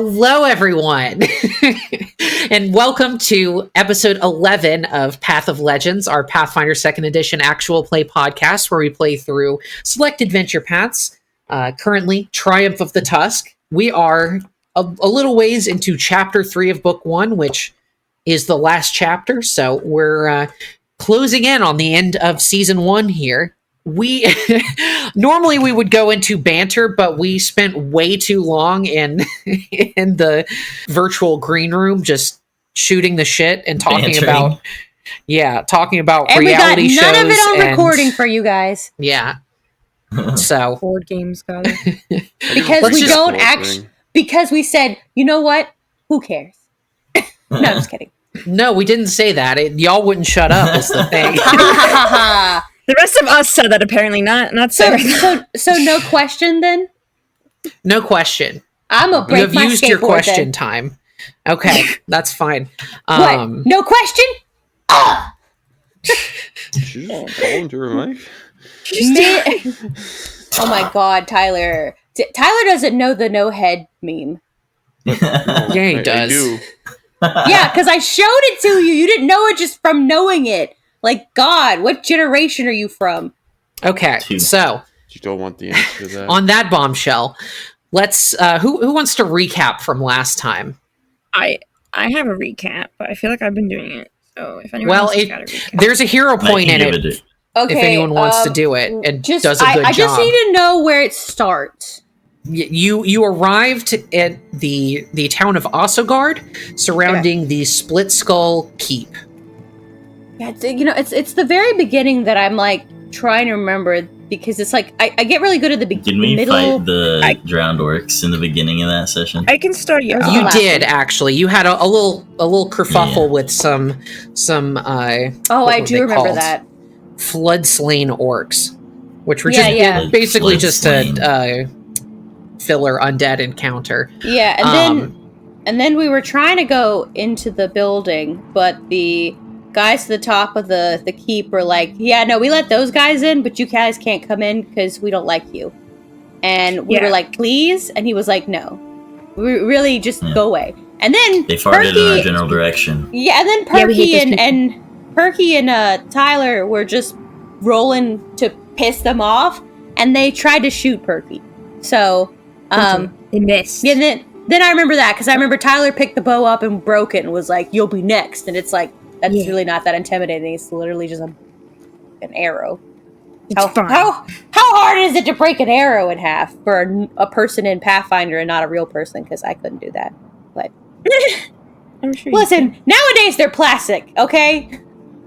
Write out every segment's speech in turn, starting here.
Hello, everyone, and welcome to episode 11 of Path of Legends, our Pathfinder 2nd Edition actual play podcast, where we play through select adventure paths. Currently, Triumph of the Tusk. We are a little ways into Chapter 3 of Book 1, which is the last chapter, so we're closing in on the end of Season 1 here. We normally we would go into banter, but we spent way too long in the virtual green room just shooting the shit and talking about and reality shows. We got none of it on recording for you guys. Yeah. So board games got it. Because we said, you know what? Who cares? No, I'm just kidding. No, we didn't say that. Y'all wouldn't shut up is the thing. The rest of us said that apparently, not Sarah. So no question then? No question. I'm gonna break my skateboard. You have used your question then. Time. Okay, that's fine. What? No question? She's just calling to her mic. Oh my god, Tyler. Tyler doesn't know the no head meme. Yeah, he does. I do. Yeah, because I showed it to you. You didn't know it just from knowing it. Like, God, what generation are you from? Okay, so you don't want the answer to that. On that bombshell, let's. Who wants to recap from last time? I have a recap, but I feel like I've been doing it. So if anyone else has got a recap, there's a hero point in it. Okay, if anyone wants to do it and does a good job. I just need to know where it starts. You arrived at the town of Osogard, surrounding the Splitskull Keep. Yeah, it's the very beginning that I'm like trying to remember because it's like I get really good at the beginning. Did we fight the drowned orcs in the beginning of that session? I can start you. You did actually. You had a little kerfuffle with some. I do remember that. Flood slain orcs, which were basically just a filler undead encounter. Yeah, and then we were trying to go into the building, but the guys to the top of the keep were like, yeah, no, we let those guys in, but you guys can't come in because we don't like you. And we were like, please? And he was like, no. We really just go away. And then they farted in our general direction. Yeah, and then Perky and Tyler were just rolling to piss them off, and they tried to shoot Perky. So they missed. Yeah, then I remember that because I remember Tyler picked the bow up and broke it and was like, "You'll be next." And it's like that's really not that intimidating. It's literally just an arrow. How hard is it to break an arrow in half for a person in Pathfinder and not a real person? Because I couldn't do that. But I'm sure. Listen, nowadays they're plastic. Okay.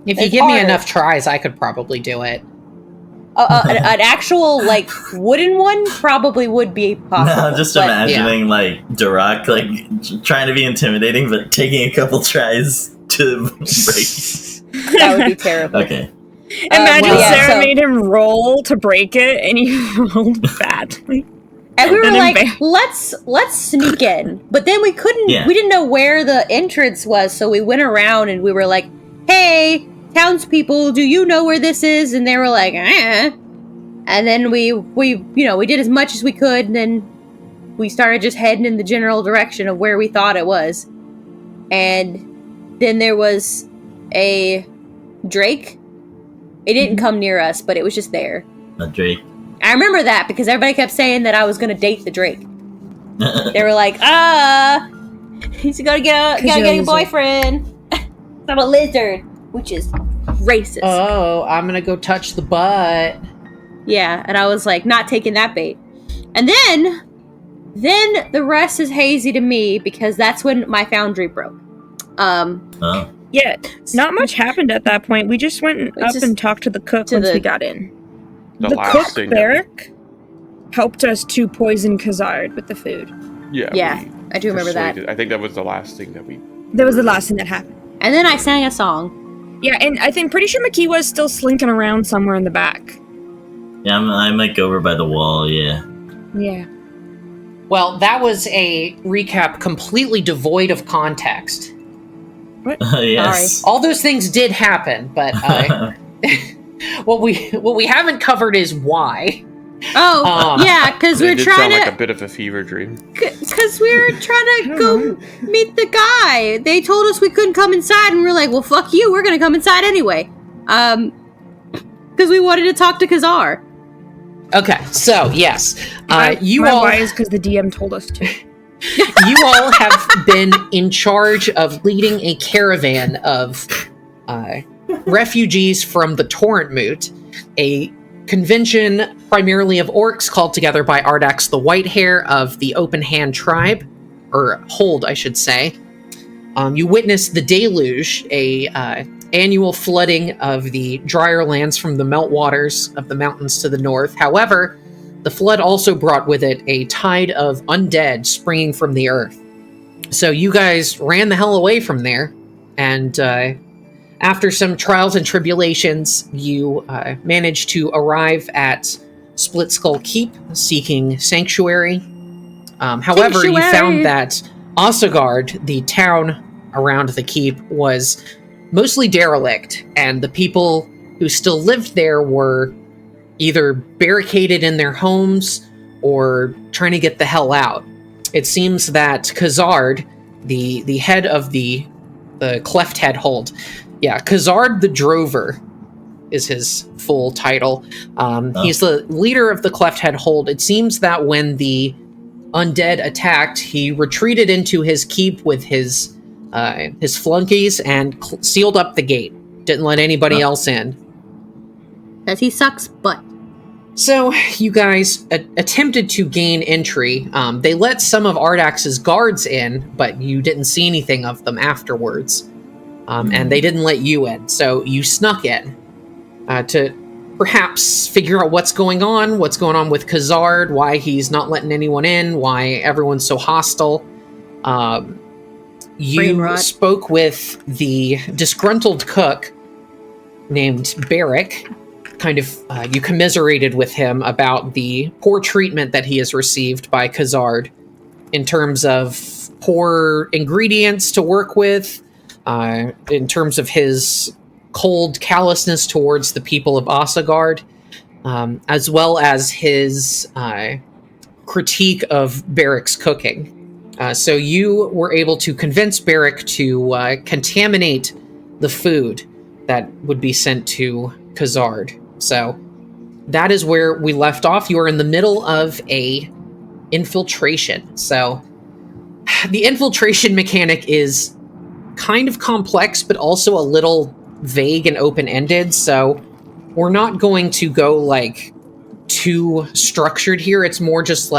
If you give me enough tries, I could probably do it. An actual, like, wooden one probably would be possible. No, just imagining, like, Tworc, like, trying to be intimidating, but taking a couple tries to break. That would be terrible. Okay. Imagine Sarah made him roll to break it, and he rolled badly. And we were like, let's sneak in. But then we couldn't, we didn't know where the entrance was, so we went around and we were like, hey, townspeople, do you know where this is? And they were like, eh. And then we did as much as we could, and then we started just heading in the general direction of where we thought it was. And then there was a drake. It didn't come near us, but it was just there. A drake. I remember that because everybody kept saying that I was going to date the drake. They were like, he's gotta get a boyfriend. I'm a lizard, which is racist. Oh, I'm gonna go touch the butt. Yeah, and I was like, not taking that bait. And then the rest is hazy to me because that's when my foundry broke. Yeah, not much happened at that point. We just went up and talked to the cook once we got in. The cook, Beric, helped us to poison Khazard with the food. Yeah, I do remember that. I think that was the last thing that we... That was the last thing that happened. And then I sang a song. Yeah, and I think pretty sure Makiwa is still slinking around somewhere in the back. Yeah, I might go over by the wall, yeah. Yeah. Well, that was a recap completely devoid of context. What? Yes. Sorry. All those things did happen, but what we haven't covered is why. Oh, yeah, because we're trying to... like a bit of a fever dream. Because we were trying to go meet the guy. They told us we couldn't come inside, and we were like, well, fuck you, we're going to come inside anyway. Because we wanted to talk to Kazar. Okay, so, yes. Why is because the DM told us to. You all have been in charge of leading a caravan of refugees from the Torrent Moot, a convention primarily of orcs called together by Ardax the Whitehair of the Open Hand tribe, or Hold, I should say. You witnessed the deluge, a annual flooding of the drier lands from the meltwaters of the mountains to the north. However, the flood also brought with it a tide of undead springing from the earth. So you guys ran the hell away from there, and after some trials and tribulations, you managed to arrive at Splitskull Keep, seeking sanctuary. However, you found that Osagard, the town around the keep, was mostly derelict, and the people who still lived there were either barricaded in their homes or trying to get the hell out. It seems that Kazard, the head of the Cleft Head Hold, Kazard the Drover is his full title. He's the leader of the Cleft Head Hold. It seems that when the undead attacked, he retreated into his keep with his flunkies and sealed up the gate. Didn't let anybody else in. Because he sucks butt. So, you guys attempted to gain entry. They let some of Ardax's guards in, but you didn't see anything of them afterwards. And they didn't let you in. So, you snuck in to perhaps figure out what's going on with Kazard, why he's not letting anyone in, why everyone's so hostile. You spoke with the disgruntled cook named Barrick. You commiserated with him about the poor treatment that he has received by Kazard in terms of poor ingredients to work with, in terms of his cold callousness towards the people of Osagard, as well as his critique of Barrick's cooking. So you were able to convince Barrick to contaminate the food that would be sent to Kazard. So that is where we left off. You are in the middle of a infiltration. So the infiltration mechanic is kind of complex, but also a little vague and open-ended. So we're not going to go too structured here. It's more just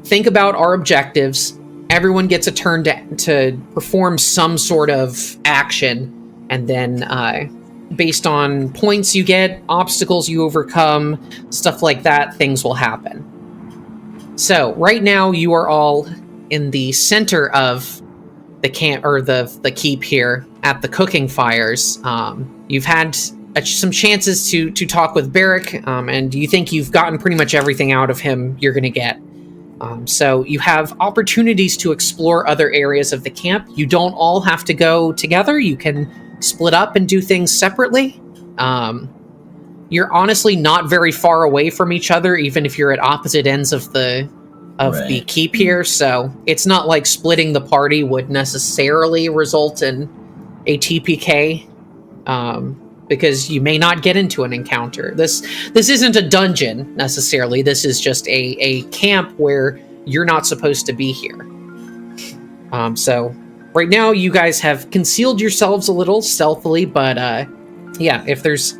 think about our objectives. Everyone gets a turn to perform some sort of action, and then based on points you get, obstacles you overcome, stuff like that, things will happen. So, right now, you are all in the center of the camp, or the keep here, at the cooking fires. You've had some chances to talk with Barrick, and you think you've gotten pretty much everything out of him you're going to get. So, you have opportunities to explore other areas of the camp. You don't all have to go together. You can split up and do things separately. You're honestly not very far away from each other, even if you're at opposite ends of the keep here. So it's not like splitting the party would necessarily result in a TPK, because you may not get into an encounter. This isn't a dungeon necessarily. This is just a camp where you're not supposed to be here. So right now, you guys have concealed yourselves a little stealthily, but if there's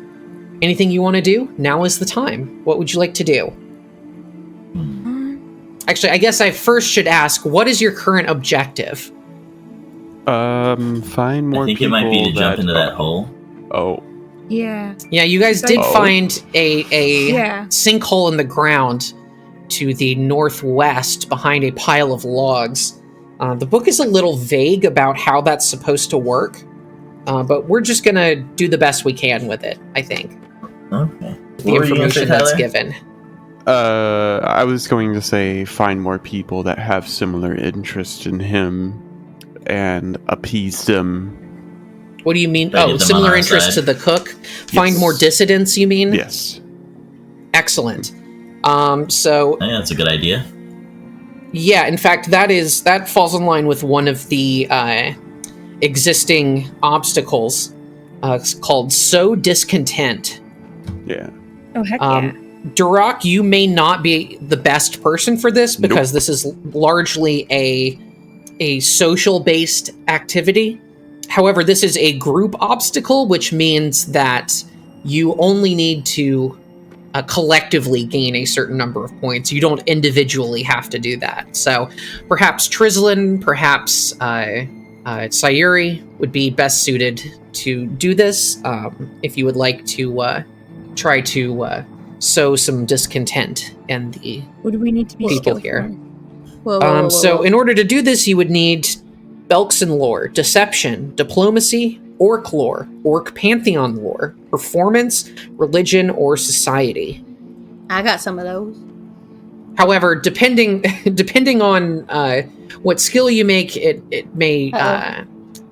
anything you want to do, now is the time. What would you like to do? Actually, I guess I first should ask, what is your current objective? Find more people. I think it might be to jump into that hole. Oh. Yeah. Yeah, you guys did find a sinkhole in the ground to the northwest behind a pile of logs. The book is a little vague about how that's supposed to work, but we're just going to do the best we can with it, I think. Okay. The information that's given. I was going to say find more people that have similar interest in him and appease them. What do you mean? Similar interest to the cook? Find more dissidents, you mean? Yes. Excellent. So I think that's a good idea. Yeah, in fact, that falls in line with one of the existing obstacles. It's called sow discontent. Yeah. Oh, heck yeah. Tworc, you may not be the best person for this because this is largely a social-based activity. However, this is a group obstacle, which means that you only need to collectively gain a certain number of points. You don't individually have to do that. So perhaps Trizlin, perhaps Sayuri would be best suited to do this if you would like to try to sow some discontent in the What do we need to be people skillful here. in? Whoa. So in order to do this, you would need Belkson lore, deception, diplomacy, orc lore, orc pantheon lore, performance, religion, or society. I got some of those. However, depending on what skill you make, it may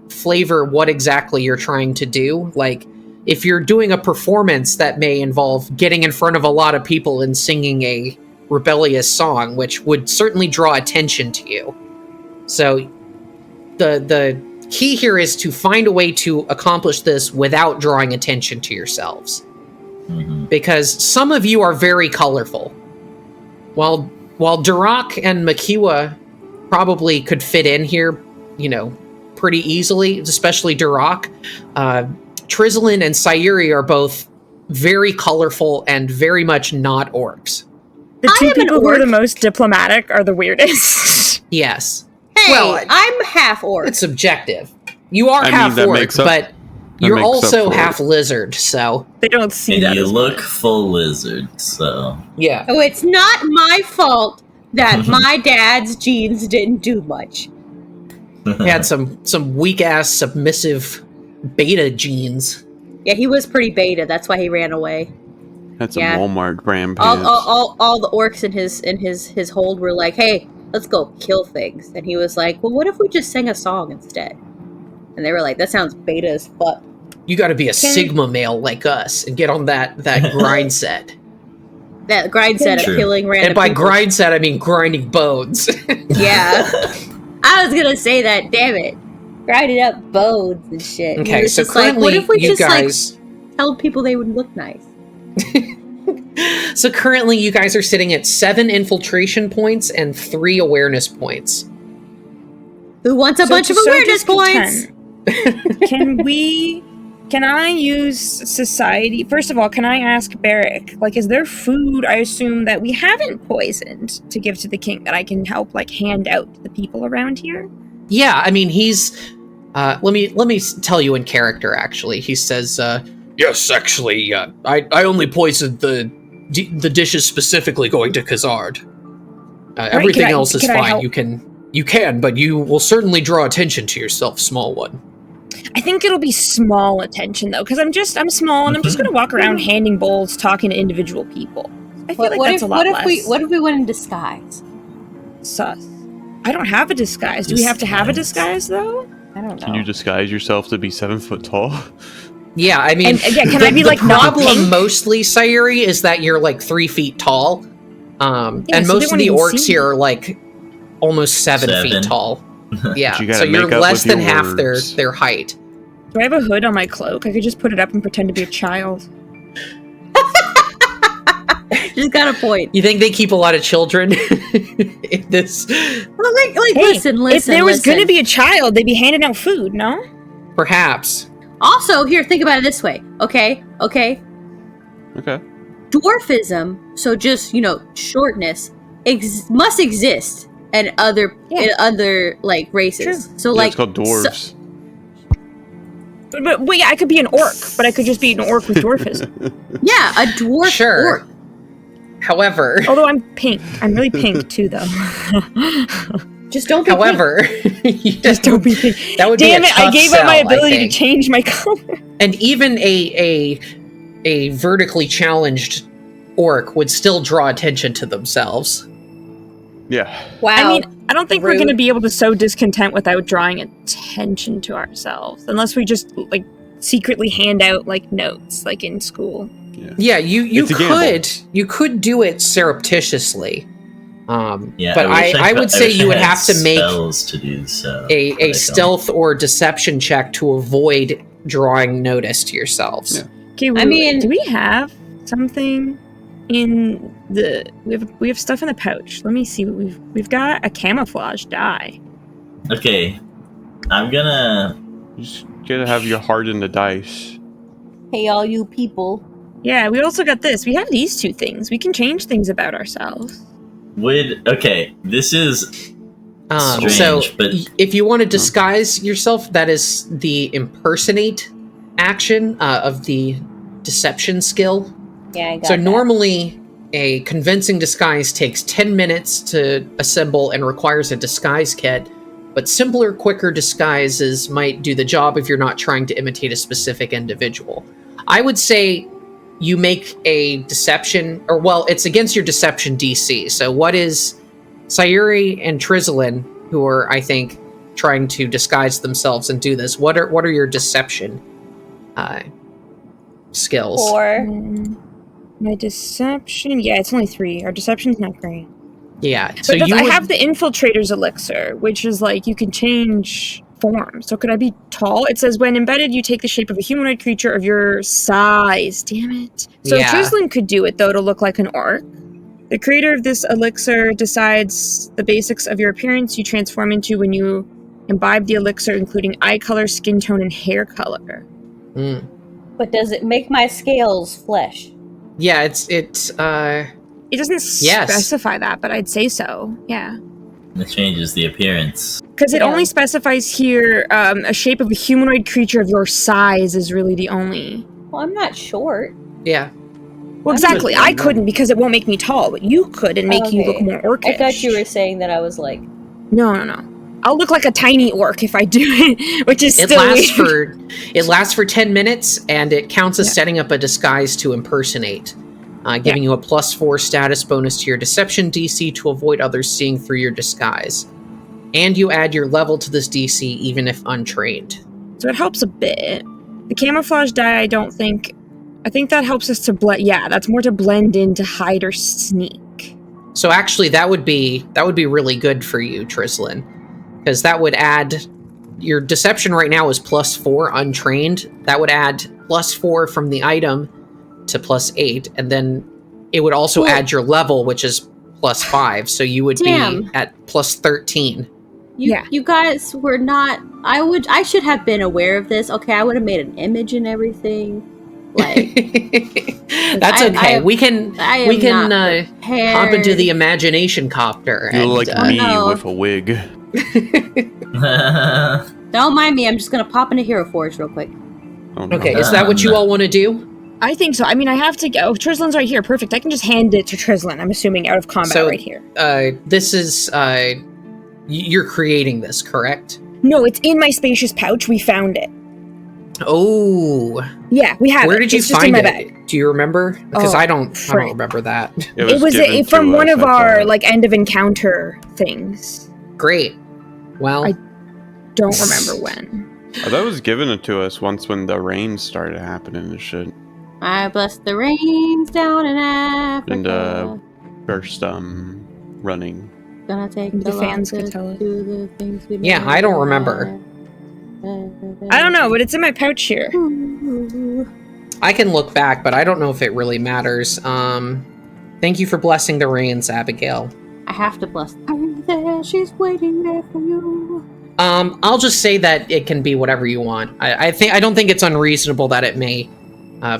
flavor what exactly you're trying to do. Like, if you're doing a performance, that may involve getting in front of a lot of people and singing a rebellious song, which would certainly draw attention to you. So the key here is to find a way to accomplish this without drawing attention to yourselves. Mm-hmm. Because some of you are very colorful. While Tworc and Makiwa probably could fit in here, pretty easily, especially Tworc, Trizlin and Sayuri are both very colorful and very much not orcs. The two people who are the most diplomatic are the weirdest. Yes. Hey, well, I'm half orc. It's subjective. You are half orc, but you're also half lizard, so... They don't see and that you as look much. full lizard, so... Yeah. Oh, it's not my fault that my dad's genes didn't do much. He had some weak-ass, submissive beta genes. Yeah, he was pretty beta. That's why he ran away. That's a Walmart brand pants. All the orcs in his hold were like, "Hey, let's go kill things." And he was like, "Well, what if we just sang a song instead?" And they were like, "That sounds beta as fuck." You got to be a Sigma male like us and get on that grind set. That grind set of killing random. And by people. grind set, I mean grinding bones. Yeah, I was gonna say that. Damn it, grinding up bones and shit. Okay, so currently, what if we you just guys tell people they would look nice? So currently, you guys are sitting at 7 infiltration points and 3 awareness points. Who wants a bunch of awareness points? Can I use society? First of all, can I ask Barrick, is there food, I assume, that we haven't poisoned to give to the king that I can help, hand out to the people around here? Yeah, I mean, he's... let me tell you in character, actually. He says, yes, actually, I only poisoned the dishes specifically going to Khazard. Everything else is fine. You can, but you will certainly draw attention to yourself, small one. I think it'll be small attention, though, because I'm small, and I'm just going to walk around handing bowls, talking to individual people. I feel that's a lot less. What if we went in disguise? Sus. I don't have a disguise. Do we have to have a disguise, though? I don't know. Can you disguise yourself to be 7 foot tall? Yeah, I mean, can I be the not problem pink? mostly, Sayuri, is that you're 3 feet tall, and so most of the orcs here are almost 7 feet tall. Yeah, so you're less than half their height. Do I have a hood on my cloak? I could just put it up and pretend to be a child. Just got a point. You think they keep a lot of children in this? Well, listen. If there was going to be a child, they'd be handing out food, no? Perhaps. Also, here, think about it this way. Okay. Dwarfism, so just, shortness, must exist in other races. True. So it's called dwarves. But I could be an orc, but I could just be an orc with dwarfism. Yeah, a dwarf orc. However, although I'm pink, I'm really pink too, though. Just don't be pink. Just don't be pink. That would Damn be a it! tough I gave sell, up my ability to change my color. And even a vertically challenged orc would still draw attention to themselves. Yeah. Wow. I mean, I don't think we're going to be able to sow discontent without drawing attention to ourselves, unless we just secretly hand out notes in school. Yeah, you could do it surreptitiously. But I would say you would have to make to do so, a stealth or deception check to avoid drawing notice to yourselves. Okay, do we have something in the? We have stuff in the pouch. Let me see what we've got. A camouflage die. Okay, I'm gonna. You just gotta have your heart in the dice. Hey, all you people. Yeah, we also got this. We have these two things. We can change things about ourselves. This is strange, so but if you want to disguise yourself, that is the impersonate action of the deception skill. Yeah, I got so that. Normally a convincing disguise takes 10 minutes to assemble and requires a disguise kit, but simpler, quicker disguises might do the job if you're not trying to imitate a specific individual. I would say you make a deception, it's against your deception DC. So what is Sayuri and Trizlin, who are, I think, trying to disguise themselves and do this, what are your deception skills? 4. My deception, it's only 3. Our deception's not great. Yeah. So I have the Infiltrator's Elixir, which is like you can change form. So could I be tall? It says when embedded, you take the shape of a humanoid creature of your size. Damn it. So Trizlin could do it, though, to look like an orc. The creator of this elixir decides the basics of your appearance you transform into when you imbibe the elixir, including eye color, skin tone, and hair color. But does it make my scales flesh? Yeah, it doesn't specify that, but I'd say so. Yeah. It changes the appearance. Because it only specifies here a shape of a humanoid creature of your size is really the only. Well, I'm not short. Yeah. Well, exactly. I couldn't because it won't make me tall, but you could and make you look more orcish. I thought you were saying that I was like... No. I'll look like a tiny orc if I do it, which is still weird. It lasts for 10 minutes, and it counts as setting up a disguise to impersonate, giving you a +4 status bonus to your deception DC to avoid others seeing through your disguise. And you add your level to this DC even if untrained. So it helps a bit. The camouflage die, I think that helps us to blend. Yeah, that's more to blend in, to hide or sneak. So actually, that would be really good for you, Trizlin, because that would add your deception right now is +4 untrained. That would add +4 from the item to +8, and then it would also add your level, which is +5. So you would be at +13. You guys were not. I should have been aware of this. Okay, I would have made an image and everything. Like that's okay. We can hop into the imagination copter. You look like me with a wig. Don't mind me. I'm just gonna pop into Hero Forge real quick. Okay, is that what you all want to do? I think so. I mean, I have to go. Trizlin's right here. Perfect. I can just hand it to Trizlin. I'm assuming out of combat right here. This is you're creating this, correct? No, it's in my spacious pouch. We found it. Oh. Yeah, we have it. Where did you find it? Do you remember? Because I don't remember that. It was from one of our end of encounter things. Great. Well, I don't remember when. That was given to us when the rain started happening and shit. I bless the rains down in Africa. And burst running. Gonna take the fans could tell us. Do the things we I don't remember. I don't know, but it's in my pouch here. I can look back, but I don't know if it really matters. Thank you for blessing the rains, Abigail. I have to bless her there. She's waiting there for you. I'll just say that it can be whatever you want. I don't think it's unreasonable that it may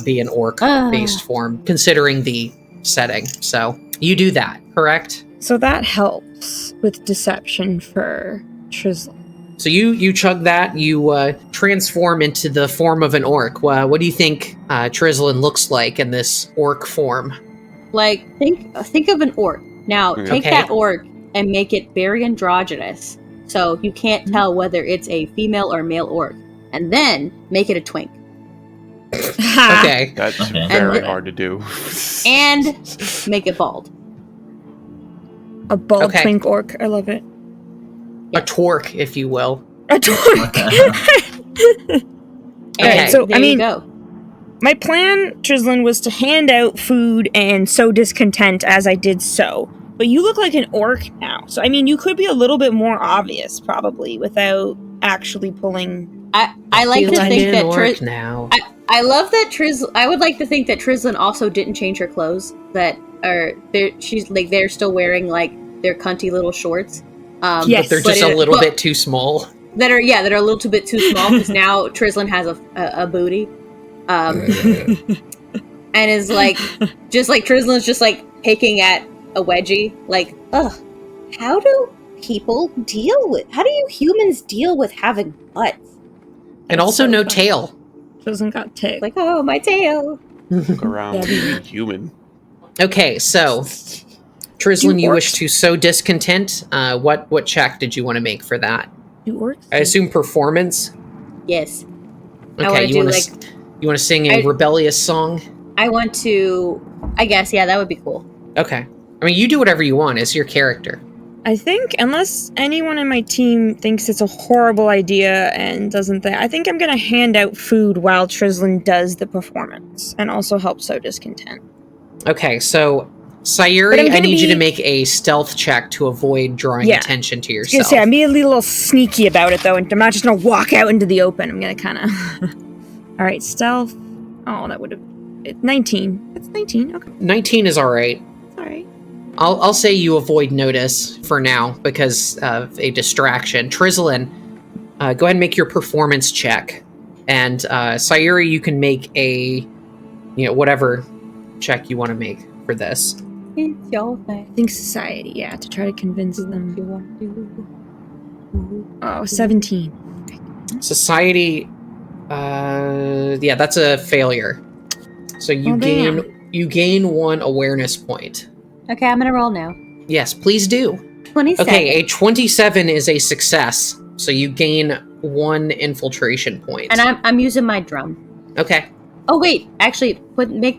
be an orc-based form, considering the setting. So you do that, correct? So that helps with deception for Trizlin. So you chug that, you transform into the form of an orc. What do you think Trizlin looks like in this orc form? Like, think of an orc. Now, take that orc and make it very androgynous. So you can't tell whether it's a female or male orc. And then make it a twink. Okay. That's very hard to do. And make it bald. A bald twink orc. I love it. A tworc, if you will. A tworc. Okay, so there you go. My plan, Trislin, was to hand out food and sow discontent as I did so. But you look like an orc now. So, I mean, you could be a little bit more obvious, probably, without actually pulling... I like to think that now. I love that I would like to think that Trislin also didn't change her clothes. They're still wearing, like, their cunty little shorts. Yes. But they're just a little bit too small. That are a little bit too small, because now Trislin has a booty. And is, like, just like Trislin's just, like, picking at a wedgie. Like, ugh, how do humans deal with having butts? And also no tail. Doesn't got tail. Like, oh, my tail. Look around, being human. Okay, so Trislin, you wish to sow discontent. What check did you want to make for that? Do orcs? I assume performance. Yes. Okay, you want to sing a rebellious song? I want to. I guess, yeah, that would be cool. Okay. I mean, you do whatever you want. It's your character. I think, unless anyone in my team thinks it's a horrible idea and doesn't think... I think I'm going to hand out food while Trislin does the performance, and also help sow discontent. Okay, so, Sayuri, I need you to make a stealth check to avoid drawing attention to yourself. I was going to say, I'm being a little sneaky about it, though, and I'm not just going to walk out into the open. I'm going to kind of... Alright, stealth... Oh, that would have... 19. That's 19, okay. 19 is alright. Alright. I'll say you avoid notice for now because of a distraction. Trislin, go ahead and make your performance check. And Sayuri, you can make a, whatever check you want to make for this. It's your thing. I think society, to try to convince them. Oh, 17. Society, that's a failure. So you gain 1 awareness point. Okay, I'm gonna roll now. Yes, please do. 27. Okay, a 27 is a success, so you gain 1 infiltration point. And I'm using my drum. Okay. Oh wait, actually,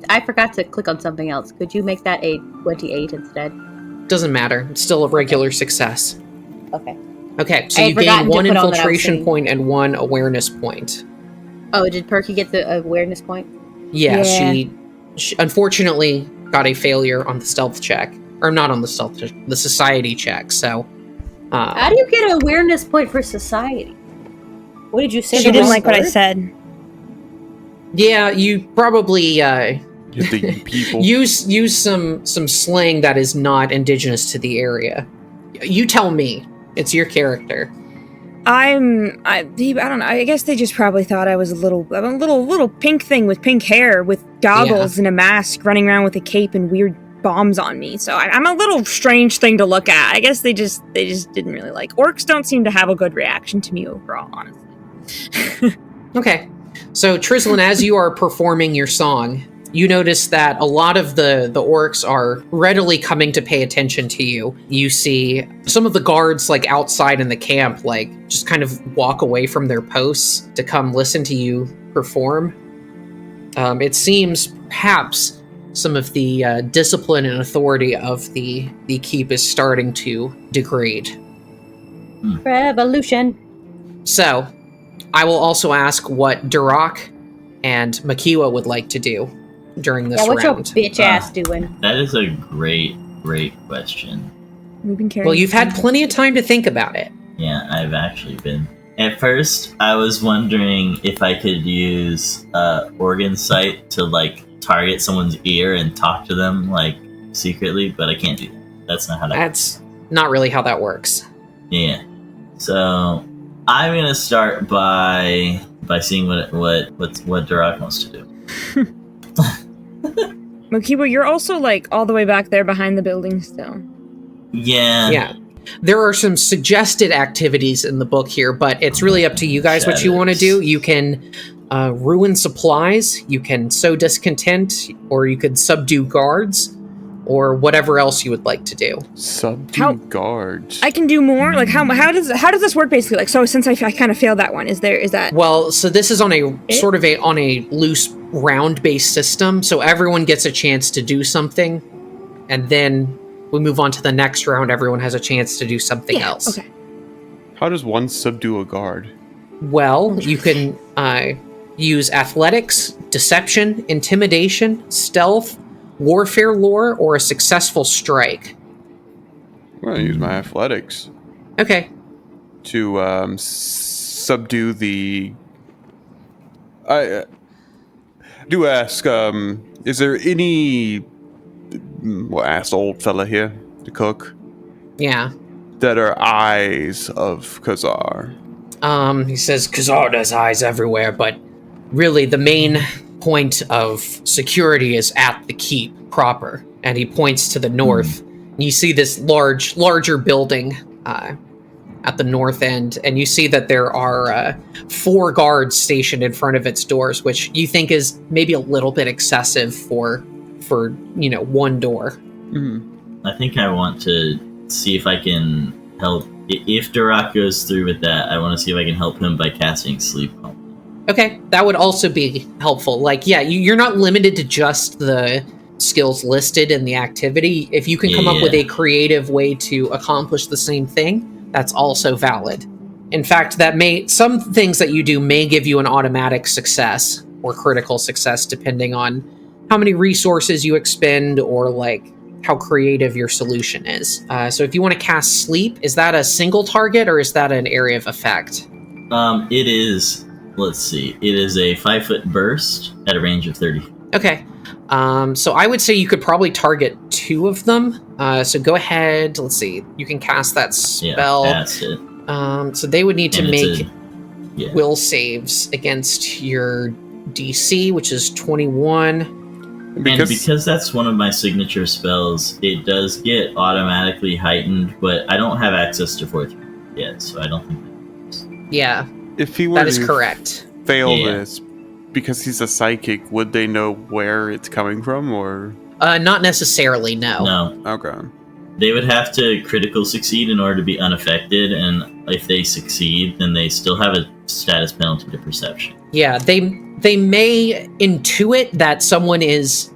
I forgot to click on something else. Could you make that a 28 instead? Doesn't matter. It's still a regular success. Okay. Okay, so you gain 1 infiltration point and 1 awareness point. Oh, did Perky get the awareness point? Yeah. She unfortunately got a failure on the stealth check. Or not on the stealth check, the society check, so... How do you get an awareness point for society? What did you say? She didn't like what I said. Yeah, you probably people. use some slang that is not indigenous to the area. You tell me. It's your character. I don't know. I guess they just probably thought I was a little pink thing with pink hair, with goggles and a mask, running around with a cape and weird bombs on me. So I'm a little strange thing to look at. I guess they just didn't really like. Orcs don't seem to have a good reaction to me overall, honestly. Okay. So Trislin, as you are performing your song, you notice that a lot of the orcs are readily coming to pay attention to you. You see some of the guards, like, outside in the camp, like, just kind of walk away from their posts to come listen to you perform. It seems perhaps some of the discipline and authority of the keep is starting to degrade. Revolution. So, I will also ask what Tworc and Makiwa would like to do during this round. What's your bitch ass doing? That is a great question. We've been carrying. Well, you've had plenty of time to think about it. Yeah, I've actually been. At first, I was wondering if I could use organ sight to, like, target someone's ear and talk to them, like, secretly, but I can't do that. That's not how that That's not really how that works. Yeah. So I'm gonna start by seeing what Tworc wants to do. Makiwa, you're also, like, all the way back there behind the building still. Yeah. Yeah. There are some suggested activities in the book here, but it's really up to you guys what you want to do. You can ruin supplies, you can sow discontent, or you could subdue guards, or whatever else you would like to do. Subdue guards. I can do more? Like, how does this work, basically? Like, so since I kind of failed that one, is that... Well, so this is on a sort of on a loose round-based system, so everyone gets a chance to do something, and then we move on to the next round, everyone has a chance to do something else. Okay. How does one subdue a guard? Well, you can use athletics, deception, intimidation, stealth, warfare lore, or a successful strike. I'm going to use my athletics. Okay. To subdue the... I do ask, is there any... Well, asked old fella here, the cook? Yeah. That are eyes of Khazar. He says, Khazar has eyes everywhere, but really the main point of security is at the keep proper. And he points to the north. You see this larger building at the north end, and you see that there are 4 guards stationed in front of its doors, which you think is maybe a little bit excessive for one door. Mm-hmm. I think I want to see if I can help. If Tworc goes through with that, I want to see if I can help him by casting Sleep. Okay, that would also be helpful. Like, yeah, you're not limited to just the skills listed in the activity. If you can come up with a creative way to accomplish the same thing, that's also valid. In fact, some things that you do may give you an automatic success or critical success, depending on how many resources you expend or like how creative your solution is. So if you want to cast Sleep, is that a single target or is that an area of effect? It is. Let's see. It is a 5-foot burst at a range of 30. Okay. So I would say you could probably target 2 of them. So go ahead. Let's see. You can cast that spell. Yeah, that's it. So they would need to make will saves against your DC, which is 21. Because that's one of my signature spells, it does get automatically heightened, but I don't have access to 4th yet, so I don't think that works. Yeah. If he were that is correct. Fail this, because he's a psychic, would they know where it's coming from, or? Not necessarily, no. No. Okay. They would have to critical succeed in order to be unaffected, and if they succeed, then they still have a status penalty to perception. Yeah, they may intuit that someone is,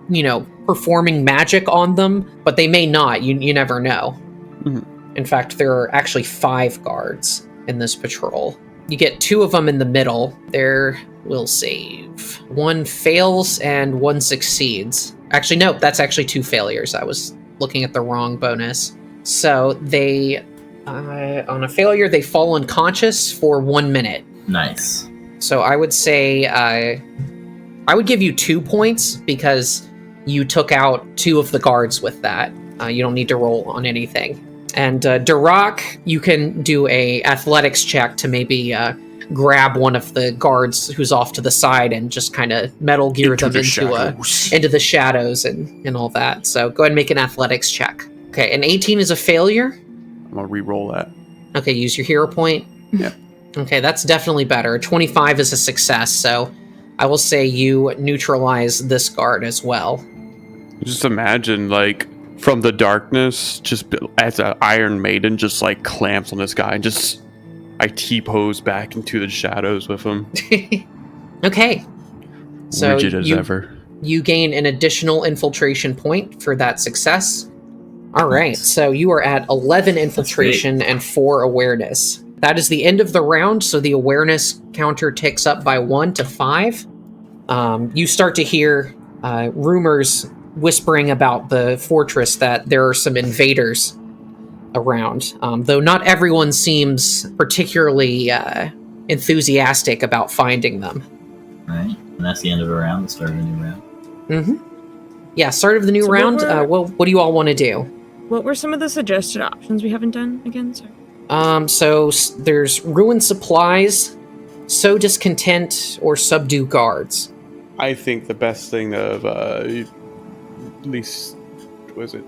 performing magic on them, but they may not. You never know. Mm-hmm. In fact, there are actually 5 guards in this patrol. You get 2 of them in the middle. Their will save. 1 fails and 1 succeeds. Actually, no, that's actually 2 failures. I was looking at the wrong bonus. So they, on a failure, they fall unconscious for 1 minute. Nice. So I would say, I would give you 2 points because you took out 2 of the guards with that. You don't need to roll on anything. And Tworc, you can do a athletics check to maybe grab one of the guards who's off to the side and just kind of Metal Gear them into the shadows and all that. So go ahead and make an athletics check. Okay, an 18 is a failure. I'm gonna re-roll that. Okay, use your hero point. Yeah. Okay, that's definitely better. 25 is a success, so I will say you neutralize this guard as well. Just imagine, from the darkness, just as an Iron Maiden just clamps on this guy and just I T-pose back into the shadows with him. Okay. So rigid as ever. You gain an additional infiltration point for that success. All right, so you are at 11 infiltration and 4 awareness. That is the end of the round, so the awareness counter ticks up by 1 to 5. You start to hear rumors whispering about the fortress that there are some invaders around, though not everyone seems particularly enthusiastic about finding them. Right, and that's the end of a round, the start of a new round. Mm-hmm. Yeah, start of the new round. What do you all want to do? What were some of the suggested options we haven't done again, sir? So there's ruin supplies, sow discontent, or subdue guards. I think the best thing of at least, was it?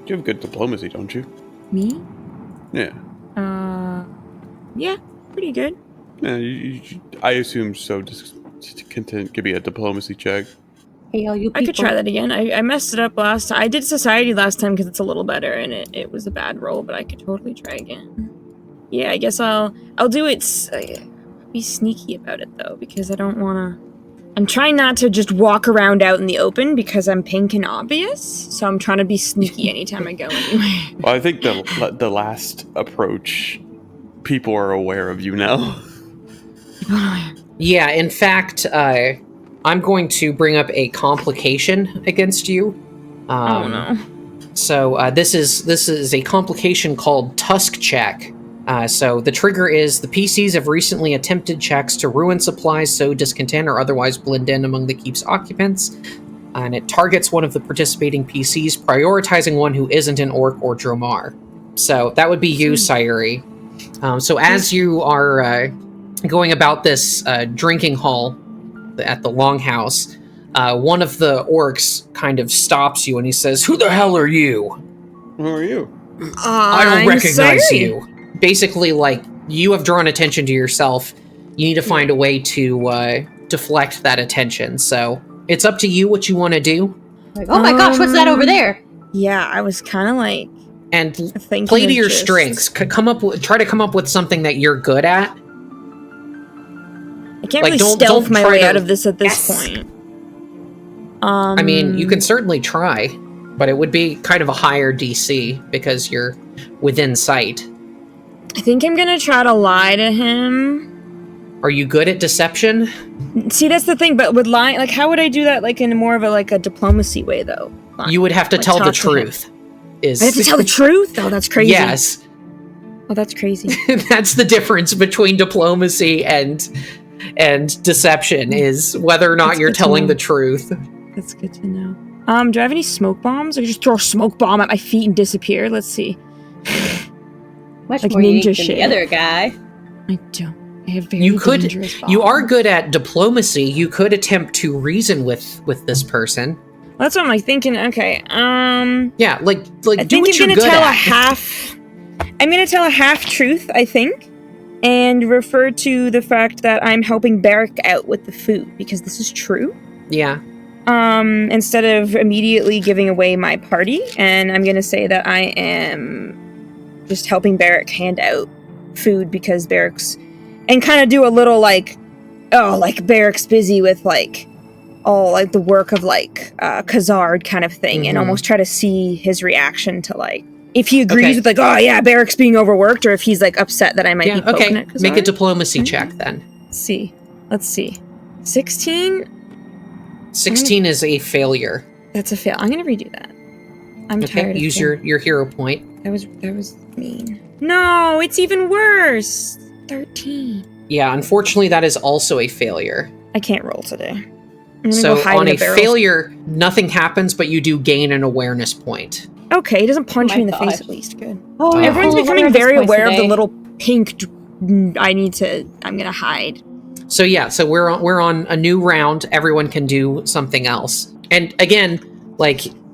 You have good diplomacy, don't you? Me? Yeah. Yeah, pretty good. Yeah, I assume so. Discontent could be a diplomacy check. Hey, all you people. I could try that again. I messed it up last time. I did society last time because it's a little better, and it was a bad roll, but I could totally try again. Yeah, I guess I'll do it. Be sneaky about it though, because I don't want to. I'm trying not to just walk around out in the open because I'm pink and obvious. So I'm trying to be sneaky anytime I go anyway. Well, I think the last approach, people are aware of you now. Yeah, in fact, I'm going to bring up a complication against you. Oh no. So this is a complication called Tusk Check. So the trigger is the PCs have recently attempted checks to ruin supplies, sow discontent, or otherwise blend in among the keep's occupants. And it targets one of the participating PCs, prioritizing one who isn't an orc or dromar. So that would be you, Sayuri. So as you are going about this drinking hall at the Longhouse, one of the orcs kind of stops you and he says, "Who the hell are you?" Who are you? I don't recognize you. Basically, like, you have drawn attention to yourself. You need to find a way to deflect that attention. So it's up to you what you want to do. Like, oh my gosh, what's that over there? Yeah, I was kind of like... And play to your strengths. Try to come up with something that you're good at. I can't really stealth my way out of this at this point. I mean, you can certainly try, but it would be kind of a higher DC because you're within sight. I think I'm gonna try to lie to him. Are you good at deception? See, that's the thing, but with lying, like, how would I do that, like, in more of a diplomacy way, though? You would have to tell the truth. I have to tell the truth? Oh, that's crazy. Yes. Oh, that's crazy. That's the difference between diplomacy and deception, is whether or not you're telling the truth. That's good to know. Do I have any smoke bombs? I could just throw a smoke bomb at my feet and disappear. Let's see. Much like more ninja shit. Than the other guy. I don't. I have very dangerous bombs. You are good at diplomacy. You could attempt to reason with this person. Well, that's what I'm thinking. Okay. Yeah, like I do think what you're good at. I'm gonna tell a half truth, I think, and refer to the fact that I'm helping Barrick out with the food because this is true. Yeah. Instead of immediately giving away my party, and I'm gonna say that I am just helping Barrick hand out food because Barrick's, and kind of do a little like Barrick's busy with all the work of Khazard kind of thing, and almost try to see his reaction to if he agrees with oh yeah, Barrick's being overworked, or if he's upset that I might be poking at Khazard. Make a diplomacy check then. Let's see. 16? 16 is a failure. That's a fail. I'm gonna redo that. I'm tired of use your hero point. That was mean. No, it's even worse. 13. Yeah, unfortunately that is also a failure. I can't roll today. So on a failure, nothing happens, but you do gain an awareness point. Okay, he doesn't punch me in the face at least. Good. Oh, everyone's becoming very aware of the little pink. I'm gonna hide. So yeah, so we're on a new round. Everyone can do something else. And again,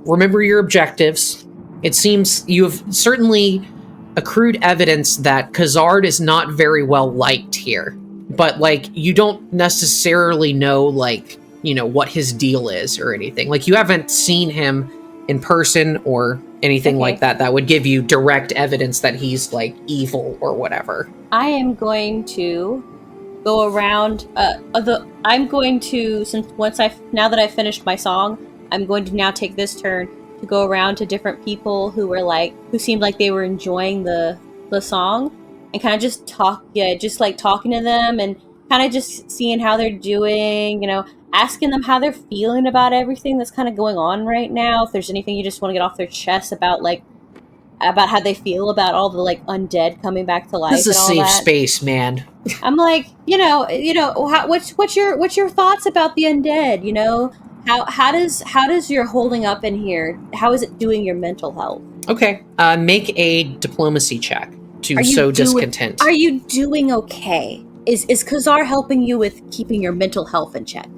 remember your objectives. It seems you have certainly accrued evidence that Khazard is not very well liked here. But you don't necessarily know what his deal is or anything. You haven't seen him in person or anything like that would give you direct evidence that he's evil or whatever. I am going to go around I'm going to, now that I've finished my song, I'm going to now take this turn to go around to different people who were who seemed like they were enjoying the song, and kind of just talking to them and kind of just seeing how they're doing, asking them how they're feeling about everything that's kind of going on right now. If there's anything you just want to get off their chest about about how they feel about all the undead coming back to life. This is a safe space, man. I'm what's your thoughts about the undead? How does your holding up in here? How is it doing your mental health? Okay, make a diplomacy check to sow discontent. Are you doing okay? Is Khazar helping you with keeping your mental health in check?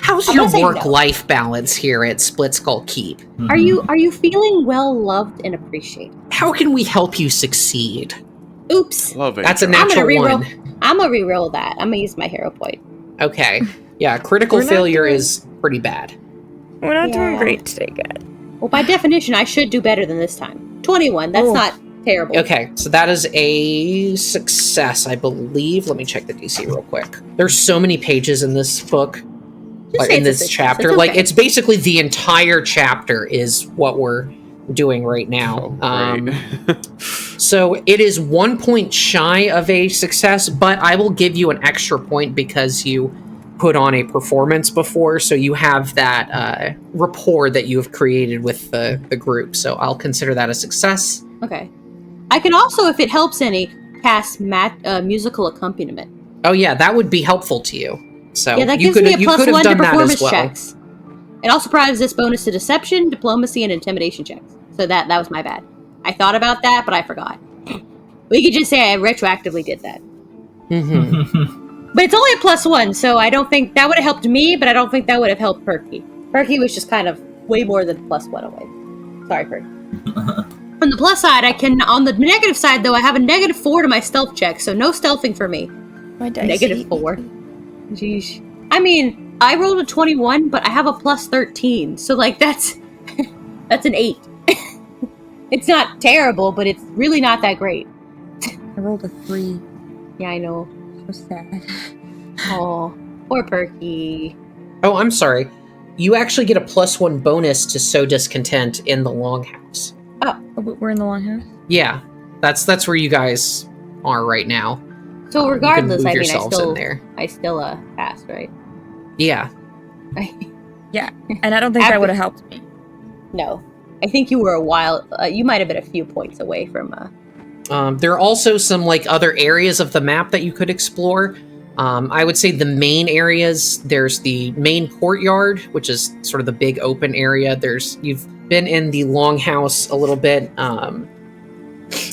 How's your work-life balance here at Splitskull Keep? Mm-hmm. Are you feeling well loved and appreciated? How can we help you succeed? Oops. That's a natural one. I'm gonna reroll that. I'm gonna use my hero point. Okay. Yeah, critical failure is pretty bad. We're not doing great today, guys. Well, by definition, I should do better than this time. 21. That's not terrible. Okay, so that is a success, I believe. Let me check the DC real quick. There's so many pages in this book. In this chapter. It's basically the entire chapter is what we're doing right now. Oh, So it is 1 point shy of a success, but I will give you an extra point because you put on a performance before, so you have that rapport that you have created with the group. So I'll consider that a success. Okay. I can also, if it helps any, cast musical accompaniment. Oh yeah, that would be helpful to you. So yeah, that gives me a +1 to performance checks. It also provides this bonus to deception, diplomacy, and intimidation checks. So that was my bad. I thought about that, but I forgot. We could just say I retroactively did that. Mm-hmm. But it's only a +1, so I don't think that would have helped me, but I don't think that would have helped Perky. Perky was just kind of way more than +1 away. Sorry, Perky. On the plus side, on the negative side, though, I have a -4 to my stealth check, so no stealthing for me. My dice. -4. Jeez. I mean, I rolled a 21, but I have a +13, so, like, that's an 8. It's not terrible, but it's really not that great. I rolled a 3. Yeah, I know. So sad. Oh, poor Perky. Oh, I'm sorry. You actually get a +1 bonus to sow discontent in the longhouse. Oh, we're in the longhouse? Yeah, that's where you guys are right now. So regardless, you can move I mean, yourselves in there. I still passed, right? Yeah. Yeah, and I don't think that would have helped me. No, I think you were a while. You might have been a few points away from. There are also some like other areas of the map that you could explore. I would say the main areas. There's the main courtyard, which is sort of the big open area. You've been in the longhouse a little bit.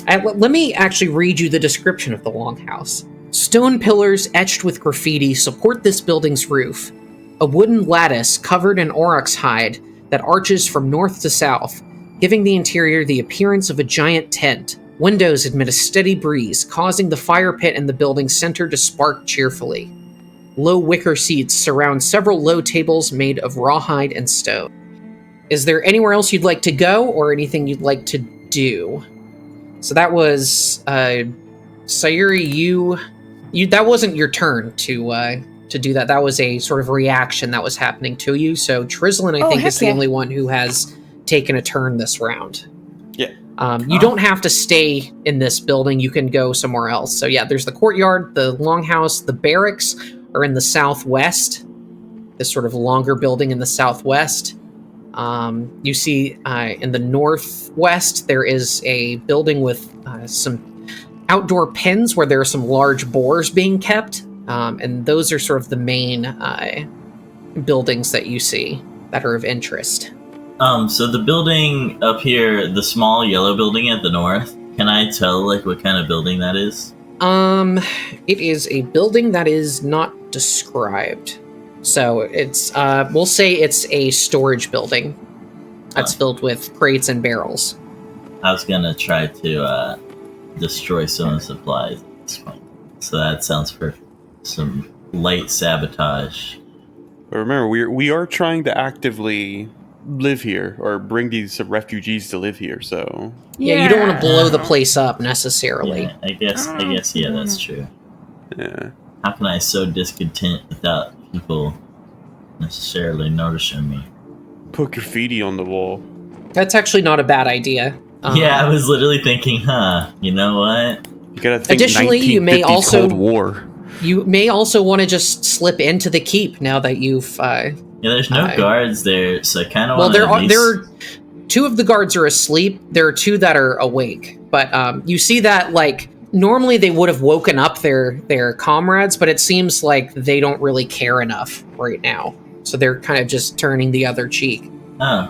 Let me actually read you the description of the longhouse. Stone pillars etched with graffiti support this building's roof. A wooden lattice covered in aurochs hide that arches from north to south, giving the interior the appearance of a giant tent. Windows admit a steady breeze, causing the fire pit in the building's center to spark cheerfully. Low wicker seats surround several low tables made of rawhide and stone. Is there anywhere else you'd like to go, or anything you'd like to do? So that was Sayuri. You that wasn't your turn to do that. That was a sort of reaction that was happening to you. So Trizlin, I think, is the only one who has taken a turn this round. Yeah. You don't have to stay in this building. You can go somewhere else. So yeah, there's the courtyard, the longhouse, the barracks are in the southwest. This sort of longer building in the southwest. You see in the northwest, there is a building with some outdoor pens where there are some large boars being kept. And those are sort of the main buildings that you see that are of interest. So the building up here, the small yellow building at the north, can I tell like what kind of building that is? It is a building that is not described. So it's we'll say it's a storage building that's filled with crates and barrels. I was gonna try to destroy some of the supplies at this point. So that sounds perfect. Some light sabotage. But remember, we are trying to actively live here or bring these refugees to live here. So yeah, you don't want to blow the place up necessarily. Yeah, I guess, yeah, that's true. Yeah. How can I sow discontent without people necessarily noticing me? Put graffiti on the wall. That's actually not a bad idea. Yeah, I was literally thinking, you know what? You gotta think. Additionally, you may also Cold War. You may also want to just slip into the keep now that you've. Yeah, there's no guards there, so I kind of. Well, there are 2 of the guards are asleep. There are 2 that are awake, but you see that like normally they would have woken up their comrades, but it seems like they don't really care enough right now, so they're kind of just turning the other cheek. Why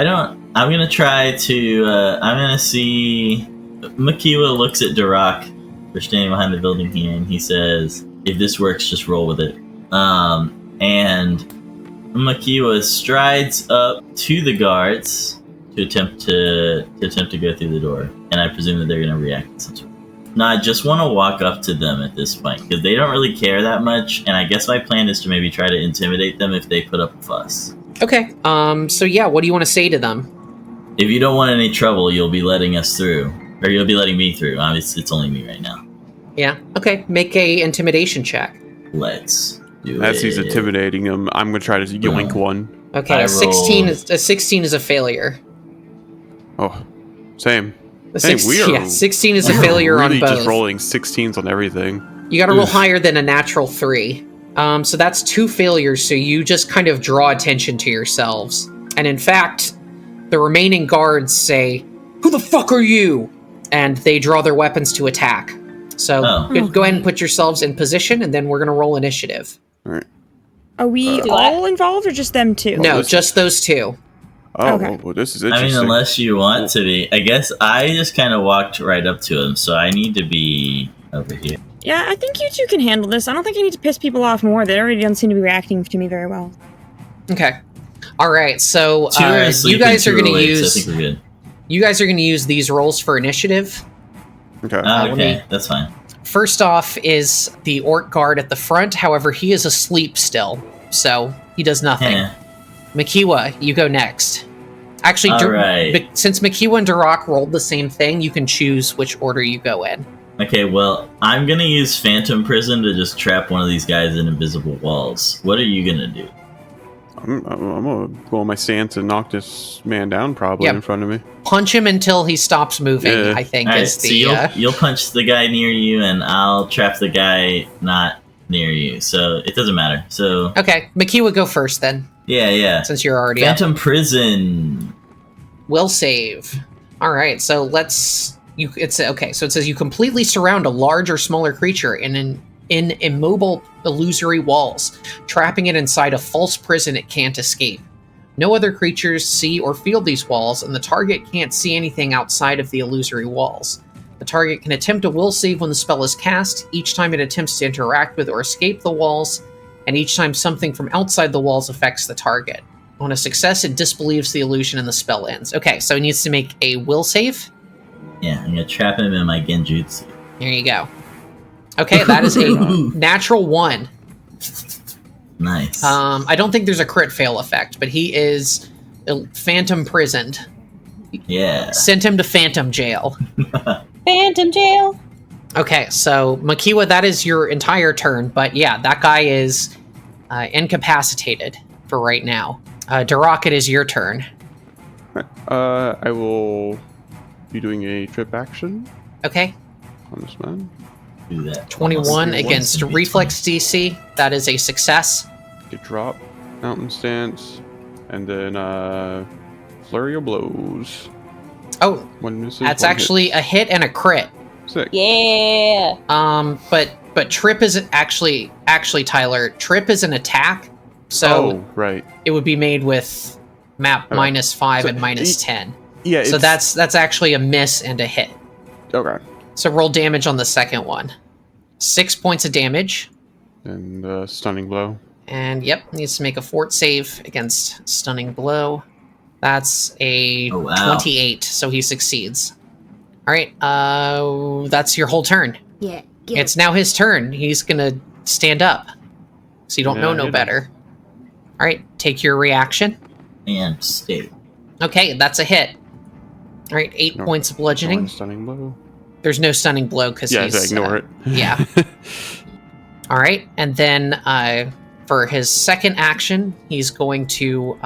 don't I'm gonna try to? I'm gonna see. Makiwa looks at Tworc. We're standing behind the building here, and he says, "If this works, just roll with it." And Makiwa strides up to the guards to attempt to go through the door, and I presume that they're going to react in some sort. No, I just want to walk up to them at this point because they don't really care that much, and I guess my plan is to maybe try to intimidate them if they put up a fuss. Okay. So yeah, what do you want to say to them? If you don't want any trouble, you'll be letting us through. Or you'll be letting me through. Obviously, it's only me right now. Yeah. Okay. Make a intimidation check. Let's do As he's intimidating him, I'm gonna try to yoink one. Okay. A 16 is a failure. Oh, same. The 16 is a failure really on both. Just rolling 16s on everything. You got to roll higher than a natural 3. So that's 2 failures. So you just kind of draw attention to yourselves. And in fact, the remaining guards say, "Who the fuck are you?" And they draw their weapons to attack. So go ahead and put yourselves in position, and then we're going to roll initiative. All right. Are we all involved, or just them two? No, just those two. Oh, okay. Well, this is interesting. I mean, unless you want to be. I guess I just kind of walked right up to him, so I need to be over here. Yeah, I think you two can handle this. I don't think I need to piss people off more. They already don't seem to be reacting to me very well. Okay. All right. So you guys are going to use. I think we're good. You guys are going to use these rolls for initiative. Okay. Okay, that's fine. First off is the orc guard at the front. However, he is asleep still, so he does nothing. Makiwa, you go next. Actually, since Makiwa and Tworc rolled the same thing, you can choose which order you go in. Okay, well, I'm going to use Phantom Prison to just trap one of these guys in invisible walls. What are you going to do? I'm going to go on my stance and knock this man down probably in front of me. Punch him until he stops moving, I think. Right, so you'll punch the guy near you, and I'll trap the guy not near you. So it doesn't matter. So okay, Makiwa, go first then. Yeah. Since you're already Phantom Prison. Will save. All right, so it says you completely surround a large or smaller creature in immobile illusory walls, trapping it inside a false prison it can't escape. No other creatures see or feel these walls, and the target can't see anything outside of the illusory walls. The target can attempt a will save when the spell is cast, each time it attempts to interact with or escape the walls, and each time something from outside the walls affects the target. On a success, it disbelieves the illusion and the spell ends. Okay, so he needs to make a will save. Yeah, I'm going to trap him in my Genjutsu. There you go. Okay, that is a natural 1. Nice. I don't think there's a crit fail effect, but he is phantom prisoned. Yeah. Sent him to phantom jail. Phantom jail. Okay, so Makiwa, that is your entire turn, but yeah, that guy is incapacitated for right now. Tworc, it is your turn. I will be doing a trip action. Okay. On this man. Do that. 21 against reflex DC. That is a success. Get drop, mountain stance, and then flurry of blows. Oh, one misses, that's actually a hit and a crit. Sick. Yeah. But trip isn't actually Tyler. Trip is an attack, so right. It would be made with map -5 and -10. Yeah. So that's actually a miss and a hit. Okay. So roll damage on the second one. 6 points of damage. And stunning blow. And needs to make a fort save against stunning blow. That's a 28, so he succeeds. All right, that's your whole turn. Yeah. It's now his turn. He's gonna stand up. So you don't know no better. All right, take your reaction. And stay. Okay, that's a hit. All right, 8 points of bludgeoning. Stunning blow. There's no stunning blow because he's... ignore it. Yeah. All right, and then for his second action, he's going to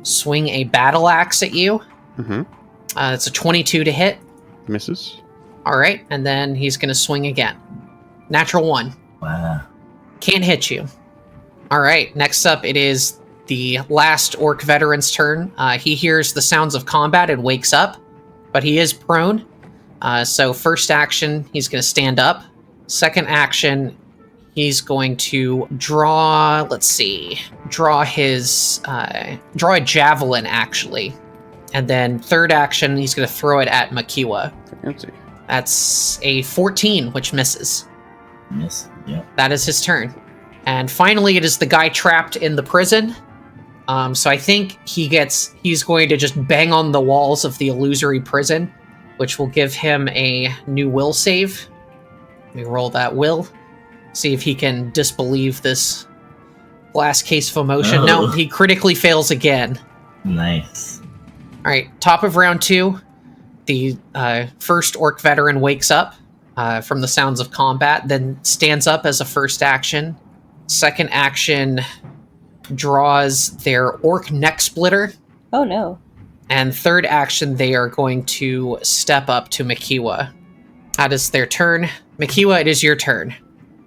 swing a battle axe at you. Mm-hmm. It's a 22 to hit. Misses. All right, and then he's going to swing again. Natural 1. Wow. Can't hit you. All right, next up, it is the last orc veteran's turn. He hears the sounds of combat and wakes up, but he is prone. So first action, he's going to stand up. Second action, he's going to draw, draw a javelin, actually. And then third action, he's going to throw it at Makiwa. Fancy. That's a 14, which misses. Miss, yeah. That is his turn. And finally, it is the guy trapped in the prison. So I think he's going to just bang on the walls of the illusory prison, which will give him a new will save. Let me roll that will. See if he can disbelieve this glass case of emotion. Oh. No, he critically fails again. Nice. All right, top of round 2. The first orc veteran wakes up from the sounds of combat, then stands up as a first action. Second action, draws their orc neck splitter. Oh no. And third action, they are going to step up to Makiwa. That is their turn. Makiwa, it is your turn.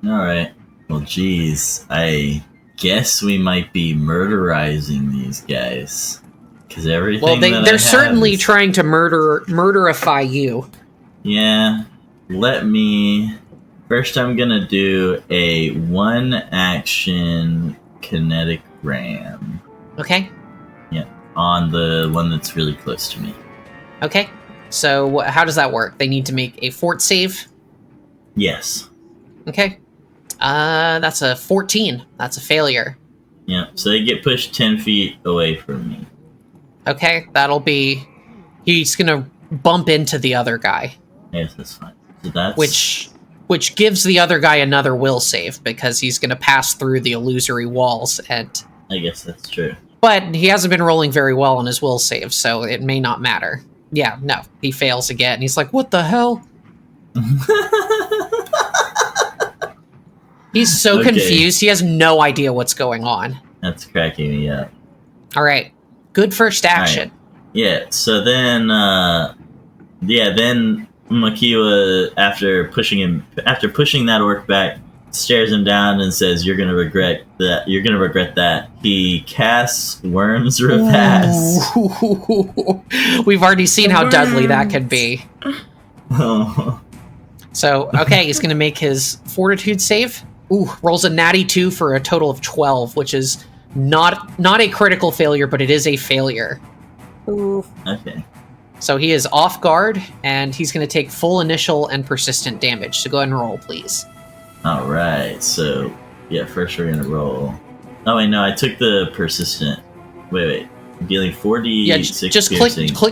Alright. Well, geez. I guess we might be murderizing these guys. Because everything they're certainly trying to murderify you. Yeah. Let me... First, I'm gonna do a 1-action kinetic ram. Okay. Yeah, on the one that's really close to me. Okay. So how does that work? They need to make a fort save? Yes. Okay. That's a 14. That's a failure. Yeah, so they get pushed 10 feet away from me. Okay, that'll be... He's gonna bump into the other guy. Yes, that's fine. So that's... Which gives the other guy another will save, because he's gonna pass through the illusory walls, and... I guess that's true. But he hasn't been rolling very well on his will save, so it may not matter. Yeah, no, he fails again. He's like, what the hell? He's so confused, he has no idea what's going on. That's cracking me up. Alright, good first action. Right. Yeah, so then, then Makiwa, after pushing that orc back, stares him down and says, "You're gonna regret that. You're gonna regret that." He casts Worm's Repass. We've already seen how deadly that can be. Oh. So, okay, he's gonna make his fortitude save. Ooh, rolls a natty 2 for a total of 12, which is not a critical failure, but it is a failure. Ooh. Okay. So he is off guard, and he's going to take full initial and persistent damage. So go ahead and roll, please. All right. So, yeah, first we're going to roll. Oh, wait, no, I took the persistent. Wait. I'm dealing 4d6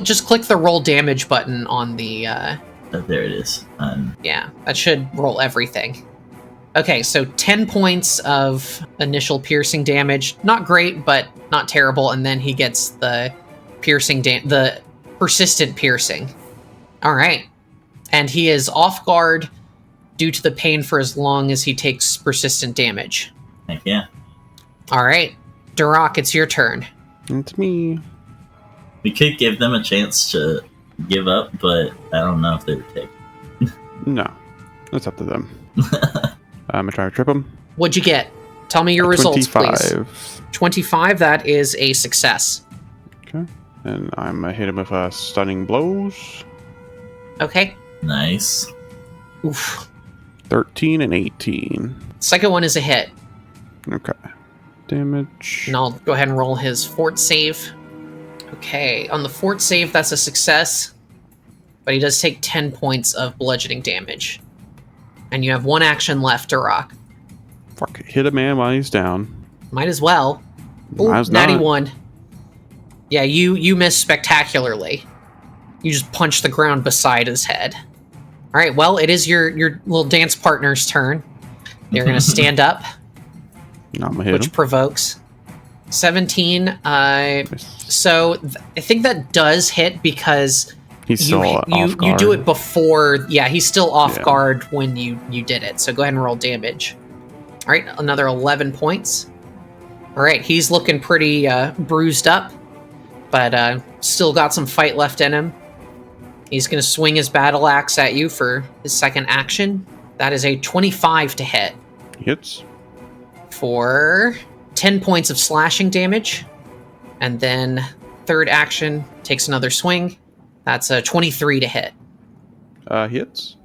just click the roll damage button on the... Oh, there it is. Yeah, that should roll everything. Okay, so 10 points of initial piercing damage. Not great, but not terrible. And then he gets the the persistent piercing. All right. And he is off guard due to the pain for as long as he takes persistent damage. Heck yeah. All right. Tworc, it's your turn. It's me. We could give them a chance to give up, but I don't know if they would take it. No. That's up to them. I'm going to try to trip them. What'd you get? Tell me your results, 25. please. 25, that is a success. Okay. And I'm going to hit him with stunning blows. Okay. Nice. Oof. 13 and 18. Second one is a hit. Okay. Damage. And I'll go ahead and roll his fort save. Okay, on the fort save, that's a success. But he does take 10 points of bludgeoning damage. And you have one action left, Tworc. Fuck, hit a man while he's down. Might as well. Ooh, natty 1. Yeah, you miss spectacularly. You just punch the ground beside his head. Alright, well, it is your little dance partner's turn. They're going to stand up. Which provokes 17. So I think that does hit because he's still off guard. You do it before. Yeah, he's still off guard when you did it. So go ahead and roll damage. All right, another 11 points. All right, he's looking pretty bruised up, but still got some fight left in him. He's going to swing his battle axe at you for his second action. That is a 25 to hit. Hits. For 10 points of slashing damage. And then third action takes another swing. That's a 23 to hit. Hits.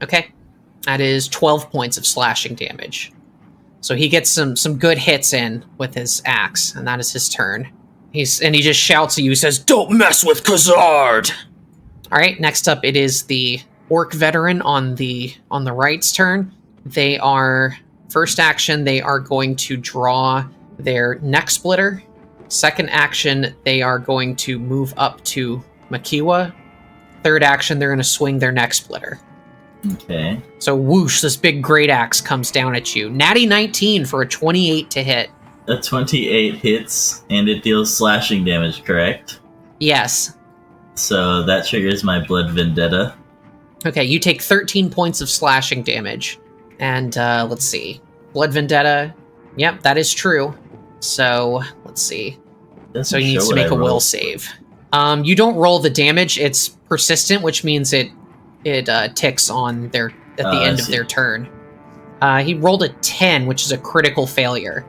Okay. That is 12 points of slashing damage. So he gets some good hits in with his axe, and that is his turn. He just shouts at you, says, "Don't mess with Khazard!" Alright, next up it is the orc veteran on the right's turn. They are... First action, they are going to draw their neck splitter. Second action, they are going to move up to Makiwa. Third action, they're going to swing their neck splitter. Okay. So whoosh, this big great axe comes down at you. Natty 19 for a 28 to hit. A 28 hits, and it deals slashing damage, correct? Yes. So that triggers my Blood Vendetta. Okay, you take 13 points of slashing damage. And let's see. Blood Vendetta. Yep, that is true. So, let's see. So he needs to make a will save. You don't roll the damage. It's persistent, which means it ticks on at the end of their turn. He rolled a 10, which is a critical failure.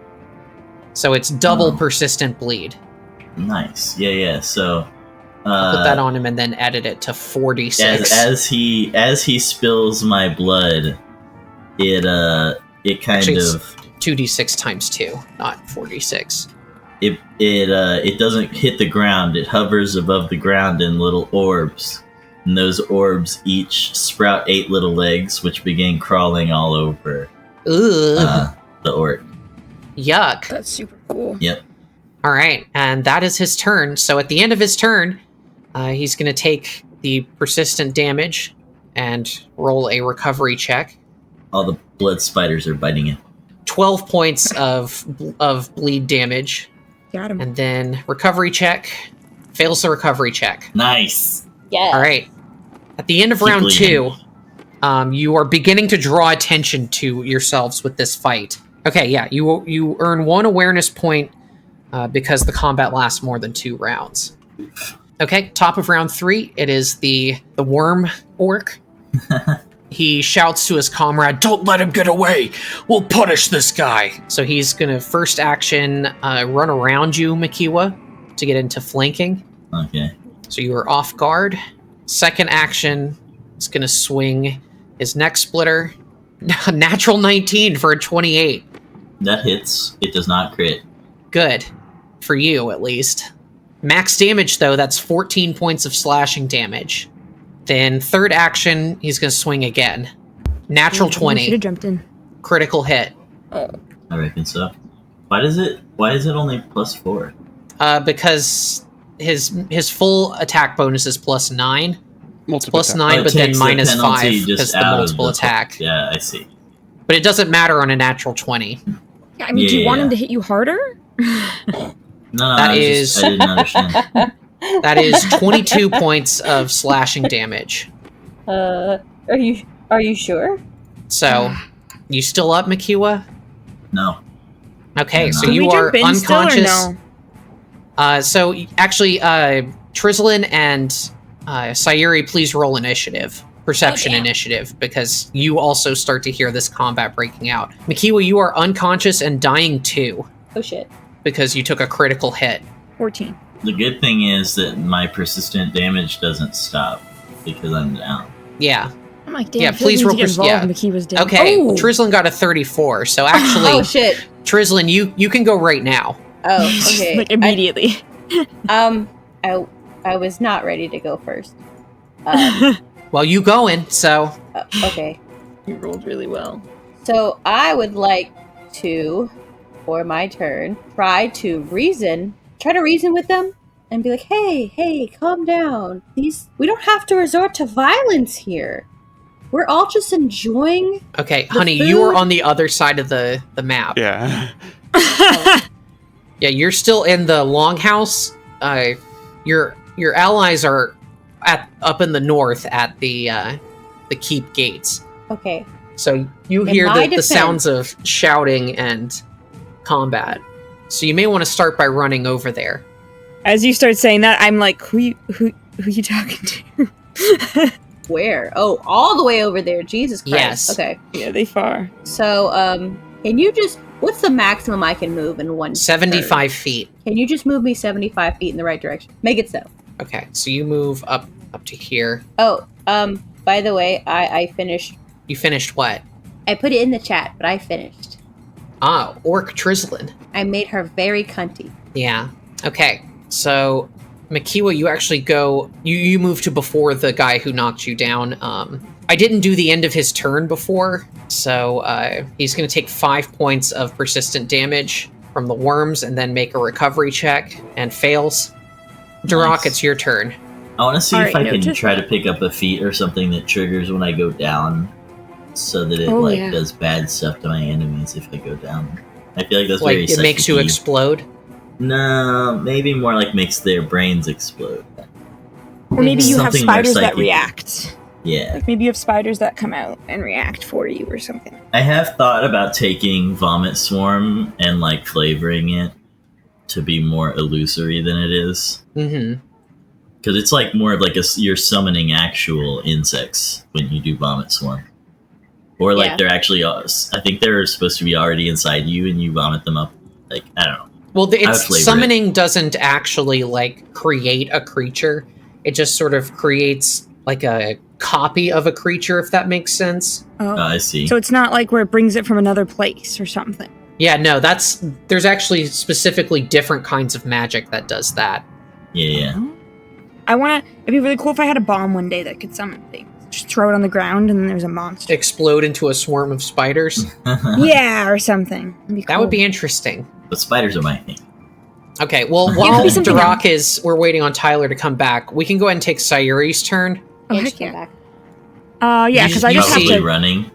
So it's double persistent bleed. Nice. Yeah. So I'll put that on him and then edit it to 46. As he spills my blood, it kind Actually, of 2d6 times 2, not 46. It doesn't hit the ground. It hovers above the ground in little orbs. And those orbs each sprout 8 little legs, which begin crawling all over the orc. Yuck. That's super cool. Yep. All right, and that is his turn. So at the end of his turn, he's going to take the persistent damage and roll a recovery check. All the blood spiders are biting him. 12 points of bleed damage. Got him. And then recovery check. Fails the recovery check. Nice. Yeah. All right. At the end of round 2, you are beginning to draw attention to yourselves with this fight. Okay, yeah, you earn 1 awareness point because the combat lasts more than 2 rounds. Okay, top of round 3, it is the worm orc. He shouts to his comrade, "Don't let him get away! We'll punish this guy!" So he's going to first action run around you, Mikiwa, to get into flanking. Okay. So you are off guard. Second action is going to swing his neck splitter. Natural 19 for a 28. That hits. It does not crit. Good. For you, at least. Max damage, though, that's 14 points of slashing damage. Then third action, he's going to swing again. Natural 20. Should have jumped in. Critical hit. I reckon so. Why is it only +4? Because his full attack bonus is +9. Multiple It's +9, but then -5 because the multiple attack. Yeah, I see. But it doesn't matter on a natural 20. Yeah, I mean, do you want him to hit you harder? No, That I didn't understand. That is 22 points of slashing damage. Are you sure? So, you still up, Mikiwa? No. Okay, so Can you we are jump in unconscious. still or no? So actually, Trislin and Sayuri, please roll initiative. Perception initiative, because you also start to hear this combat breaking out. Mikiwa, you are unconscious and dying too. Oh shit. Because you took a critical hit. 14. The good thing is that my persistent damage doesn't stop because I'm down. Yeah. I'm like, damn, Yeah, please roll Mikiwa's dead. Okay, Oh! Trislin got a 34, so actually, Oh shit. Trislin, you can go right now. Oh, okay. Like, immediately. I was not ready to go first. Well, you going, so... Okay. You rolled really well. So I would like to, for my turn, try to reason with them and be like, hey, calm down. We don't have to resort to violence here. We're all just enjoying Okay, the honey, food. you are on the other side of the map. Yeah. Yeah, you're still in the longhouse. Your allies are up in the north at the keep gates. Okay. So you In hear my the sounds of shouting and combat. So you may want to start by running over there. As you start saying that, I'm like, who you talking to? Where? Oh, all the way over there. Jesus Christ. Yes. Okay. Yeah, they far. So, can you just... What's the maximum I can move in one 75 turn? feet. Can you just move me 75 feet in the right direction? Make it so. Okay, so you move up to here. Oh, by the way, I finished... You finished what? I put it in the chat, but I finished. Ah, Orc Trislin. I made her very cunty. Yeah. Okay, so Mikiwa, you actually go... You move to before the guy who knocked you down. I didn't do the end of his turn before, so he's going to take 5 points of persistent damage from the worms and then make a recovery check and fails. Tworc, Nice. it's your turn. I want to see if Alright, I can just- try to pick up a feat or something that triggers when I go down, so that it does bad stuff to my enemies if I go down. I feel like that's very Like, it makes you psychic-y. explode. No, maybe more like makes their brains explode. Or maybe you have Something more spiders that psychic. react. Yeah. Like maybe you have spiders that come out and react for you or something. I have thought about taking Vomit Swarm and like flavoring it to be more illusory than it is. Mm-hmm. Because it's like more of like you're summoning actual insects when you do Vomit Swarm. Or like they're actually, I think they're supposed to be already inside you and you vomit them up. Like, I don't know. Well, summoning doesn't actually like create a creature. It just sort of creates like a copy of a creature, if that makes sense. Oh, I see. So it's not like where it brings it from another place or something. Yeah, no, there's actually specifically different kinds of magic that does that. Yeah. It'd be really cool if I had a bomb one day that could summon things. Just throw it on the ground and then there's a monster. Explode into a swarm of spiders? Yeah, or something. Cool. That would be interesting. But spiders are my thing. Okay, well, while Tworc we're waiting on Tyler to come back, we can go ahead and take Sayuri's turn. Oh, heck yeah. Yeah, because I just have to... running.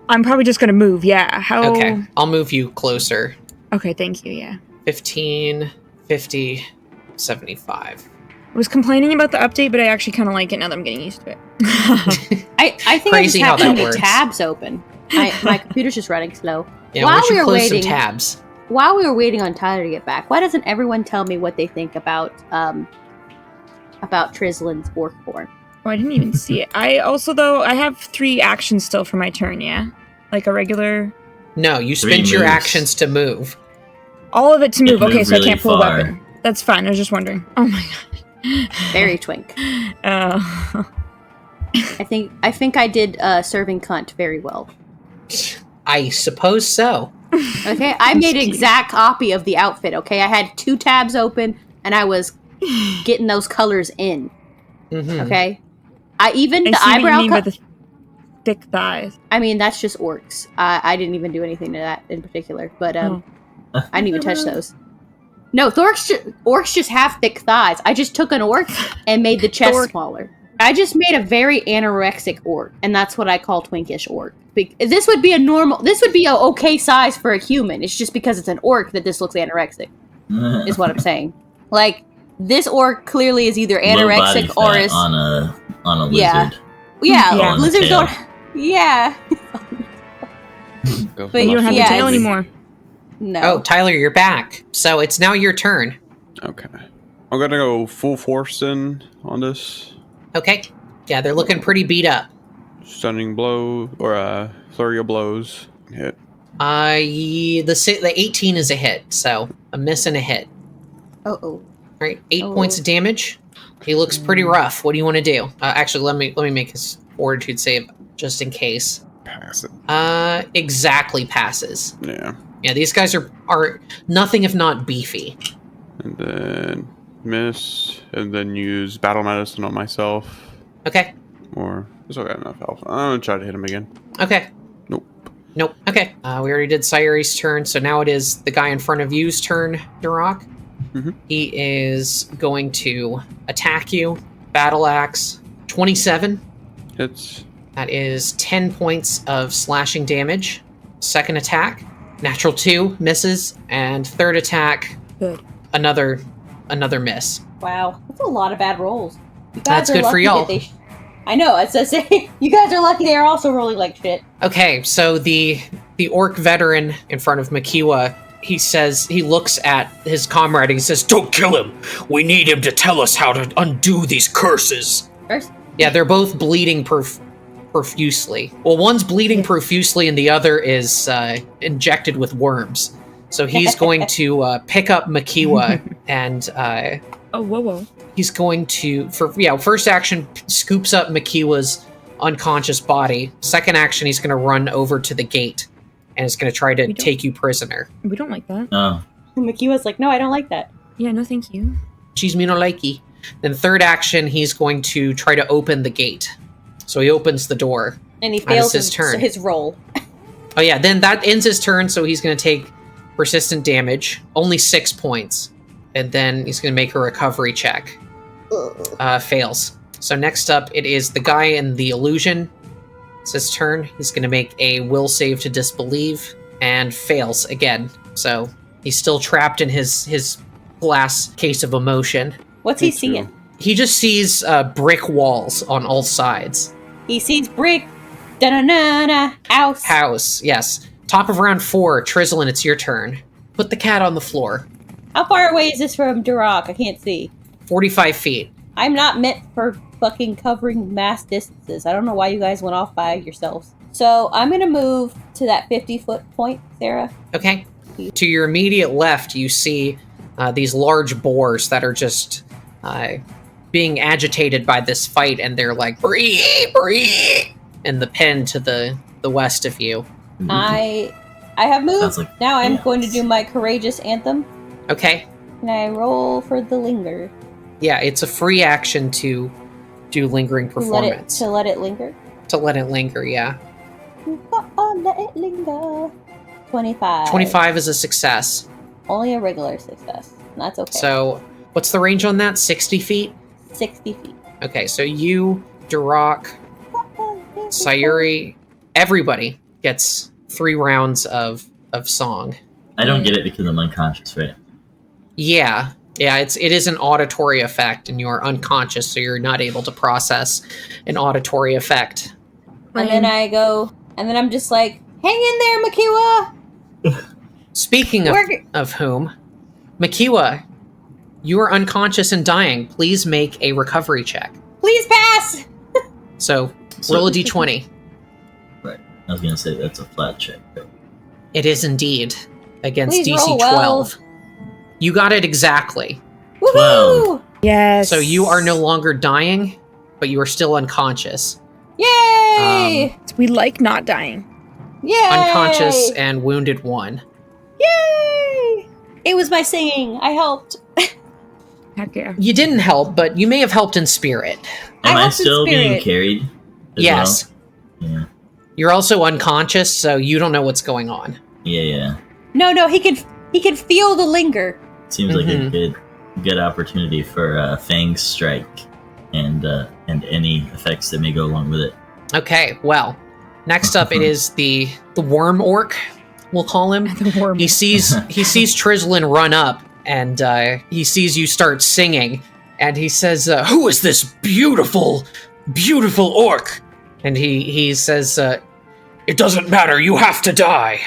I'm probably just going to move, yeah. Okay, I'll move you closer. Okay, thank you, yeah. 15, 50, 75. I was complaining about the update, but I actually kind of like it now that I'm getting used to it. I think Crazy I just have how too that many works. tabs open. My computer's just running slow. Yeah, why don't you close some tabs? While we were waiting on Tyler to get back, why doesn't everyone tell me what they think about Trizlin's orc form? Oh, I didn't even see it. I have 3 actions still for my turn, yeah? Like a regular... No, you spent your actions to move. All of it to move. Okay, so really I can't pull a far. weapon. That's fine, I was just wondering. Oh my god. Very twink. Oh. I think I did serving cunt very well. I suppose so. Okay, I made an exact copy of the outfit. Okay, I had 2 tabs open and I was getting those colors in. Mm-hmm. Okay, the eyebrow cut. The thick thighs. I mean, that's just orcs. I didn't even do anything to that in particular, but I didn't even touch those. No, orcs just have thick thighs. I just took an orc and made the chest smaller. I just made a very anorexic orc, and that's what I call twinkish orc. This would be a okay size for a human. It's just because it's an orc that this looks anorexic, is what I'm saying. Like, this orc clearly is either anorexic or is... on a lizard. Yeah, lizards don't... Yeah. But you don't have the tail anymore. No. Oh, Tyler, you're back. So it's now your turn. Okay. I'm gonna go full force in on this. Okay. Yeah, they're looking pretty beat up. Stunning blow, or flurry of blows. Hit. The 18 is a hit, so a miss and a hit. All right, 8 points of damage. He looks pretty rough. What do you want to do? Actually, let me make his fortitude save just in case. Pass it. Exactly passes. Yeah. Yeah, these guys are nothing if not beefy. And then miss, and then use battle medicine on myself. Okay. Or I still got enough health. I'm gonna try to hit him again. Okay. Nope. Okay. We already did Sayuri's turn, so now it is the guy in front of you's turn, Tworc. Mm-hmm. He is going to attack you. Battle axe. 27. Hits. That is 10 points of slashing damage. Second attack. Natural 2 misses, and third attack, good. Another miss. Wow, that's a lot of bad rolls. That's good for y'all. I know. It's just you guys are lucky they are also rolling like shit. Okay, so the orc veteran in front of Makiwa, he looks at his comrade and he says, "Don't kill him. We need him to tell us how to undo these curses." First? Yeah, they're both bleeding profusely. Well, one's bleeding profusely and the other is injected with worms. So he's going to pick up Makiwa and whoa. He's going to first action scoops up Makiwa's unconscious body. Second action he's going to run over to the gate and is going to try to take you prisoner. We don't like that. Oh. Makiwa's like, "No, I don't like that." Yeah, no thank you. She's me no likey. Then third action he's going to try to open the gate. So he opens the door. And he fails his roll. Oh yeah, then that ends his turn, so he's going to take persistent damage. Only 6 points. And then he's going to make a recovery check. Fails. So next up, it is the guy in the illusion. It's his turn. He's going to make a will save to disbelieve. And fails again. So he's still trapped in his glass case of emotion. What's he seeing? He just sees brick walls on all sides. He sees brick. Da-na-na-na. House, yes. Top of round 4, Trizlin, it's your turn. Put the cat on the floor. How far away is this from Tworc? I can't see. 45 feet. I'm not meant for fucking covering mass distances. I don't know why you guys went off by yourselves. So I'm going to move to that 50-foot point, Sarah. Okay. To your immediate left, you see these large boars that are just being agitated by this fight, and they're like, bree, bree, in the pen to the west of you. Mm-hmm. I have moved. Like now I'm going to do my courageous anthem. Okay. Can I roll for the linger? Yeah, it's a free action to do lingering performance. To let it linger? To let it linger, yeah. Let it linger. 25. 25 is a success. Only a regular success. That's okay. So, what's the range on that? 60 feet? 60 feet. Okay, so you, Tworc, Sayuri, everybody gets 3 rounds of song. I don't get it because I'm unconscious, right? Yeah, it is an auditory effect, and you're unconscious, so you're not able to process an auditory effect. And then I go, and then I'm just like, hang in there, Makiwa! Speaking of whom, Makiwa, you are unconscious and dying. Please make a recovery check. Please pass! So roll a d20. Right. I was going to say that's a flat check. But... It is indeed against Please DC 12. Well. You got it exactly. Woohoo! Yes. So you are no longer dying, but you are still unconscious. Yay! We like not dying. Yay! Unconscious and wounded 1. Yay! It was my singing. I helped. Heck yeah. You didn't help, but you may have helped in spirit. Am I still being carried? Yes. Well? Yeah. You're also unconscious, so you don't know what's going on. Yeah. No, he can feel the linger. Seems like a good opportunity for Fang's strike and any effects that may go along with it. Okay, well, next up it is the worm orc, we'll call him. He sees Trizlin run up, and he sees you start singing, and he says, "Who is this beautiful orc?" And he says, "It doesn't matter, you have to die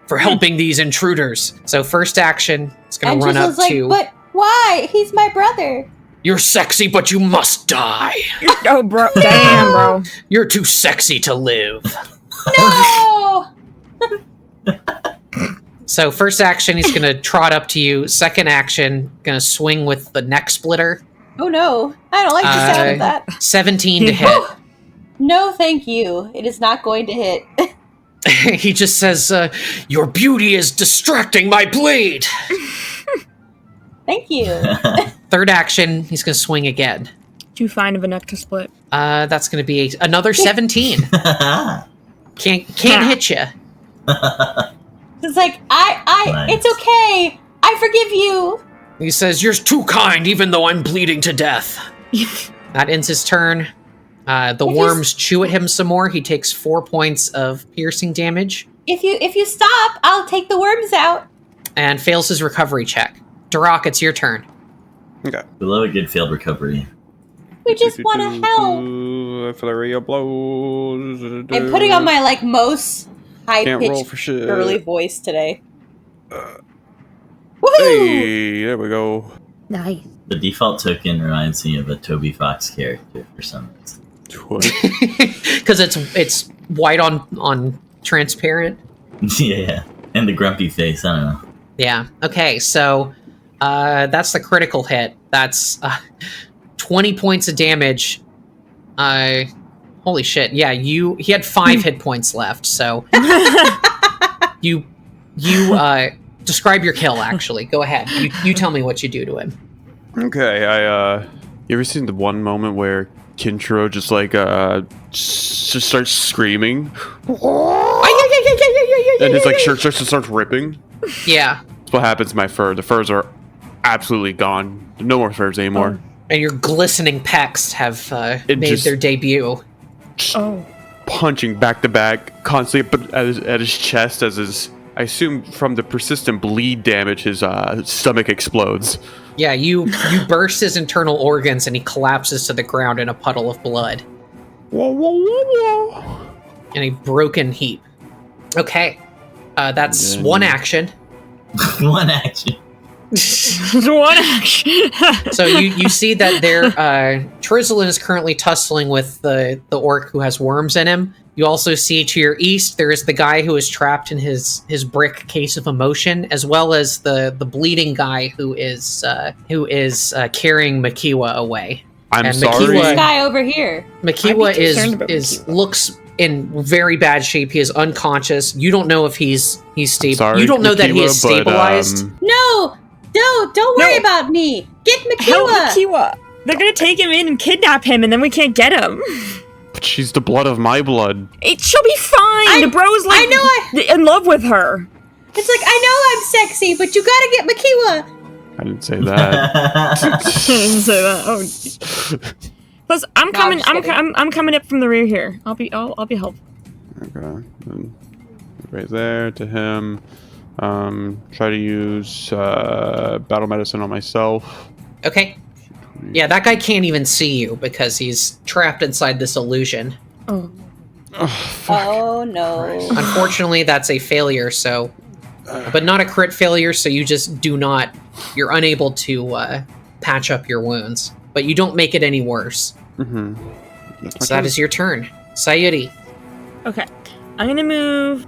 for helping these intruders." So first action, it's going to run up to... But why? He's my brother. "You're sexy, but you must die." Oh, bro. Damn, bro. "You're too sexy to live." No! So first action, he's going to trot up to you. Second action, going to swing with the neck splitter. Oh no, I don't like the sound of that. 17 to hit. No, thank you. It is not going to hit. He just says, "Your beauty is distracting my blade." Thank you. Third action, he's going to swing again. Too fine of a neck to split. That's going to be another 17. Can't hit you. It's like, nice. It's okay. I forgive you. He says, "You're too kind, even though I'm bleeding to death." That ends his turn. The worms chew at him some more. He takes 4 points of piercing damage. If you stop, I'll take the worms out. And fails his recovery check. Tworc, it's your turn. Okay. We love a good failed recovery. We just want to help. Flurry of blows. I'm putting on my most high-pitched girly voice today. Woohoo! Hey, there we go. Nice. The default token reminds me of a Toby Fox character for some reason. Because it's white on transparent. Yeah, and the grumpy face. I don't know. Yeah. Okay. So that's the critical hit. That's 20 points of damage. Holy shit! Yeah, he had 5 hit points left. So you describe your kill. Actually, go ahead. You tell me what you do to him. Okay. You ever seen the one moment where Kintro just just starts screaming, and his shirt starts ripping? Yeah. That's what happens to my fur. The furs are absolutely gone. No more furs anymore. And your glistening pecs have made their debut. Punching back to back, constantly at his chest as I assume from the persistent bleed damage, his stomach explodes. Yeah, you burst his internal organs and he collapses to the ground in a puddle of blood. Whoa, whoa, whoa, whoa. In a broken heap. Okay. That's one action. One action. One action. So you see that there, Trizlin is currently tussling with the orc who has worms in him. You also see to your east, there is the guy who is trapped in his brick case of emotion, as well as the bleeding guy who is carrying Makiwa away. I'm and sorry. This guy over here. Makiwa looks in very bad shape. He is unconscious. You don't know if he's stable. Sorry, you don't know that he is Makiwa, stabilized. No, don't worry about me. Get Makiwa. Help Makiwa. They're gonna take him in and kidnap him, and then we can't get him. But she's the blood of my blood. She'll be fine. The bro's like in love with her. It's like, I know I'm sexy, but you gotta get Makiwa. I didn't say that. I didn't say that. Oh. Plus, I'm coming up from the rear here. I'll be helpful. Okay. And right there to him. Try to use battle medicine on myself. Okay. Yeah, that guy can't even see you because he's trapped inside this illusion. Oh. Oh no. Unfortunately, that's a failure, so... but not a crit failure, so you just you're unable to patch up your wounds. But you don't make it any worse. Mm-hmm. So that is your turn. Sayuri. Okay. I'm gonna move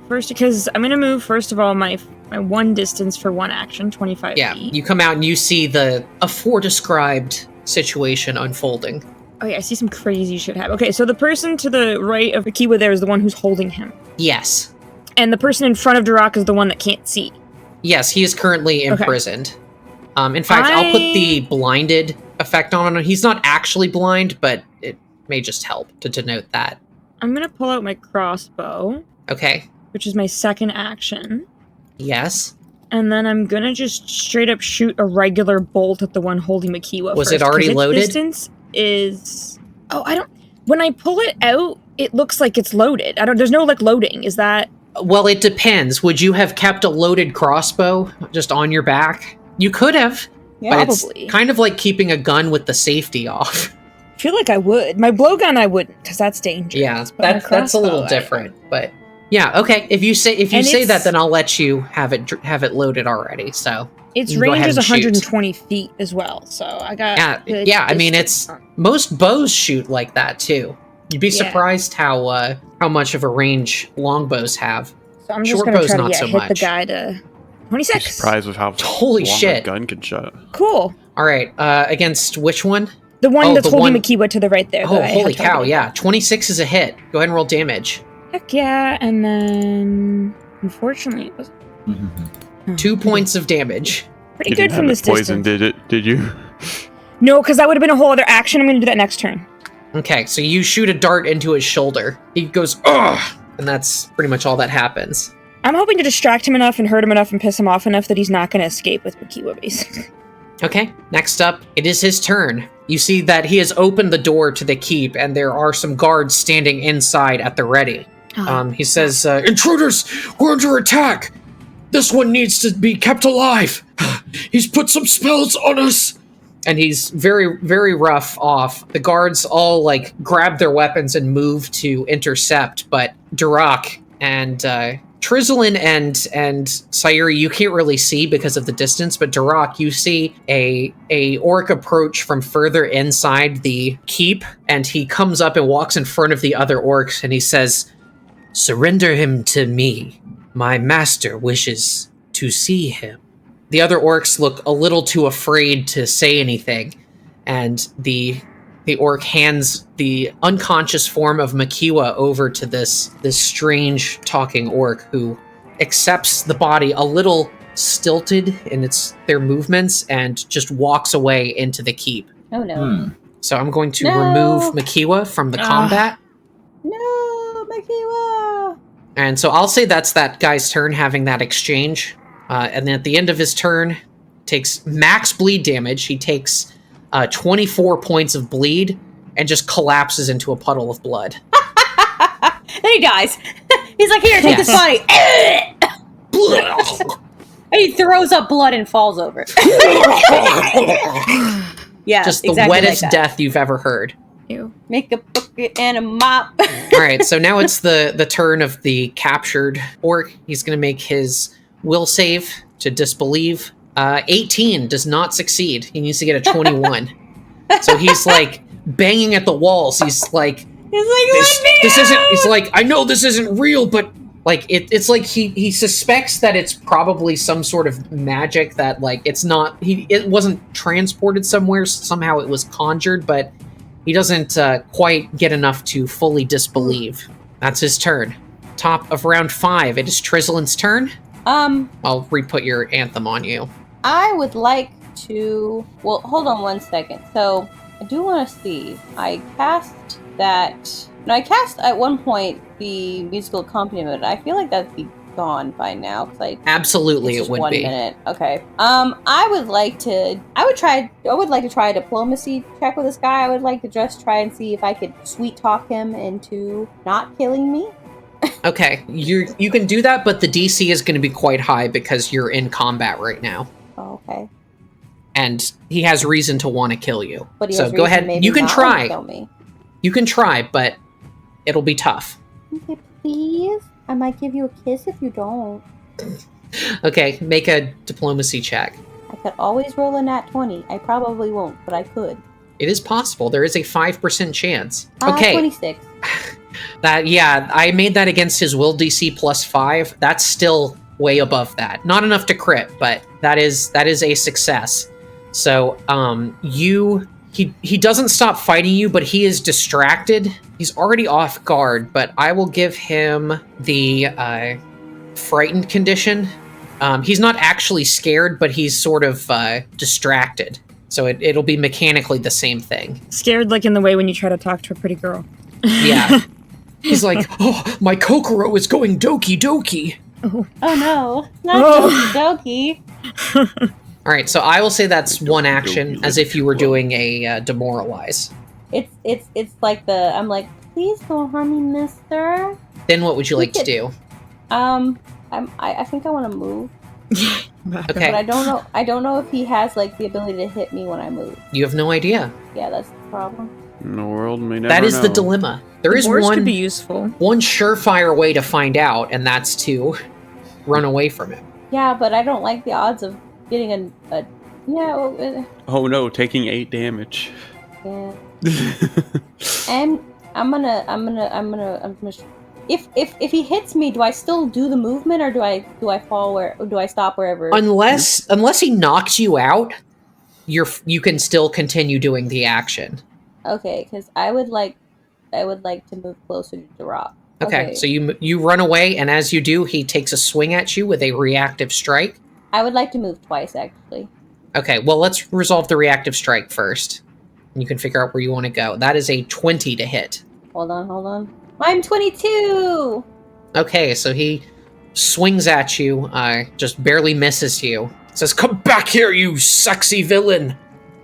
first of all my one distance for one action, 25 feet. You come out and you see a foredescribed situation unfolding. Oh yeah, I see some crazy shit happen. Okay, so the person to the right of Akiwa there is the one who's holding him. Yes. And the person in front of Tworc is the one that can't see. Yes, he is currently imprisoned. In fact, I'll put the blinded effect on him. He's not actually blind, but it may just help to denote that. I'm gonna pull out my crossbow. Okay. Which is my second action. Yes. And then I'm gonna just straight up shoot a regular bolt at the one holding Makiwa. Was it already loaded? Distance is... Oh, I don't... When I pull it out, it looks like it's loaded. There's no, loading. Is that... Well, it depends. Would you have kept a loaded crossbow just on your back? You could have. Yeah, but probably. It's kind of like keeping a gun with the safety off. I feel like I would. My blowgun I wouldn't, because that's dangerous. Yeah, that's a little different, but... Yeah, okay. If you say that, then I'll let you have it loaded already. So its range is 120 feet as well. So I got I mean, it's most bows shoot like that too. You'd be surprised how much of a range longbows have. So I'm just going to try to hit the guy to 26. I'm surprised with how holy long shit a gun can shot. Cool. All right, against which one? The one that's holding Makiwa to the right there. Oh, holy cow! Yeah, 26 is a hit. Go ahead and roll damage. Heck yeah, and then unfortunately it was 2 points of damage. Pretty good from this poison, distance. did you? No, because that would have been a whole other action. I'm going to do that next turn. Okay, so you shoot a dart into his shoulder. He goes, ugh! And that's pretty much all that happens. I'm hoping to distract him enough and hurt him enough and piss him off enough that he's not going to escape with Makiwa, basically. Okay, next up, it is his turn. You see that he has opened the door to the keep, and there are some guards standing inside at the ready. He says, intruders, we're under attack. This one needs to be kept alive. He's put some spells on us. And he's very, very rough off. The guards all, grab their weapons and move to intercept, but Tworc and Trizlin and Sayuri, you can't really see because of the distance, but Tworc, you see a orc approach from further inside the keep, and he comes up and walks in front of the other orcs, and he says, surrender him to me. My master wishes to see him. The other orcs look a little too afraid to say anything, and the orc hands the unconscious form of Makiwa over to this strange talking orc who accepts the body a little stilted in their movements and just walks away into the keep. Oh no. So I'm going to remove Makiwa from the combat. No, Makiwa! And so I'll say that's that guy's turn having that exchange. And then at the end of his turn, takes max bleed damage. He takes 24 points of bleed and just collapses into a puddle of blood. Then he dies. He's like, here, take this body. And he throws up blood and falls over. Yeah, just the exactly wettest like death you've ever heard. Ew. Make a bucket and a mop. All right, so now it's the turn of the captured orc. He's going to make his will save to disbelieve. 18 does not succeed. He needs to get a 21. So he's like banging at the walls. He's like, this isn't. He's like, I know this isn't real, but like it's like he suspects that it's probably some sort of magic that like it's not. It wasn't transported somewhere. Somehow it was conjured, but he doesn't quite get enough to fully disbelieve. That's his turn. Top of round 5. It is Trizlin's turn. I'll re-put your anthem on you. I would like to. Well, hold on one second. So I do want to see. I cast that. No, I cast at one point the musical accompaniment. I feel like that'd be gone by now because absolutely it would 1 be. minute. Okay. I would like to. I would like to try a diplomacy check with this guy. I would like to just try and see if I could sweet talk him into not killing me. Okay, you can do that, but the DC is going to be quite high because you're in combat right now. Oh, okay. And he has reason to want to kill you. But so go ahead. You can try. Kill me. You can try, but it'll be tough. Okay, please. I might give you a kiss if you don't. Okay, make a diplomacy check. I could always roll a nat 20. I probably won't, but I could. It is possible. There is a 5% chance. Okay. 26. I made that against his will DC plus 5. That's still way above that. Not enough to crit, but that is a success. So, he doesn't stop fighting you, but he is distracted. He's already off guard, but I will give him the frightened condition. He's not actually scared, but he's sort of distracted. So it'll be mechanically the same thing. Scared like in the way when you try to talk to a pretty girl. Yeah. He's like, oh, my Kokoro is going doki doki. Oh no, not doki doki. All right, so I will say that's one action, as if you were doing a demoralize. It's like I'm like, please don't harm me, mister. Then what would you like to do? I think I want to move. Okay. But I don't know if he has like the ability to hit me when I move. You have no idea. Yeah, that's the problem. The world may never That is know. the dilemma. There is one could be useful. One surefire way to find out, and that's to run away from him. Yeah, but I don't like the odds of getting a Oh no, taking 8 damage. Yeah. And I'm gonna if he hits me, do I still do the movement or do I fall or do I stop wherever? Unless he knocks you out, you can still continue doing the action. Okay, because I would like to move closer to Tworc. Okay, so you run away, and as you do, he takes a swing at you with a reactive strike. I would like to move twice, actually. Okay, well, let's resolve the reactive strike first. And you can figure out where you want to go. That is a 20 to hit. Hold on. I'm 22! Okay, so he swings at you, just barely misses you. Says, come back here, you sexy villain!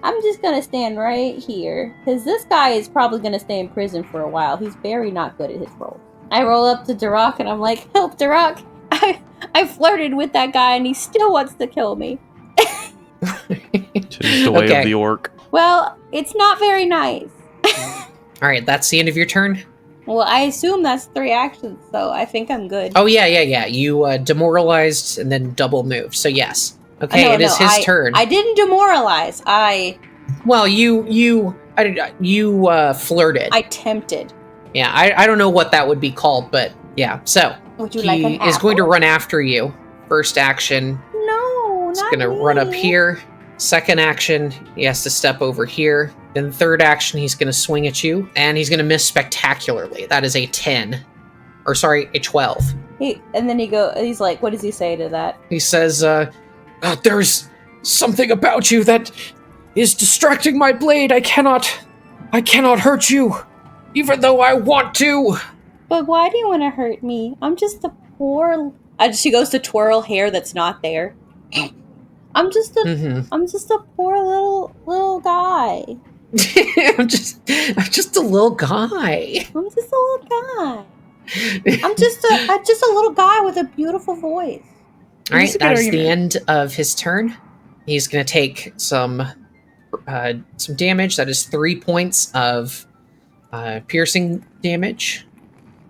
I'm just gonna stand right here, because this guy is probably gonna stay in prison for a while. He's very not good at his role. I roll up to Tworc and I'm like, help, Tworc! I flirted with that guy and he still wants to kill me. Tis the way of the orc. Well, it's not very nice. Alright, that's the end of your turn? Well, I assume that's 3 actions, so I think I'm good. Oh, yeah. You demoralized and then double moved, so yes. Okay, it is his turn. I didn't demoralize. Well, you flirted. I tempted. Yeah, I don't know what that would be called, but yeah. So would you like an apple? Is going to run after you. First action. No, he's going to run up here. Second action, he has to step over here. Then third action, he's going to swing at you, and he's going to miss spectacularly. That is a 10. Or sorry, a 12. He's like, what does he say to that? He says, there's something about you that is distracting my blade. I cannot hurt you, even though I want to. But why do you want to hurt me? I'm just a poor... she goes to twirl hair that's not there. I'm just a poor little guy. I'm just a little guy. I'm just a little guy with a beautiful voice. All right, that's the end of his turn. He's going to take some damage. That is 3 points of piercing damage,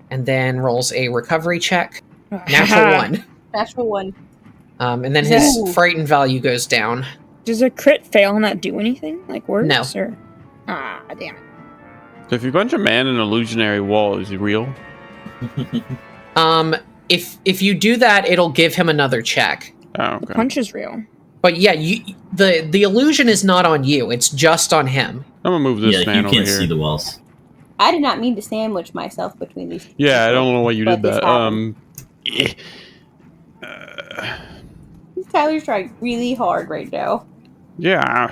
and then rolls a recovery check. Natural 1. Natural 1. And then his frightened value goes down. Does a crit fail not do anything? Like worse? No. Or? Ah, damn it. So if you punch a man in an illusionary wall, is he real? If you do that, it'll give him another check. Oh, okay. The punch is real. But yeah, the illusion is not on you. It's just on him. I'm gonna move this man over here. You can't see the walls. I did not mean to sandwich myself between these two. Yeah, I don't know why you did that. Tyler's trying really hard right now. Yeah.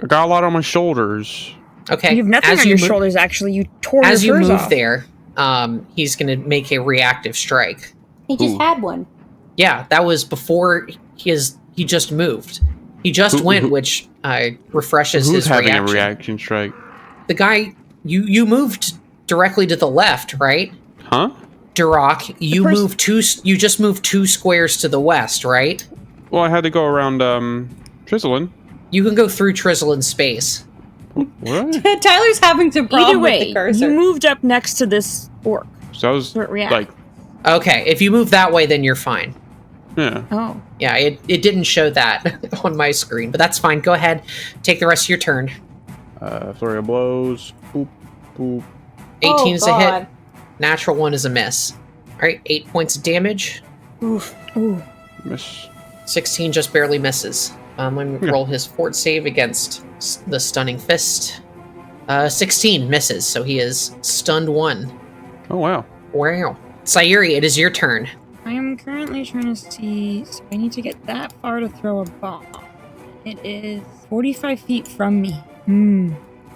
I got a lot on my shoulders. Okay. You have nothing on your shoulders, actually. You tore your furs off. As you move there, he's going to make a reactive strike. He just had one. Yeah, that was before he just moved. He just went, which refreshes his reaction. Who's having a reaction strike? The guy, you moved directly to the left, right? Huh? Tworc, you just moved 2 squares to the west, right? Well, I had to go around Trizzlin. You can go through Trizzlin's space. What? Tyler's having some problem with the cursor. You moved up next to this orc. So I was like... Okay, if you move that way, then you're fine. Yeah. Oh. Yeah, it didn't show that on my screen, but that's fine. Go ahead. Take the rest of your turn. Flurry of blows. Boop, boop. 18 is a hit. Natural 1 is a miss. All right, 8 points of damage. Oof. Ooh. Miss. 16 just barely misses. Let me roll his fort save against the stunning fist. 16 misses, so he is stunned 1. Oh, wow. Wow. Sayuri, it is your turn. I am currently trying to see... So I need to get that far to throw a bomb. It is 45 feet from me.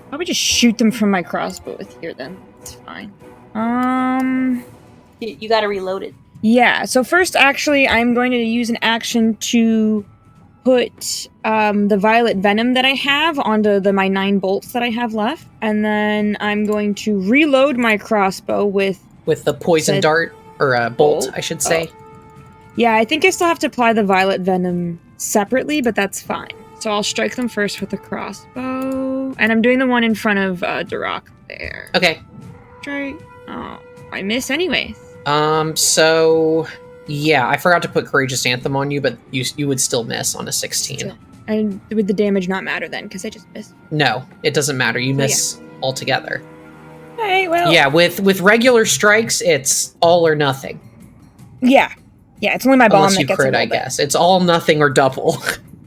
Probably just shoot them from my crossbow with here, then. It's fine. You gotta reload it. Yeah, so first, actually, I'm going to use an action to put the violet venom that I have onto my 9 bolts that I have left. And then I'm going to reload my crossbow with the poison dart, or a bolt, I should say. Yeah, I think I still have to apply the violet venom separately, but that's fine. So I'll strike them first with the crossbow. And I'm doing the one in front of Tworc there. Okay. Strike. Oh, I miss anyways. So... Yeah, I forgot to put Courageous Anthem on you, but you would still miss on a 16. And would the damage not matter then, because I just missed? No, it doesn't matter. You miss altogether. Alright, well... Yeah, with regular strikes, it's all or nothing. Yeah. Yeah, it's only my bomb that gets crit, I guess. It's all, nothing, or double.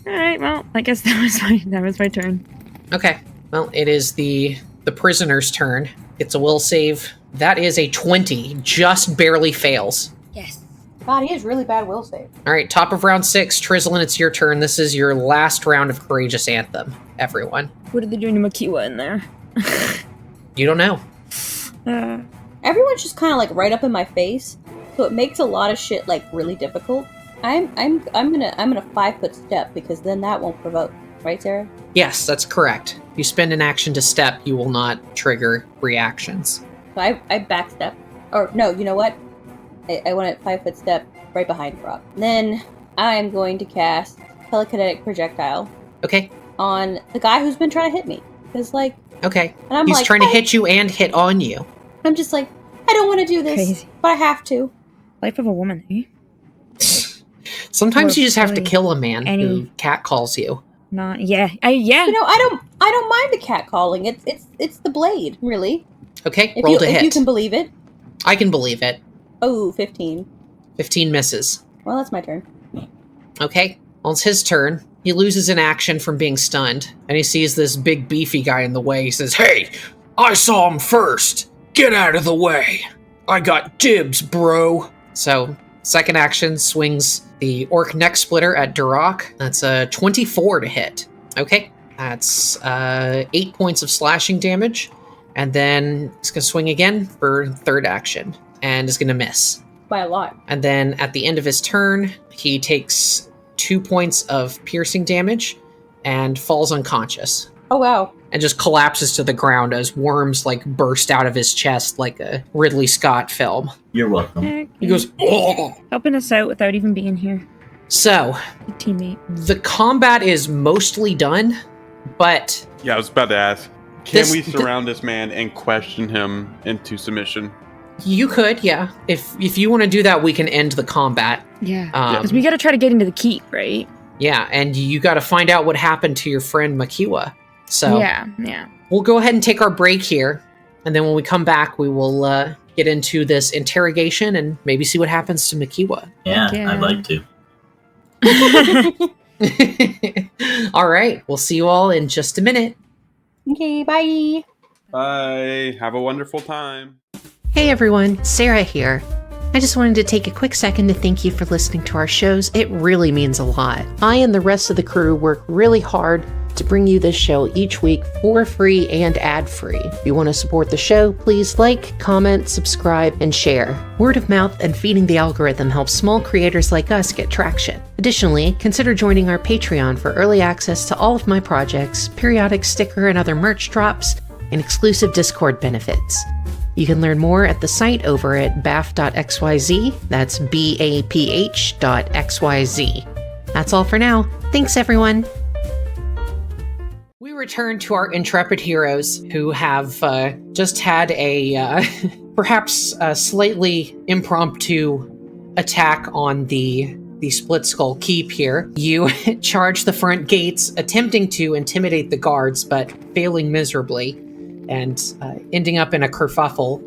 Alright, well, I guess that was my turn. Okay. Well, it is the prisoner's turn. It's a will save. That is a 20. Just barely fails. Yes. God, he has really bad will save. All right, top of round 6. Trizzlin, it's your turn. This is your last round of Courageous Anthem, everyone. What are they doing to Makiwa in there? You don't know. Everyone's just kind of like right up in my face, so it makes a lot of shit like really difficult. I'm gonna 5-foot step because then that won't provoke, right, Sarah? Yes, that's correct. You spend an action to step, you will not trigger reactions. So I backstep, or no, you know what? I want a 5-foot step right behind Rob. Then I'm going to cast Telekinetic Projectile. Okay. On the guy who's been trying to hit me, because like. Okay. And he's trying to hit you and hit on you. I'm just like, I don't want to do this, Crazy. But I have to. Life of a woman, eh? Sometimes you just have to kill a man who catcalls you. Yeah. You know, I don't mind the catcalling. It's the blade, really. Okay, roll to hit. If you can believe it. I can believe it. Oh, 15. 15 misses. Well, that's my turn. Okay, well, it's his turn. He loses an action from being stunned, and he sees this big beefy guy in the way. He says, "Hey, I saw him first. Get out of the way. I got dibs, bro." So, second action swings the Orc Neck Splitter at Tworc. That's a 24 to hit. Okay, that's 8 points of slashing damage. And then he's going to swing again for third action, and is going to miss. By a lot. And then at the end of his turn, he takes 2 points of piercing damage and falls unconscious. Oh, wow. And just collapses to the ground as worms like burst out of his chest like a Ridley Scott film. You're welcome. Okay. He goes, "Oh!" Helping us out without even being here. So, Good teammate. The combat is mostly done, but... Yeah, I was about to ask. Can we surround this man and question him into submission? You could, yeah. If you want to do that, we can end the combat. Yeah. Because we got to try to get into the keep, right? Yeah, and you got to find out what happened to your friend Makiwa. So yeah. We'll go ahead and take our break here, and then when we come back, we will get into this interrogation and maybe see what happens to Makiwa. Yeah, I'd like to. All right, we'll see you all in just a minute. Okay, bye. Bye. Have a wonderful time. Hey everyone, Sarah here. I just wanted to take a quick second to thank you for listening to our shows. It really means a lot. I and the rest of the crew work really hard to bring you this show each week for free and ad-free. If you want to support the show, please like, comment, subscribe, and share. Word of mouth and feeding the algorithm helps small creators like us get traction. Additionally, consider joining our Patreon for early access to all of my projects, periodic sticker and other merch drops, and exclusive Discord benefits. You can learn more at the site over at baph.xyz. That's BAPH.xyz. That's all for now. Thanks, everyone. We return to our intrepid heroes who have just had a perhaps slightly impromptu attack on the Splitskull Keep here. You charge the front gates, attempting to intimidate the guards, but failing miserably, and ending up in a kerfuffle,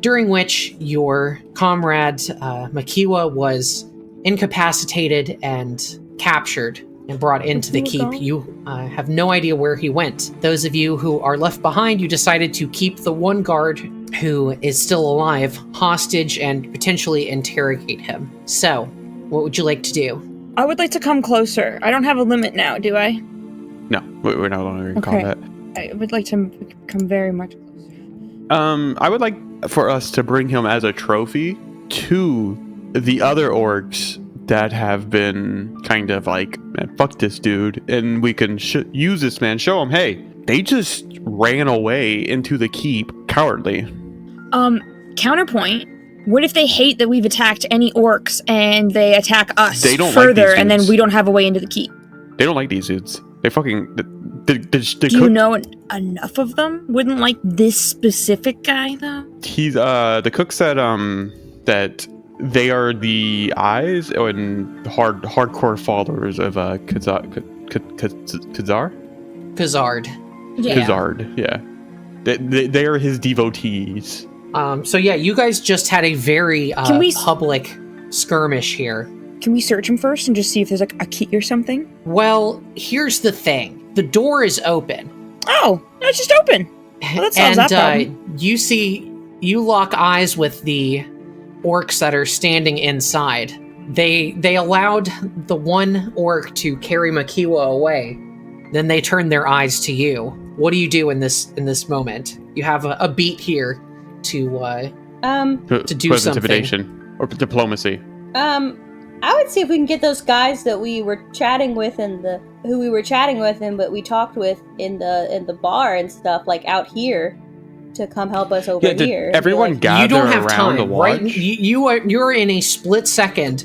during which your comrade Makiwa was incapacitated and captured and brought into the keep. You have no idea where he went. Those of you who are left behind, you decided to keep the one guard who is still alive hostage and potentially interrogate him. So, what would you like to do? I would like to come closer. I don't have a limit now, do I? No, we're no longer in combat. I would like to come very much closer. I would like for us to bring him as a trophy to the other orcs that have been kind of like, man, fuck this dude, and we can use this man, show him, hey, they just ran away into the keep cowardly. Counterpoint, what if they hate that we've attacked any orcs and they attack us they don't further like and then we don't have a way into the keep? They don't like these dudes. They fucking... Do you know enough of them? Wouldn't like this specific guy, though? He's, the cook said, that they are the eyes and hardcore followers of Khazard. Yeah. Khazard, yeah. They are his devotees. So yeah, you guys just had a very public skirmish here. Can we search him first and just see if there's like a key or something? Well, here's the thing. The door is open. Oh, it's just open. Well, that solves that problem. You lock eyes with the orcs that are standing inside. They allowed the one orc to carry Makiwa away. Then they turned their eyes to you. What do you do in this moment? You have a beat here to do something. Intimidation or diplomacy. I would see if we can get those guys that we were chatting with but we talked with in the bar and stuff, like out here, to come help us over here. Everyone gather you don't have around time, the watch. Right? You're in a split second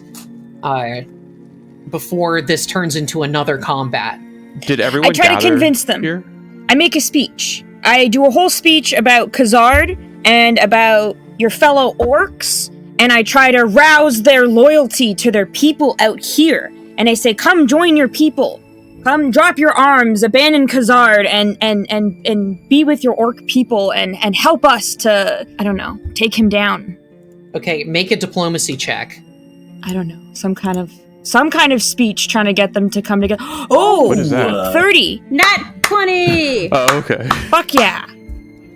before this turns into another combat. Did everyone? I try to convince them. Here? I make a speech. I do a whole speech about Khazard and about your fellow orcs. And I try to rouse their loyalty to their people out here. And I say, come join your people. Come drop your arms, abandon Khazard, and be with your orc people and help us to, I don't know, take him down. Okay, make a diplomacy check. I don't know, some kind of speech trying to get them to come together. Oh, what is that? 30. Not 20. Oh, okay. Fuck yeah.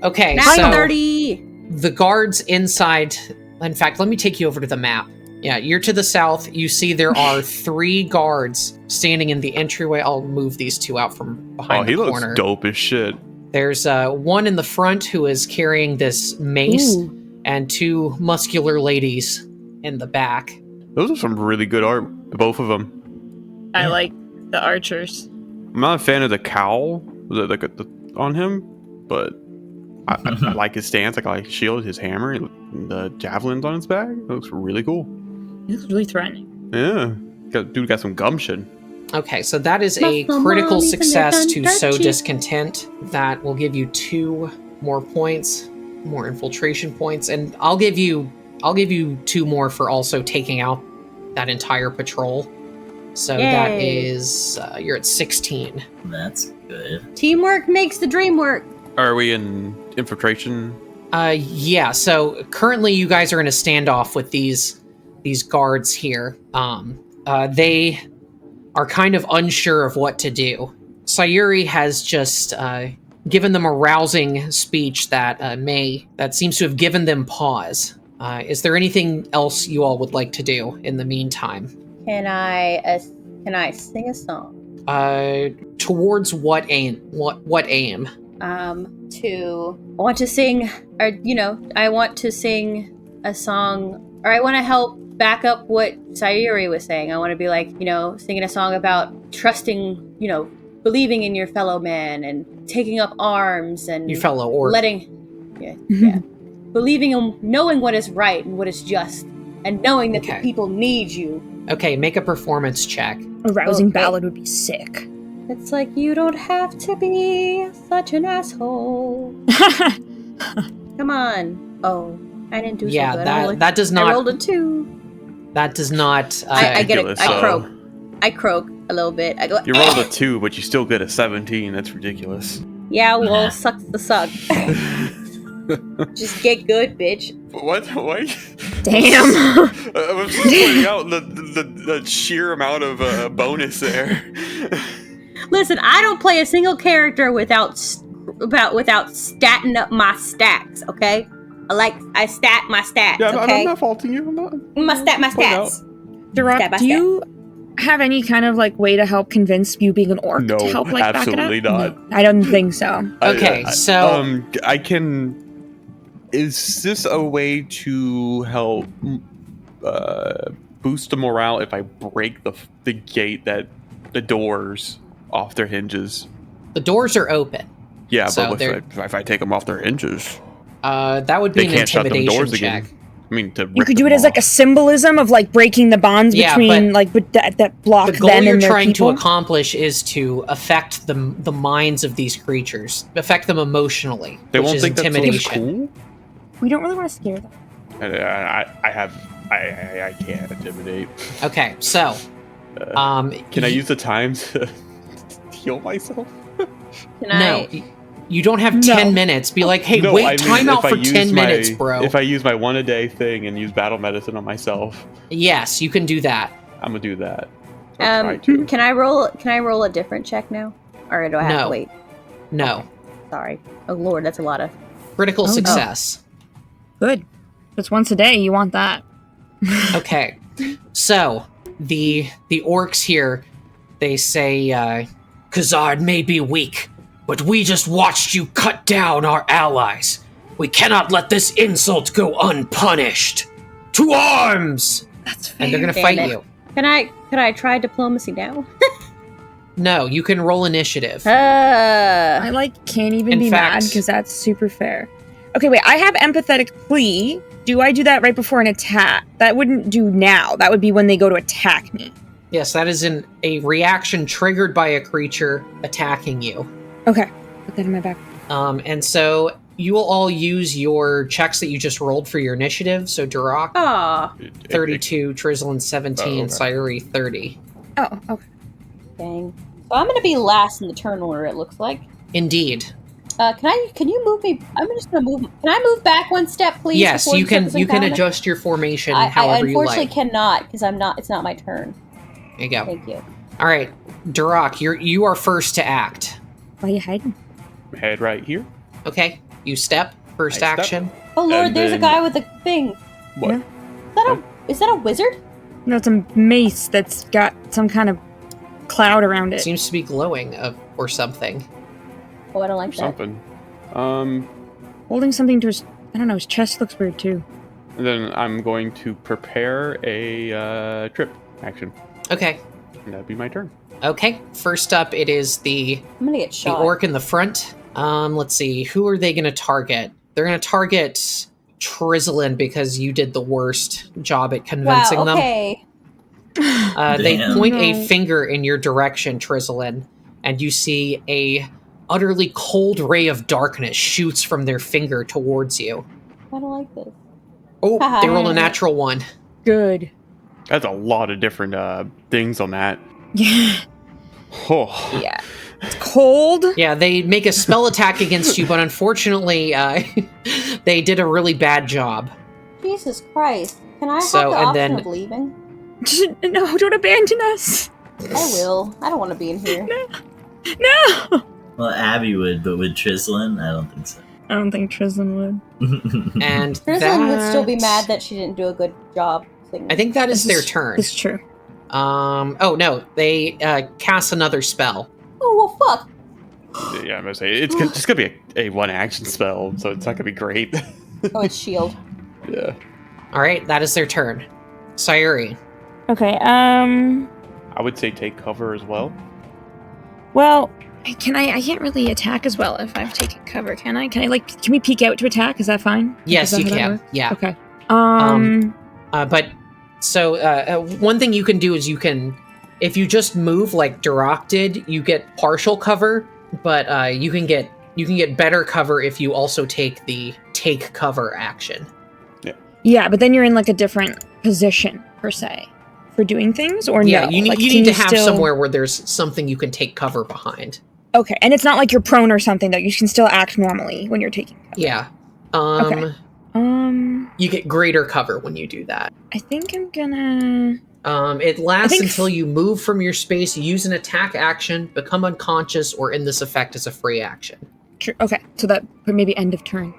Okay, not so 30. The guards inside. In fact, let me take you over to the map. Yeah, you're to the south. You see there are 3 guards standing in the entryway. I'll move these 2 out from behind the corner. Oh, he looks dope as shit. There's one in the front who is carrying this mace, and 2 muscular ladies in the back. Those are some really good art, both of them. I like the archers. I'm not a fan of the cowl on him, but I like his stance. I like his shield, his hammer, the javelins on his back. It looks really cool. It looks really threatening. Yeah. Dude got some gumption. Okay, so that is a critical success to sow discontent. That will give you 2 more points. more infiltration points, and I'll give you 2 more for also taking out that entire patrol. So Yay. that is you're at 16. That's good. Teamwork makes the dream work. Are we in infiltration? Yeah. So currently, you guys are in a standoff with these guards here. They are kind of unsure of what to do. Sayuri has just given them a rousing speech that seems to have given them pause. Is there anything else you all would like to do in the meantime? Can I sing a song? Towards what aim? What aim? I want to sing a song, or I want to help back up what Sayuri was saying. I want to be like, singing a song about trusting, believing in your fellow man and taking up arms and your fellow orc. Believing in knowing what is right and what is just, and knowing that the people need you. Okay, make a performance check. A rousing ballad would be sick. It's like, you don't have to be such an asshole. Come on. Oh, I didn't do so good. That does not. I rolled a 2. That does not. I get it. I croak a little bit. I go. You rolled a 2, but you still get a 17. That's ridiculous. Yeah, well, sucks to suck. Just get good, bitch. What? Damn. I was just pointing out the sheer amount of bonus there. Listen, I don't play a single character without statting up my stats. Okay, I stat my stats. Yeah, okay? I'm not faulting you. I'm not. My stats. Tworc, do you have any kind of way to help convince you being an orc to help back it up? Absolutely not. No, I don't think so. Okay, so I can. Is this a way to help boost the morale if I break the gate the doors off their hinges? The doors are open. Yeah, so but if I take them off their hinges, that would be an intimidation check. Again. I mean, you could do it as a symbolism of breaking the bonds between that block them and their people. The goal you're trying to accomplish is to affect the minds of these creatures, affect them emotionally. They which won't is think intimidation. That's cool. We don't really want to scare them. I can't intimidate. Okay, so can I use the time to heal myself? You don't have 10 minutes. Be like, hey, time out for 10 minutes, bro. If I use my 1-a-day thing and use battle medicine on myself. Yes, you can do that. I'm gonna do that. Can I roll a different check now? Or do I have to wait? No. Okay. Sorry. Oh lord, that's a lot of critical success. Good. If it's once a day, you want that. Okay. So the orcs here, they say Khazard may be weak, but we just watched you cut down our allies. We cannot let this insult go unpunished. To arms! That's fair. And they're gonna fight you. Could I try diplomacy now? No, you can roll initiative. I can't even be mad because that's super fair. Okay, wait, I have empathetic plea. Do I do that right before an attack? That wouldn't do now. That would be when they go to attack me. Yes, that is a reaction triggered by a creature attacking you. Okay, put that in my back. And so you will all use your checks that you just rolled for your initiative. So Tworc, 32, Trizzlin 17, Sayuri 30. Oh, okay. Dang. So I'm going to be last in the turn order, it looks like. Indeed. Can you move me? I'm just going to move. Can I move back one step, please? Yes, you can. You can adjust your formation however you like. I unfortunately cannot because it's not my turn. There you go. Thank you. All right, Tworc, you are first to act. Why are you hiding? Head right here. Okay, you step. First action. Oh lord, there's a guy with a thing. What? Is that a wizard? No, it's a mace that's got some kind of cloud around it. Seems to be glowing or something. Oh, I don't like that. Something. Holding something to his, I don't know, his chest looks weird too. And then I'm going to prepare a trip action. Okay. And that'd be my turn. Okay. First up, it is I'm gonna get shot. The orc in the front. Let's see. Who are they going to target? They're going to target Trizzlin because you did the worst job at convincing them. They point a finger in your direction, Trizzlin, and you see a utterly cold ray of darkness shoots from their finger towards you. I don't like this. Oh, they rolled a natural 1. Good. That's a lot of different things on that. Yeah. Oh. Yeah. It's cold. Yeah, they make a spell attack against you, but unfortunately, they did a really bad job. Jesus Christ. Can I have the option of leaving? No, don't abandon us. I will. I don't want to be in here. No! Well, Abby would, but with Trislin, I don't think so. I don't think Trislin would. And Trislin would still be mad that she didn't do a good job singing. I think that is their turn. It's true. Oh no, they cast another spell. Oh, well, fuck. Yeah, I'm gonna say it's just gonna be a one action spell, so it's not gonna be great. Oh, it's shield. Yeah. All right, that is their turn. Sayuri. Okay. I would say take cover as well. Well, I can't really attack as well if I've taken cover, can I? Can we peek out to attack? Is that fine? Yes, you can. Yeah. Okay. But so one thing you can do is if you just move like Duroc did, you get partial cover, but you can get better cover if you also take the take cover action. Yeah. Yeah, but then you're in like a different position per se for doing things, or yeah, no? you need to have somewhere where there's something you can take cover behind. Okay, and it's not like you're prone or something, though. You can still act normally when you're taking cover. Yeah. Okay. You get greater cover when you do that. I think I'm gonna... It lasts until you move from your space, use an attack action, become unconscious, or end this effect as a free action. True. Okay, so that maybe end of turn.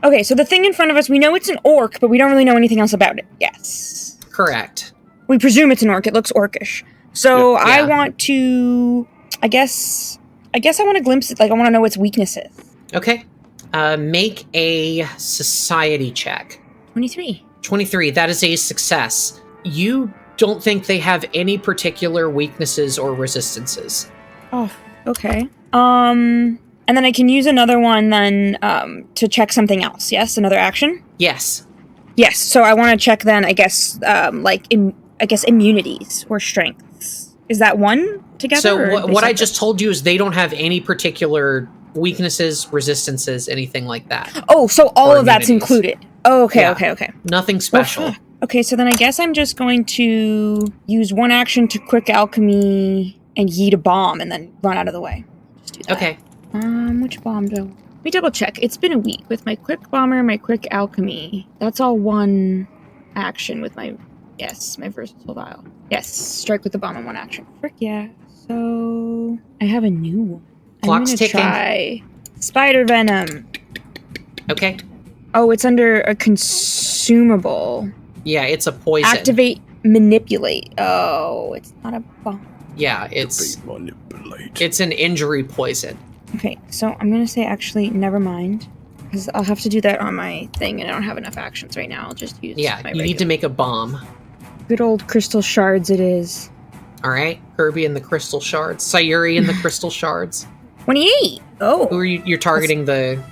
Okay, so the thing in front of us, we know it's an orc, but we don't really know anything else about it. Yes. Correct. We presume it's an orc. It looks orcish. So yeah. I want to... I guess I want to glimpse it. Like, I want to know its weaknesses. Okay. Make a society check. 23. 23. That is a success. You don't think they have any particular weaknesses or resistances. Oh, okay. And then I can use another one then to check something else. Yes, another action. Yes. Yes. So I want to check then. I guess immunities or strengths. Is that one together? So what I just told you is they don't have any particular weaknesses, resistances, anything like that. Oh, so all of that's included. Oh, okay, Yeah. Okay. Nothing special. Well, okay, so then I guess I'm just going to use one action to quick alchemy and yeet a bomb and then run out of the way. Just do that. Okay. Which bomb do... Let me double check. It's been a week with my quick bomber, my quick alchemy. That's all one action with my... Yes, my versatile vial. Yes, strike with the bomb in one action. Frick yeah. So I have a new one. Clock's ticking. Try spider venom. Okay. Oh, it's under a consumable. Yeah, it's a poison. Activate, manipulate. Oh, it's not a bomb. Yeah, it's an injury poison. Okay, so I'm gonna say actually never mind, because I'll have to do that on my thing, and I don't have enough actions right now. I'll just use Yeah, my you need to make a bomb. Good old crystal shards it is. All right, Kirby and the crystal shards. Sayuri and the crystal shards. 28! Oh. Who are you? You're targeting the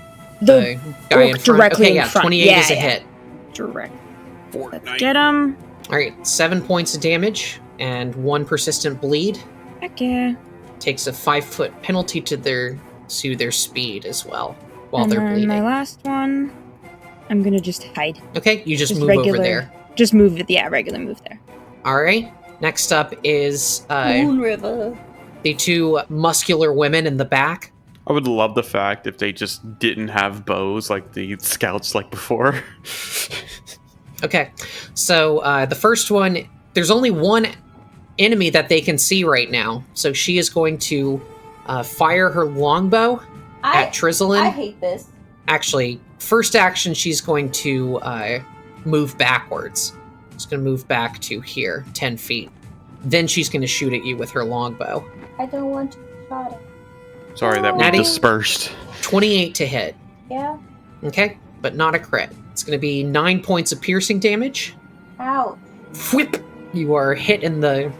the guy in front. Directly Okay, in yeah, front. 28 is a hit. Direct. Let's get him. All right, 7 points of damage and 1 persistent bleed. Heck yeah. Takes a 5-foot penalty to their speed as well while and they're then bleeding. my last one, I'm gonna just hide. Okay, you just move regular, over there. Just move it. Yeah, regular move there. All right. Next up is Moon River. The 2 muscular women in the back. I would love the fact if they just didn't have bows like the scouts like before. Okay, so the first one, there's only one enemy that they can see right now. So she is going to fire her longbow at Trislin. I hate this. Actually, first action, she's going to move backwards. She's going to move back to here, 10 feet. Then she's going to shoot at you with her longbow. I don't want to shot it. Sorry, that was Natty? dispersed. 28 to hit. Yeah. Okay, but not a crit. It's going to be 9 points of piercing damage. Ouch. Whip! You are hit in the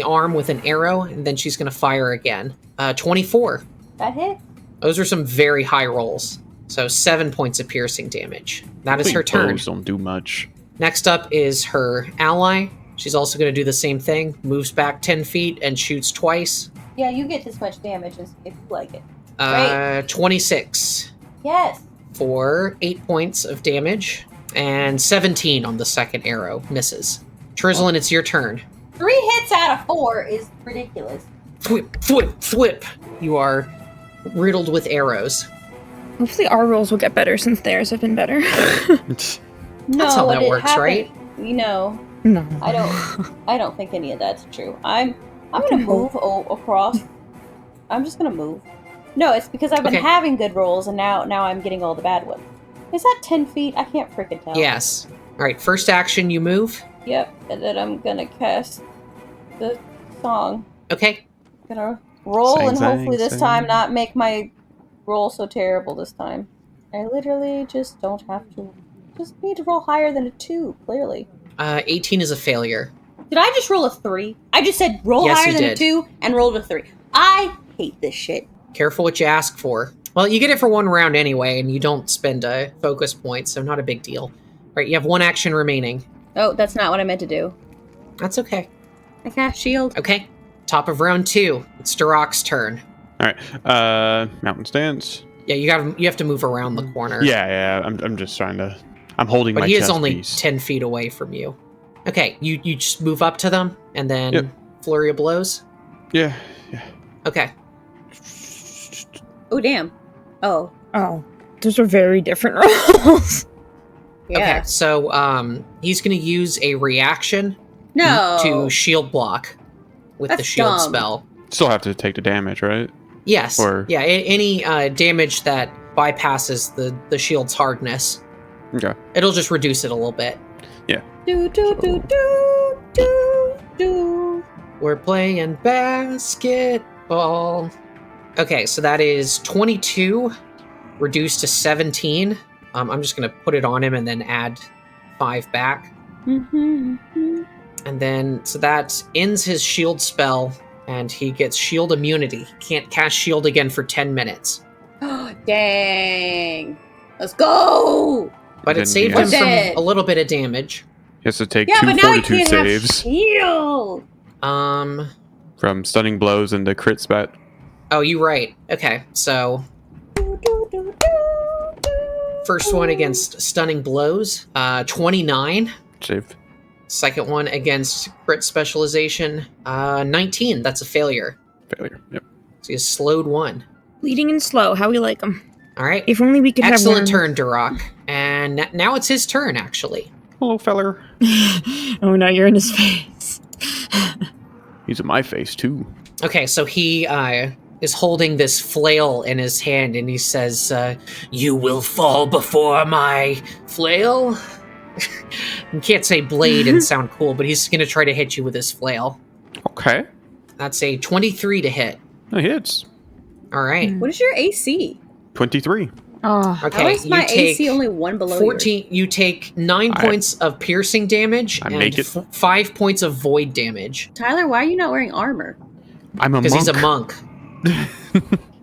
arm with an arrow, and then she's going to fire again. 24. That hit? Those are some very high rolls. So 7 points of piercing damage. That is her turn. Bows don't do much. Next up is her ally. She's also going to do the same thing. Moves back 10 feet and shoots twice. Yeah, you get this much damage if you like it. Right. 26. Yes. For 8 points of damage, and 17 on the second arrow. Misses. Trizlin, it's your turn. 3 hits out of 4 is ridiculous. Thwip, thwip, thwip. You are riddled with arrows. Hopefully our rolls will get better since theirs have been better. That's how that works, right? No. I don't think any of that's true. I'm gonna move across. I'm just gonna move. No, it's because I've been having good rolls, and now I'm getting all the bad ones. Is that 10 feet? I can't freaking tell. Yes. All right, first action, you move. Yep, and then I'm gonna cast the song. Okay. I'm gonna roll, and hopefully this time not make my roll so terrible this time. I literally just don't have to. Just need to roll higher than a 2, clearly. 18 is a failure. Did I just roll a 3? I just said roll higher than a 2 and rolled a 3. I hate this shit. Careful what you ask for. Well, you get it for 1 round anyway, and you don't spend a focus point, so not a big deal. All right, you have 1 action remaining. Oh, that's not what I meant to do. That's okay. I cast shield. Okay. Top of round 2. It's Tworc's turn. All right. Mountain stance. Yeah, you have to move around the corner. Yeah. I'm just trying to. I'm holding my chest piece. But he is only piece. 10 feet away from you. Okay, you just move up to them, and then flurry of blows? Yeah. Okay. Oh, damn. Oh. Those are very different rolls. Yeah. Okay, so he's going to use a reaction to shield block with the shield spell. Still have to take the damage, right? Yes. Any damage that bypasses the shield's hardness. Okay. It'll just reduce it a little bit. Yeah. We're playing basketball. Okay, so that is 22 reduced to 17. I'm just going to put it on him and then add 5 back. And then, so that ends his shield spell, and he gets shield immunity. He can't cast shield again for 10 minutes. Dang. Let's go! But it saved him from a little bit of damage. He has to take 2 fortitude saves. Shield. From stunning blows and the crit spat. Oh, you're right. Okay, so first one against stunning blows, 29. Save. Second one against crit specialization, 19. That's a failure. Yep. So you slowed 1. Bleeding and slow, how we like them. All right. If only we could have excellent turn, Tworc. And now it's his turn, actually. Hello, feller. Oh, no, you're in his face. He's in my face, too. Okay, so he is holding this flail in his hand, and he says, you will fall before my flail? You can't say blade and sound cool, but he's going to try to hit you with his flail. Okay. That's a 23 to hit. It hits. All right. What is your AC? 23. Oh, okay. How is my AC only 1 below 14. You take 9 points of piercing damage and 5 points of void damage. Tyler, why are you not wearing armor? I'm a monk. Because he's a monk.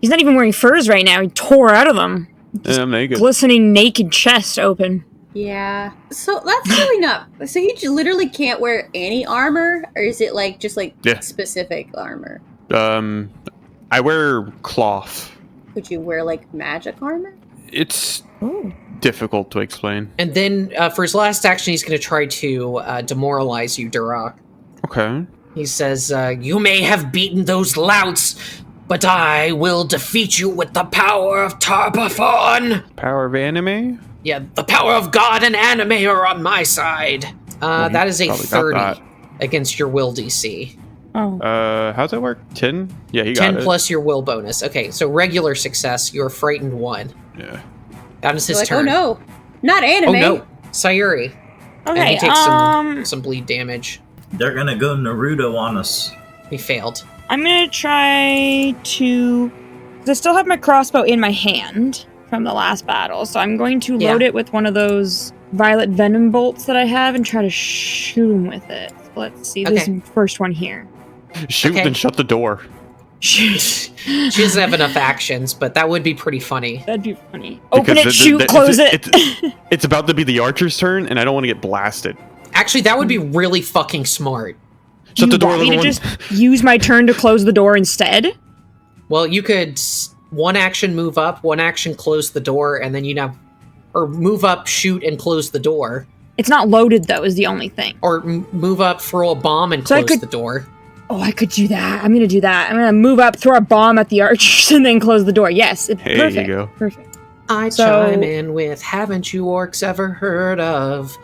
He's not even wearing furs right now. He tore out of them. Glistening naked chest open. Yeah. So that's really not. So you literally can't wear any armor, or is it like just like specific armor? I wear cloth. Could you wear like magic armor? It's difficult to explain. And then for his last action, he's going to try to demoralize you, Tworc. Okay. He says, you may have beaten those louts, but I will defeat you with the power of Tarpathon. Power of anime? Yeah, the power of God and anime are on my side. That is a 30 against your will DC. Oh. How's that work? 10? Yeah, he got 10 plus your will bonus. Okay, so regular success, you're frightened 1. Yeah. That is his turn. Oh no, not anime. Oh no, Sayuri. Okay, and he takes some bleed damage. They're gonna go Naruto on us. He failed. I'm gonna try to... I still have my crossbow in my hand from the last battle, so I'm going to load it with one of those violet venom bolts that I have and try to shoot him with it. Let's see, this first one here. Shoot and shut the door. She doesn't have enough actions, but that would be pretty funny. That'd be funny. Open it, shoot, close it. It's about to be the archer's turn, and I don't want to get blasted. Actually, that would be really fucking smart. Shut the door, little one. Just use my turn to close the door instead? Well, you could one action move up, one action close the door, and then or move up, shoot, and close the door. It's not loaded, though, is the only thing. Or move up, throw a bomb, and close the door. Oh, I could do that. I'm going to do that. I'm going to move up, throw a bomb at the archers, and then close the door. Yes. There you go. Perfect. I chime in with, haven't you orcs ever heard of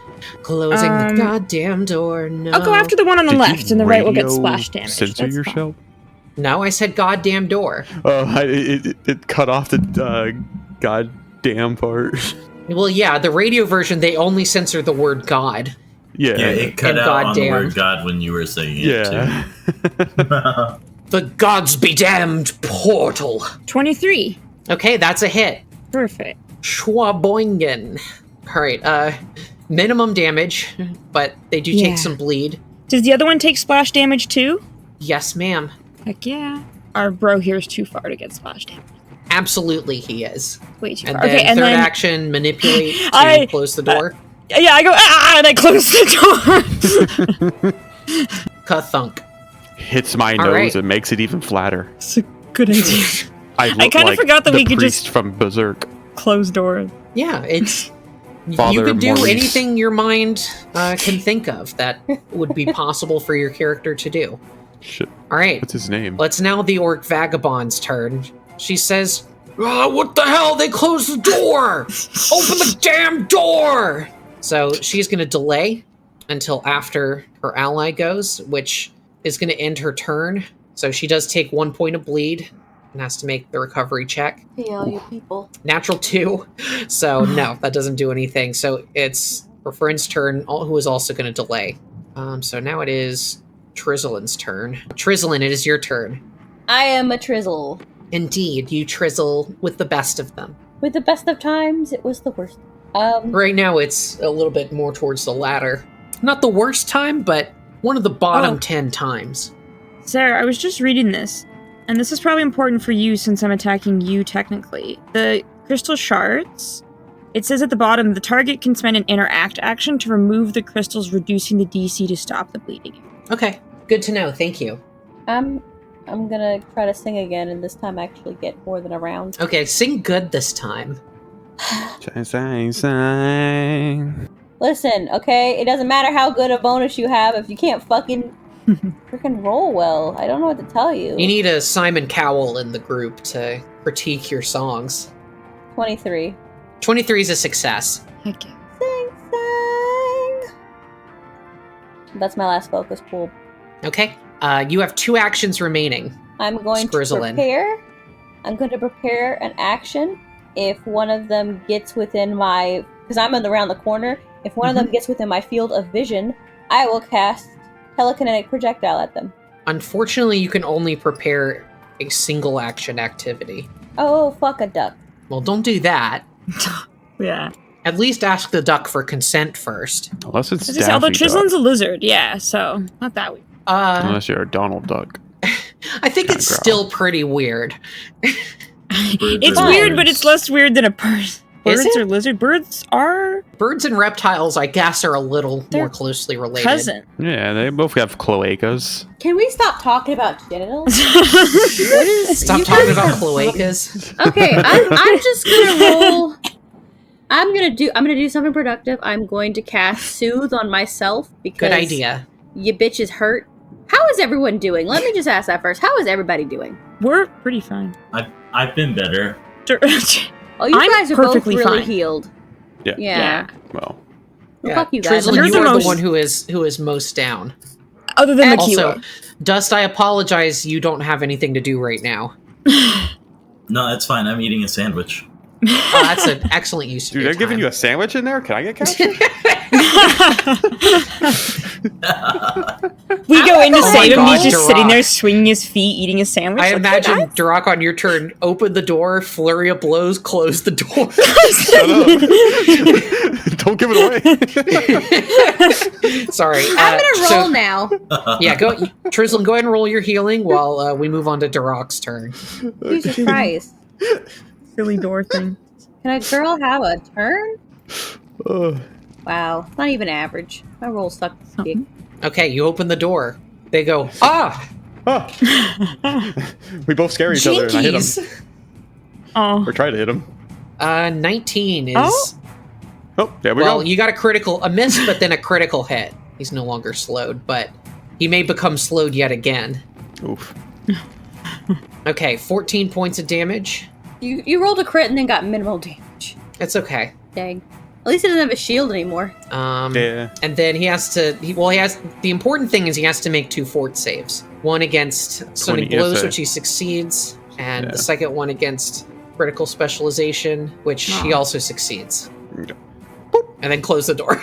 closing the goddamn door? No. I'll go after the one on the left, and the right will get splash damage. Censor yourself? No, I said goddamn door. Oh, it cut off the goddamn part. Well, yeah, the radio version, they only censor the word God. Yeah, it cut out on the word God when you were saying it, too. The gods be damned portal. 23. Okay, that's a hit. Perfect. Schwaboingen. All right, minimum damage, but they do take some bleed. Does the other one take splash damage, too? Yes, ma'am. Heck yeah. Our bro here is too far to get splash damage. Absolutely, he is. Way too far. Okay, and third action, manipulate to close the door. Yeah, I go, and I close the door. Ka-thunk. Hits my nose and makes it even flatter. It's a good idea. I kind of forgot that we could just from Berserk. Close doors. Yeah, it's... Father you can do Maurice. anything your mind can think of that would be possible for your character to do. Shit. All right. What's his name? It's now the Orc Vagabond's turn. She says, what the hell? They closed the door! Open the damn door! So she's going to delay until after her ally goes, which is going to end her turn. So she does take 1 point of bleed and has to make the recovery check. Hey, all you people. Natural 2. So no, that doesn't do anything. So it's her friend's turn, who is also going to delay. So now it is Trizzlin's turn. Trizzlin, it is your turn. I am a Trizzle. Indeed, you Trizzle with the best of them. With the best of times, it was the worst. Right now, it's a little bit more towards the latter. Not the worst time, but one of the bottom 10 times. Sarah, I was just reading this, and this is probably important for you since I'm attacking you technically. The crystal shards, it says at the bottom, the target can spend an interact action to remove the crystals, reducing the DC to stop the bleeding. Okay, good to know. Thank you. I'm gonna try to sing again, and this time actually get more than a round. Okay, sing good this time. Sing. Listen, okay? It doesn't matter how good a bonus you have if you can't freaking roll well. I don't know what to tell you. You need a Simon Cowell in the group to critique your songs. 23. 23 is a success. Okay. Sing, sing. That's my last focus pool. Okay. You have 2 actions remaining. I'm going to prepare. I'm going to prepare an action. If one of them gets within my... Because I'm around the corner. If one of them gets within my field of vision, I will cast telekinetic projectile at them. Unfortunately, you can only prepare a single action activity. Oh, fuck a duck. Well, don't do that. Yeah. At least ask the duck for consent first. Unless it's Daffy although Trizzlin's a lizard, yeah, so not that weird. Unless you're a Donald Duck. I think it's still pretty weird. It's weird, but it's less weird than a person. Birds are lizard. Birds and reptiles, I guess, are a little more closely related. Cousin. Yeah, they both have cloacas. Can we stop talking about genitals? Stop talking about cloacas. Okay, I'm just gonna roll. I'm gonna do something productive. I'm going to cast Soothe on myself because good idea. You bitches hurt. How is everyone doing? Let me just ask that first. How is everybody doing? We're pretty fine. I've been better. Oh, you guys are both really fine. healed. Yeah. Well, fuck you guys. Trizzlin, you are the one who is most down. Other than the also, Dust, I apologize. You don't have anything to do right now. No, that's fine. I'm eating a sandwich. Oh, that's an excellent use of dude, your they're giving time. you a sandwich in there? Can I get captured? We go in to save him, he's just Duroc. sitting there swinging his feet, eating a sandwich. I like, imagine "Hey, guys." Duroc on your turn, open the door, flurry of blows, close the door. Shut up. Don't give it away. Sorry. I'm gonna roll now. Yeah, go, Trizzlin, go ahead and roll your healing while we move on to Duroc's turn. Jesus Christ. Silly door thing. Can a girl have a turn? Ugh. Wow, not even average. My roll sucked dick. Okay, you open the door. They go, ah! Ah. We both scare each other and I hit him. Jinkies! Or try to hit him. 19 is... Oh, there we go. Well, you got a miss, but then a critical hit. He's no longer slowed, but he may become slowed yet again. Oof. Okay, 14 points of damage. You rolled a crit and then got minimal damage. It's okay. Dang. At least he doesn't have a shield anymore. Yeah. And then he has to... the important thing is he has to make 2 fort saves. One against Sonic Blows, which he succeeds, and the second one against critical specialization, which he also succeeds. Okay. And then close the door.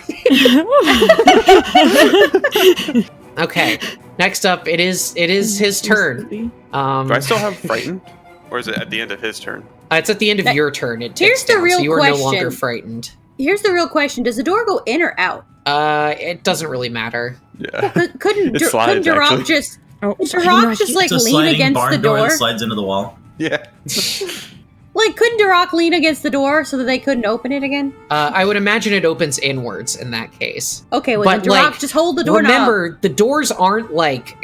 Okay. Next up, it is his turn. Do I still have frightened? Or is it at the end of his turn? It's at the end of your turn. It Here's takes the down, real so you are question. no longer frightened. Here's the real question. Does the door go in or out? It doesn't really matter. Yeah. Couldn't It slides, Duroc actually. just... Duroc just, like, It's a lean sliding against barn the door? that slides into the wall. Yeah. Like, couldn't Duroc lean against the door so that they couldn't open it again? I would imagine it opens inwards in that case. Okay, well, But, then Duroc like, just hold the door Remember, the doors aren't like...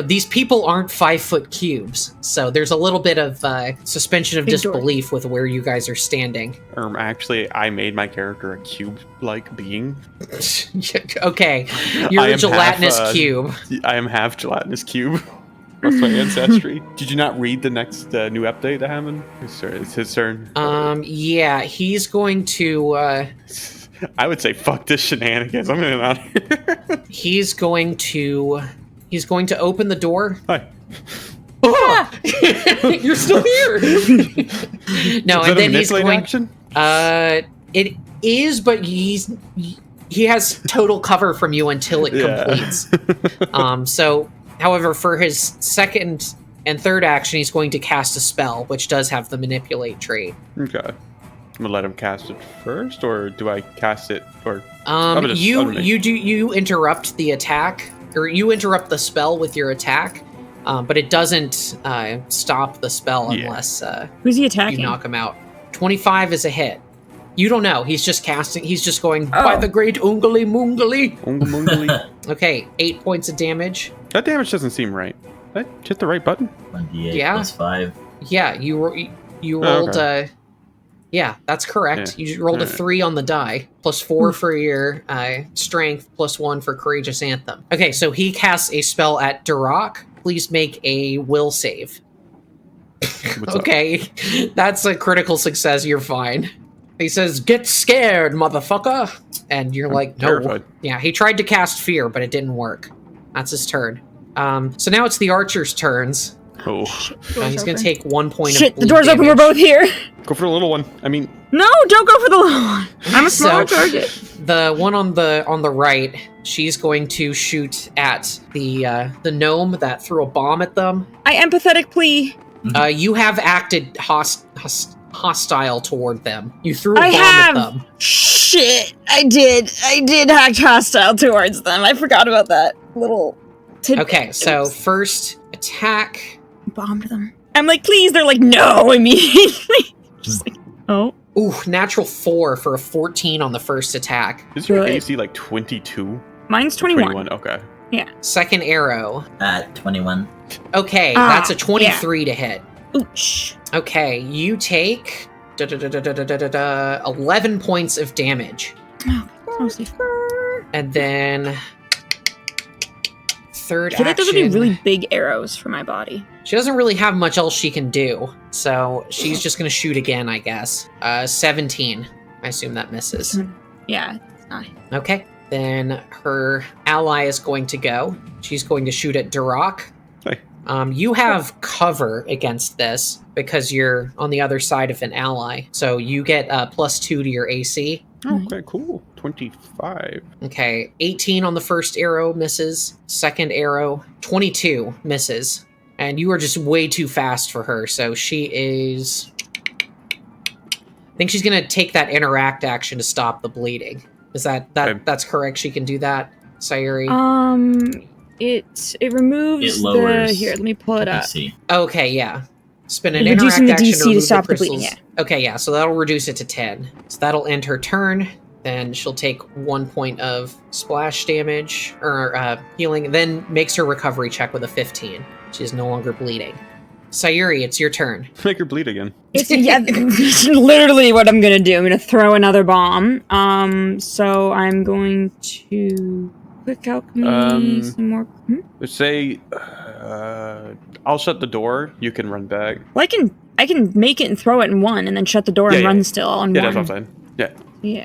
these people aren't 5-foot cubes. So there's a little bit of suspension of disbelief with where you guys are standing. Actually, I made my character a cube-like being. Okay. You're a gelatinous cube. I am half gelatinous cube. That's my ancestry. Did you not read the next new update that happened? It's his turn. Yeah, he's going to... I would say fuck this shenanigans. I'm getting out of here. He's going to open the door. Hi. Oh! You're still here. No, and then he's going. Action? It is, but he has total cover from you until it completes. So, however, for his second and third action, he's going to cast a spell, which does have the manipulate trait. Okay. I'm gonna let him cast it first, or do I cast it? Or you interrupt the attack, or you interrupt the spell with your attack, but it doesn't stop the spell unless who's he attacking? you knock him out. 25 is a hit. You don't know. He's just casting. He's just going by the great Ungly Moongly. Okay, 8 points of damage. That damage doesn't seem right. Did I hit the right button? 1d8 plus 5. Yeah, you rolled. Okay. Yeah, that's correct. Yeah. You rolled a 3 on the die, plus 4 for your strength, plus 1 for courageous anthem. Okay, so he casts a spell at Duroc. Please make a will save. Okay, that's a critical success. You're fine. He says, "Get scared, motherfucker," and you're like, "No." Terrified. Yeah, he tried to cast fear, but it didn't work. That's his turn. So now it's the archer's turns. Oh. And he's going to take 1 point of Shit, the bleed door's open, damage. we're both here. Go for the little one. I mean... No, don't go for the little one. I'm a smaller target. The one on the right, she's going to shoot at the gnome that threw a bomb at them. I empathetic plea. You have acted hostile toward them. You threw a bomb at them. Shit, I did act hostile towards them. I forgot about that little tidbit. Okay, so first attack. Bombed them. I'm like, please. They're like, no, immediately. Just like, oh. Ooh, natural 4 for a 14 on the first attack. Is your AC like 22? Mine's 21. Okay. Yeah. Second arrow. At 21. Okay, that's a 23 to hit. Ooch. Okay, you take 11 points of damage. And then third I feel like those would be action. really big arrows for my body. She doesn't really have much else she can do, so she's just gonna shoot again, I guess. 17. I assume that misses. Yeah, it's not. Okay. Then her ally is going to go. She's going to shoot at Duroc. Hey. You have cover against this because you're on the other side of an ally. So you get +2 to your AC. Oh, okay, cool. 25. Okay, 18 on the first arrow misses. Second arrow, 22 misses. And you are just way too fast for her, so she is... I think she's going to take that interact action to stop the bleeding. Is that's correct? She can do that, Sayuri? It removes It lowers here, let me pull it up. AC. Okay, yeah. Spin an Reducing interact the action DC remove to stop the crystals. bleeding, Okay, yeah, so that'll reduce it to 10. So that'll end her turn. Then she'll take 1 point of splash damage, or healing, then makes her recovery check with a 15. She is no longer bleeding. Sayuri, it's your turn. Make her bleed again. It's literally what I'm gonna do. I'm gonna throw another bomb. So I'm going to quick alchemy some more. Let's say, I'll shut the door. You can run back. Well, I can make it and throw it in one, and then shut the door and run still on one. Yeah, that's what I'm saying. Yeah.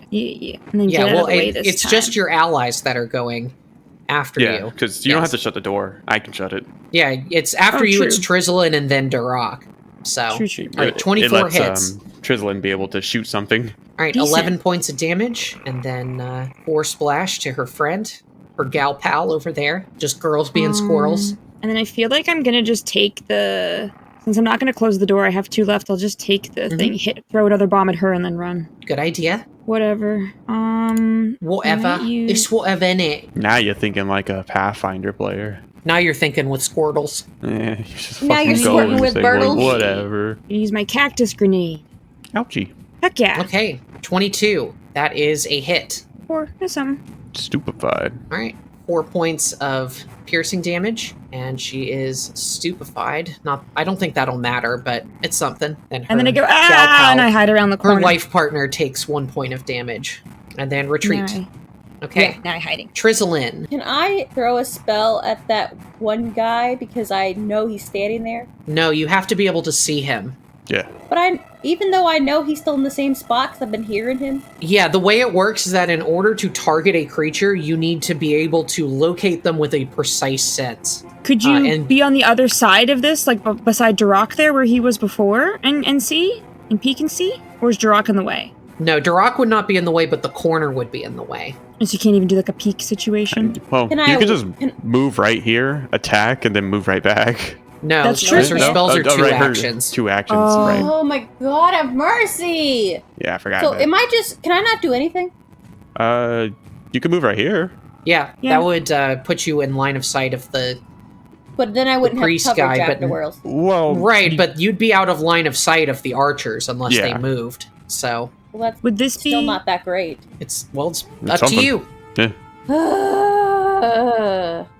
Yeah. And then get out of the way this it's time. just your allies that are going after you. Yeah, because you don't have to shut the door. I can shut it. Yeah, it's after you. True. It's Trizzlin and then Duroc. So, True. all right, 24 hits. Trizzlin be able to shoot something. All right, Decent. 11 points of damage, and then 4 splash to her friend, her gal pal over there. Just girls being squirrels. And then I feel like I'm gonna just take since I'm not gonna close the door, I have 2 left, I'll just take the thing, throw another bomb at her, and then run. Good idea. Whatever. Whatever. It's whatever, innit? Now you're thinking like a Pathfinder player. Now you're thinking with Squirtles. Yeah, you just Now you're fucking go squirting and with say, Birtles? whatever. Use my cactus grenade. Ouchie. Heck yeah. Okay, 22. That is a hit. Or some. Stupefied. All right, 4 points of piercing damage, and she is stupefied. I don't think that'll matter, but it's something. And then I go, gal pal, and I hide around the corner. her life partner takes 1 point of damage, and then retreat. Okay. Now I'm hiding. Trizzlin. Can I throw a spell at that one guy because I know he's standing there? No, you have to be able to see him. Yeah. But even though I know he's still in the same spot because I've been hearing him. Yeah, the way it works is that in order to target a creature, you need to be able to locate them with a precise sense. Could you be on the other side of this, like beside Duroc there where he was before, and see? And peek and see? Or is Duroc in the way? No, Duroc would not be in the way, but the corner would be in the way. And so you can't even do like a peek situation? Well, you can just move right here, attack, and then move right back. No, That's true. her spells are 2 actions. 2 actions, right. Oh my god, have mercy! Yeah, I forgot So that. can I not do anything? You can move right here. Yeah, that would put you in line of sight of the But then I wouldn't have priest coverage guy, but- afterwards. Well, right, but you'd be out of line of sight of the archers unless they moved. So Well, that's Would this still be... not that great. it's up something. to you. Yeah.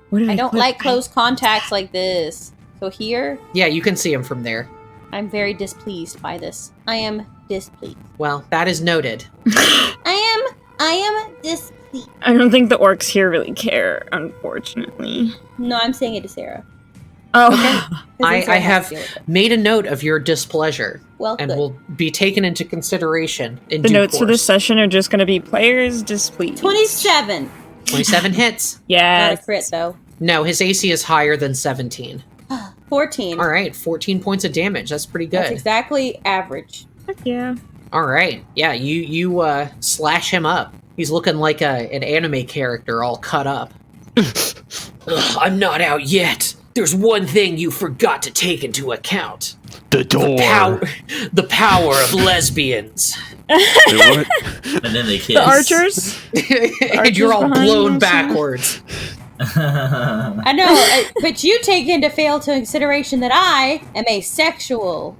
What did I don't click? like close contacts like this. So here, Yeah, you can see him from there. I'm very displeased by this. I am displeased. Well, that is noted. I am displeased. I don't think the orcs here really care, unfortunately. No, I'm saying it to Sarah. Oh. 'Cause then I Sarah has have to deal with it. made a note of your displeasure Well, and good. will be taken into consideration in The due notes for this course. session are just going to be players displeased. 27. 27 hits. Not Yeah. a crit, though. No, his AC is higher than 17. 14. All right, 14 points of damage. That's pretty good. That's exactly average. Yeah. All right. Yeah, you slash him up. He's looking like an anime character all cut up. Ugh, I'm not out yet. There's one thing you forgot to take into account. The door. The power of lesbians. What? And then they kiss. The archers? And you're all behind blown you, backwards. I know, but you take into consideration that I am asexual.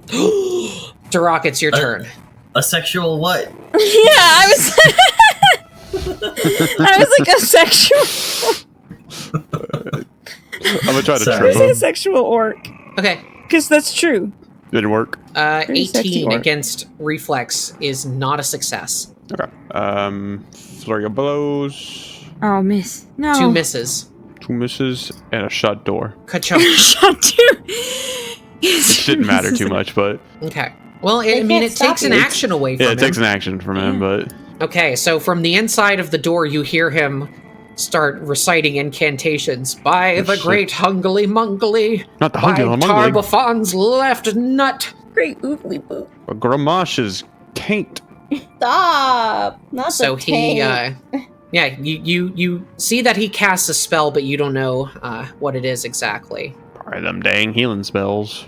Duroc, it's your turn. A sexual what? Yeah, I was like a sexual. I'm gonna try to Sorry. I was trip a him. sexual orc. Okay. Because that's true. Didn't work. Pretty sexy 18 orc. against reflex is not a success. Okay. Flurry of blows. Oh, miss. No. 2 misses. 2 misses and a shut door. Ka-chunk. Shot two. It didn't matter too much, but Okay. Well, They I mean, can't it takes stop an you. action away from yeah, him. it takes an action from him. But Okay, so from the inside of the door, you hear him start reciting incantations. By the shit. great Hungly Mungly, not the by hungry mungly. Tarbafon's left nut. Great oofly boop. Gramache's taint. Stop! Not So the he, tank. yeah, you see that he casts a spell, but you don't know what it is exactly. Probably them dang healing spells.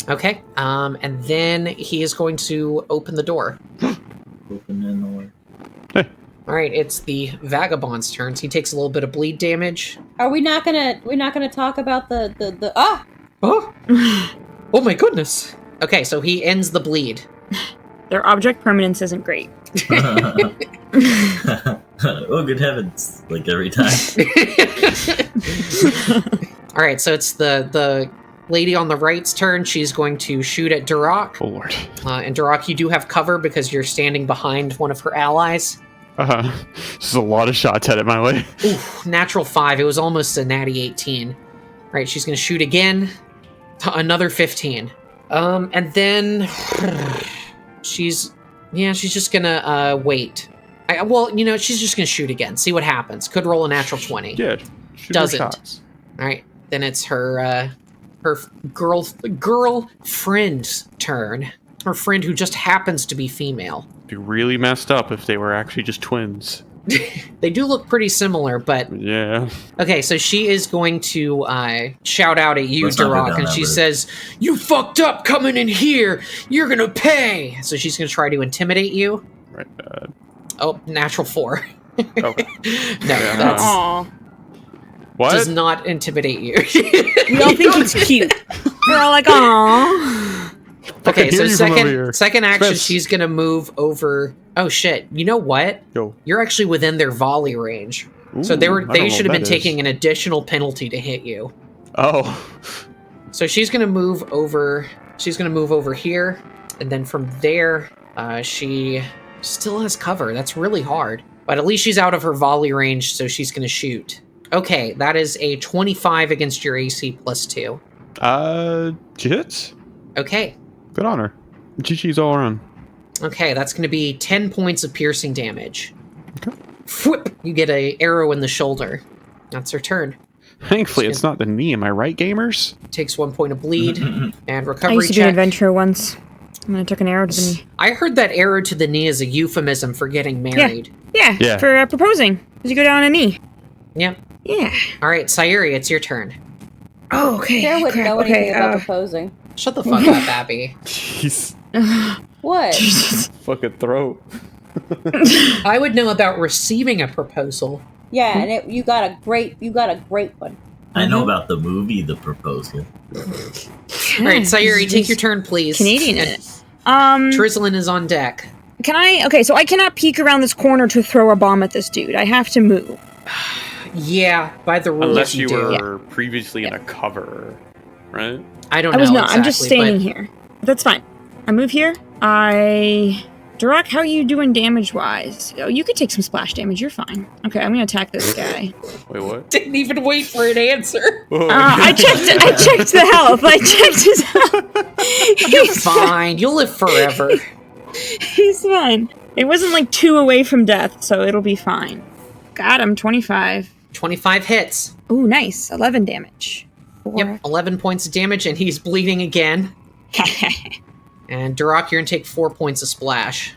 Okay, and then he is going to open the door. Open in the door. All right, it's the vagabond's turn. So he takes a little bit of bleed damage. Are we not gonna talk about the Oh, oh my goodness. Okay, so he ends the bleed. Their object permanence isn't great. Oh, good heavens. Like every time. All right, so it's the lady on the right's turn. She's going to shoot at Tworc. Oh, Lord. And Tworc, you do have cover because you're standing behind one of her allies. There's a lot of shots headed my way. Ooh, natural 5. It was almost a natty 18. Right, she's going to shoot again. Another 15. And then she's just going to wait. She's just going to shoot again. See what happens. Could roll a natural 20. Yeah, shoot doesn't. Shots. All right, then it's her girlfriend's turn. Her friend who just happens to be female. Be really messed up if they were actually just twins. They do look pretty similar, but yeah. Okay, so she is going to shout out at you, Tworc, and she says, "You fucked up coming in here. You're gonna pay." So she's gonna try to intimidate you. Right. Oh, natural 4. Okay. No, that's what? Does not intimidate you. We all think it's cute. We're all like, "Aw." Okay, so second action, she's gonna move over. Oh shit! You know what? Yo. You're actually within their volley range, so they should have been taking an additional penalty to hit you. Oh. So she's gonna move over. She's gonna move over here, and then from there, she still has cover. That's really hard, but at least she's out of her volley range, so she's gonna shoot. Okay, that is a 25 against your AC +2. She hits. Okay. Good on her. GG's all around. Okay, that's going to be 10 points of piercing damage. Okay. Whoop! You get an arrow in the shoulder. That's her turn. Thankfully, it's not the knee. Am I right, gamers? Takes 1 point of bleed and recovery check. I used to be an adventurer once, and I took an arrow to the knee. I heard that arrow to the knee is a euphemism for getting married. Yeah. For proposing. Because you go down on a knee. Yep. Yeah. All right, Sayuri, it's your turn. Oh, okay. Sarah wouldn't know anything about proposing. Shut the fuck up, Abby. Jeez. What? Jesus. Fucking throat. I would know about receiving a proposal. Yeah, and you got a great one. I know about the movie The Proposal. All right, Sayuri, take your turn, please. Canadian. Trislin is on deck. Can I? Okay, so I cannot peek around this corner to throw a bomb at this dude. I have to move. Yeah, by the rules Unless you do. were previously in a cover, right? I don't know. I was not. Exactly, I'm just standing here. That's fine. I move here. Tworc, how are you doing damage-wise? Oh, you could take some splash damage. You're fine. Okay, I'm gonna attack this guy. Wait, what? Didn't even wait for an answer. I checked the health. I checked his health. You're fine. You'll live forever. He's fine. It wasn't like 2 away from death, so it'll be fine. Got him. 25. 25 hits. Ooh, nice. 11 damage. 4. Yep, 11 points of damage, and he's bleeding again. And Tworc, you're going to take 4 points of splash.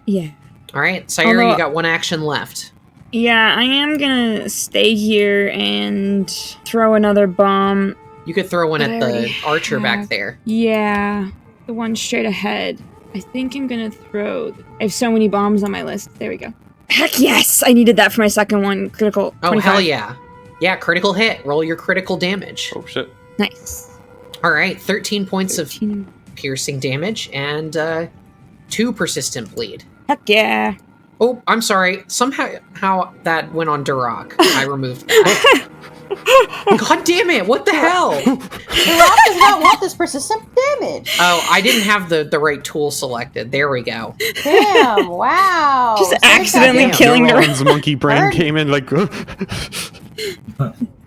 Yeah. All right, Sayuri, you got 1 action left. Yeah, I am going to stay here and throw another bomb. You could throw one at the archer back there. Yeah, the one straight ahead. I think I'm going to throw... I have so many bombs on my list. There we go. Heck yes! I needed that for my second one. Critical. Oh, 25. hell yeah. Yeah, critical hit. Roll your critical damage. Oh, shit. Nice. All right, 13 points of piercing damage and 2 persistent bleed. Heck yeah. Oh, I'm sorry. Somehow that went on Tworc. I removed that. God damn it! What the hell? Tworc does not want this persistent damage. Oh, I didn't have the right tool selected. There we go. Damn! Wow. Just accidentally killing Ron's monkey brain came in like. All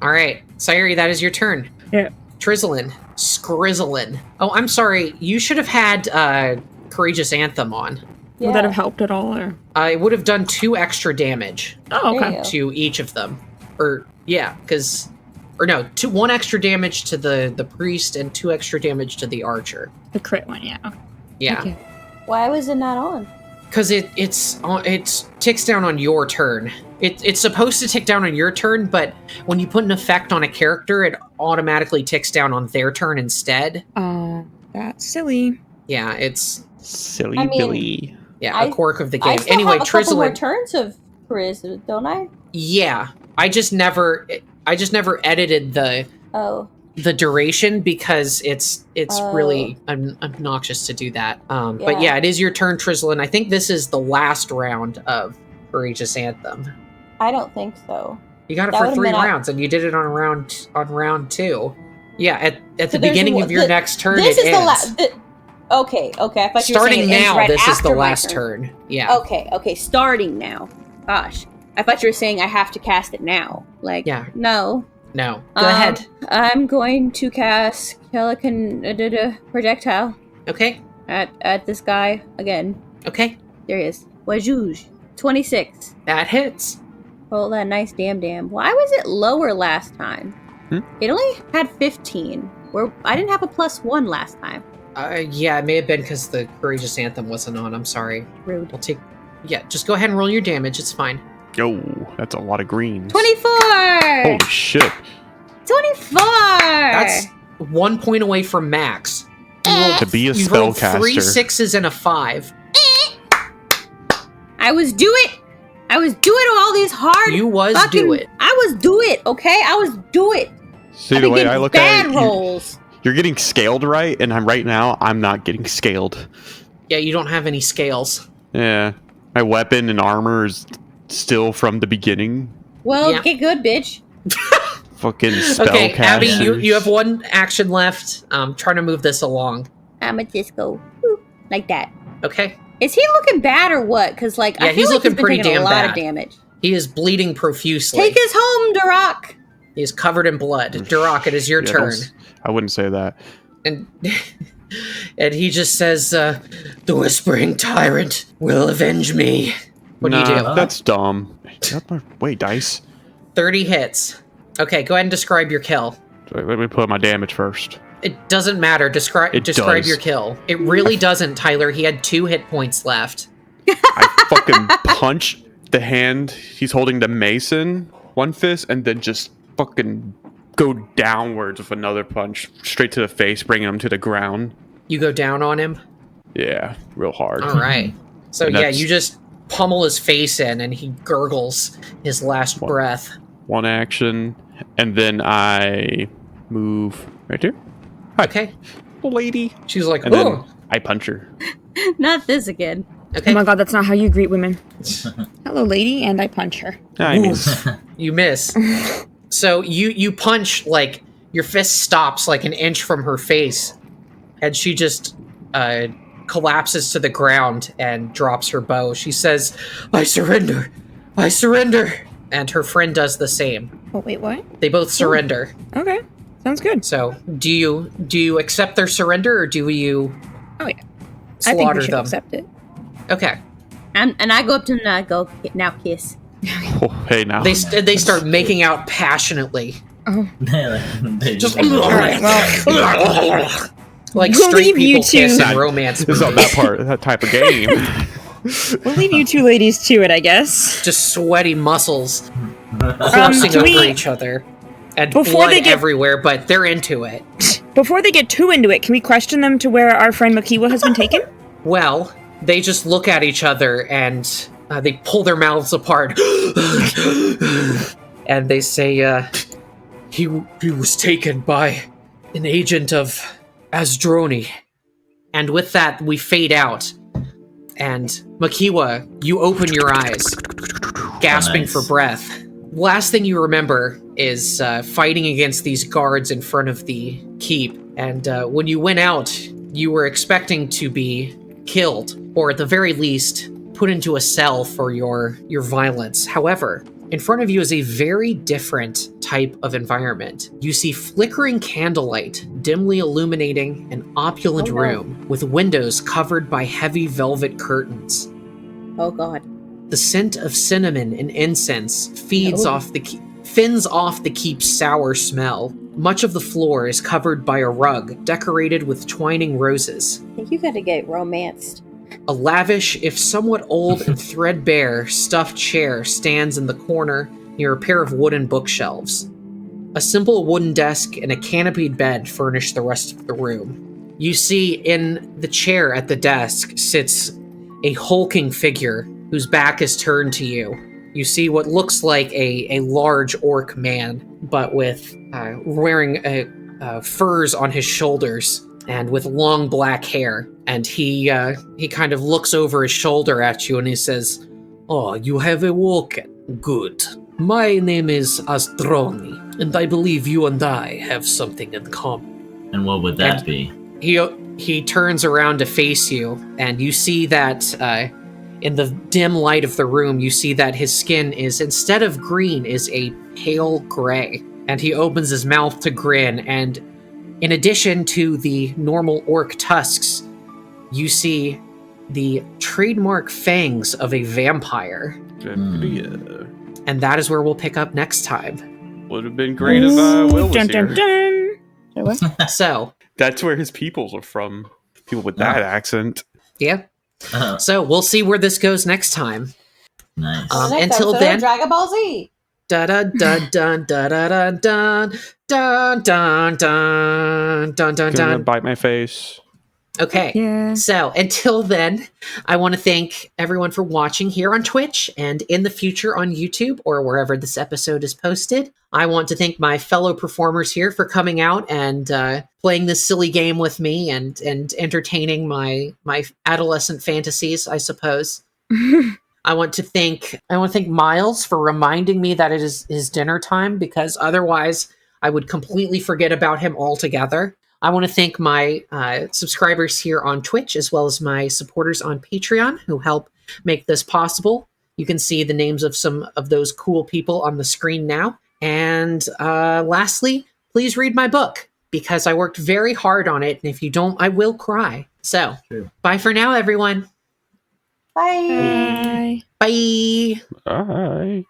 right, Sayuri, that is your turn. Yeah. Trislin, Skrizzlin. Oh, I'm sorry. You should have had Courageous Anthem on. Yeah. Would that have helped at all? Or? It would have done 2 extra damage. Oh, okay. Damn. To each of them. Or, yeah, because... Or no, 1 extra damage to the priest and 2 extra damage to the archer. The crit one, yeah. Okay. Yeah. Okay. Why was it not on? Because it ticks down on your turn. It's supposed to tick down on your turn, but when you put an effect on a character, it automatically ticks down on their turn instead. Oh, that's silly. Yeah, it's... Silly I mean, Billy. Yeah, a quirk of the game. I still Anyway, have a couple more Trislin... turns of charisma, don't I? Yeah, I just never edited the duration because it's really obnoxious to do that. But yeah, it is your turn, Trislin. I think this is the last round of Courageous Anthem. I don't think so. You got it for 3 rounds, and you did it on round 2. Yeah, at the beginning of your next turn, this it is ends. Okay. I thought you were Starting saying it ends now, right this is the after my last turn. Yeah. Okay. Starting now. Gosh, I thought you were saying I have to cast it now. Like, Yeah. No. Go ahead. I'm going to cast projectile. Okay. At this guy again. Okay. There he is. Wajouj. 26. That hits. Roll that nice damn. Why was it lower last time? It only had 15. I didn't have a +1 last time. Yeah, it may have been because the Courageous Anthem wasn't on. I'm sorry. Rude. Yeah, just go ahead and roll your damage. It's fine. Yo, that's a lot of greens. 24! Holy shit. 24! That's 1 point away from max. To be a You rolled 3 spellcaster. 6s and a 5. I was do it all these hard. You was fucking, do it. I was do it, okay? I was do it. See, the way I look at it, rolls. you're getting scaled right, and right now, I'm not getting scaled. Yeah, you don't have any scales. Yeah. My weapon and armor is still from the beginning. Well, Yeah. get good, bitch. Fucking spellcaster. Okay, Abby, you have 1 action left. Trying to move this along. I'ma just go whoop, like that. Okay. Is he looking bad or what? Because I feel he's like looking he's been pretty taking damn a lot bad. of damage. He is bleeding profusely. Take us home, Duroc. He is covered in blood. Duroc, it is your Yeah, turn. I wouldn't say that. And and he just says, the Whispering Tyrant will avenge me. What do you do? That's dumb. Wait, dice. 30 hits. Okay, go ahead and describe your kill. Let me put my damage first. It doesn't matter. Describe does. your kill. It really doesn't, Tyler. He had 2 hit points left. I fucking punch the hand he's holding the mason, one fist, and then just fucking go downwards with another punch, straight to the face, bringing him to the ground. You go down on him? Yeah, real hard. All right. So And yeah, that's- you just pummel his face in, and he gurgles his last breath. One action, and then I move right here. Hi, Okay. lady. She's like, And then oh. I punch her. Not this again. Okay. Oh my god, that's not how you greet women. Hello, lady, and I punch her. I mean, You miss. So you punch, like, your fist stops like an inch from her face, and she just collapses to the ground and drops her bow. She says, I surrender. I surrender. And her friend does the same. Oh, wait, what? They both surrender. Okay, sounds good. So do you accept their surrender, or do you Oh, yeah. I think slaughter we should them? accept it. Okay. And I go up to him and I go, now kiss. oh, hey now. They start making out passionately. They Just Alright, well, like We'll straight leave you people kiss two. in romance It's not movies. that type of game. we'll leave you two ladies to it, I guess. Just sweaty muscles crossing can over we- each other. And Before blood they get- everywhere, but they're into it. Before they get too into it, can we question them to where our friend Makiwa has been taken? Well, they just look at each other and they pull their mouths apart. And they say, he was taken by an agent of Asdroni. And with that, we fade out. And Makiwa, you open your eyes, gasping Nice. for breath. Last thing you remember is fighting against these guards in front of the keep. And when you went out, you were expecting to be killed, or at the very least, put into a cell for your violence. However, in front of you is a very different type of environment. You see flickering candlelight dimly illuminating an opulent room with windows covered by heavy velvet curtains. Oh god. The scent of cinnamon and incense fins off the keep's sour smell. Much of the floor is covered by a rug decorated with twining roses. I think you gotta get romanced. A lavish, if somewhat old and threadbare, stuffed chair stands in the corner near a pair of wooden bookshelves. A simple wooden desk and a canopied bed furnish the rest of the room. You see in the chair at the desk sits a hulking figure whose back is turned to you. You see what looks like a large orc man, but with wearing furs on his shoulders and with long black hair. And he kind of looks over his shoulder at you and he says, "Oh, you have awoken. Good. My name is Astroni, and I believe you and I have something in common. And what would that be? He turns around to face you, and you see that in the dim light of the room, you see that his skin is, instead of green, is a pale gray. And he opens his mouth to grin, and in addition to the normal orc tusks, you see the trademark fangs of a vampire. And that is where we'll pick up next time. Would have been great if Will was dun, here. dun, dun. So that's where his peoples are from. People with that accent. Yeah. So we'll see where this goes next time. Nice. Until then, Dragon Ball Z. Da da da dun da da da dun dun dun dun dun dun dun. Bite my face. Okay. Yeah. So until then, I want to thank everyone for watching here on Twitch and in the future on YouTube or wherever this episode is posted. I want to thank my fellow performers here for coming out and playing this silly game with me and entertaining my adolescent fantasies, I suppose. I want to thank Miles for reminding me that it is his dinner time, because otherwise I would completely forget about him altogether. I want to thank my subscribers here on Twitch, as well as my supporters on Patreon who help make this possible. You can see the names of some of those cool people on the screen now. And lastly, please read my book, because I worked very hard on it. And if you don't, I will cry. So, Bye for now, everyone. Bye. Bye. Bye.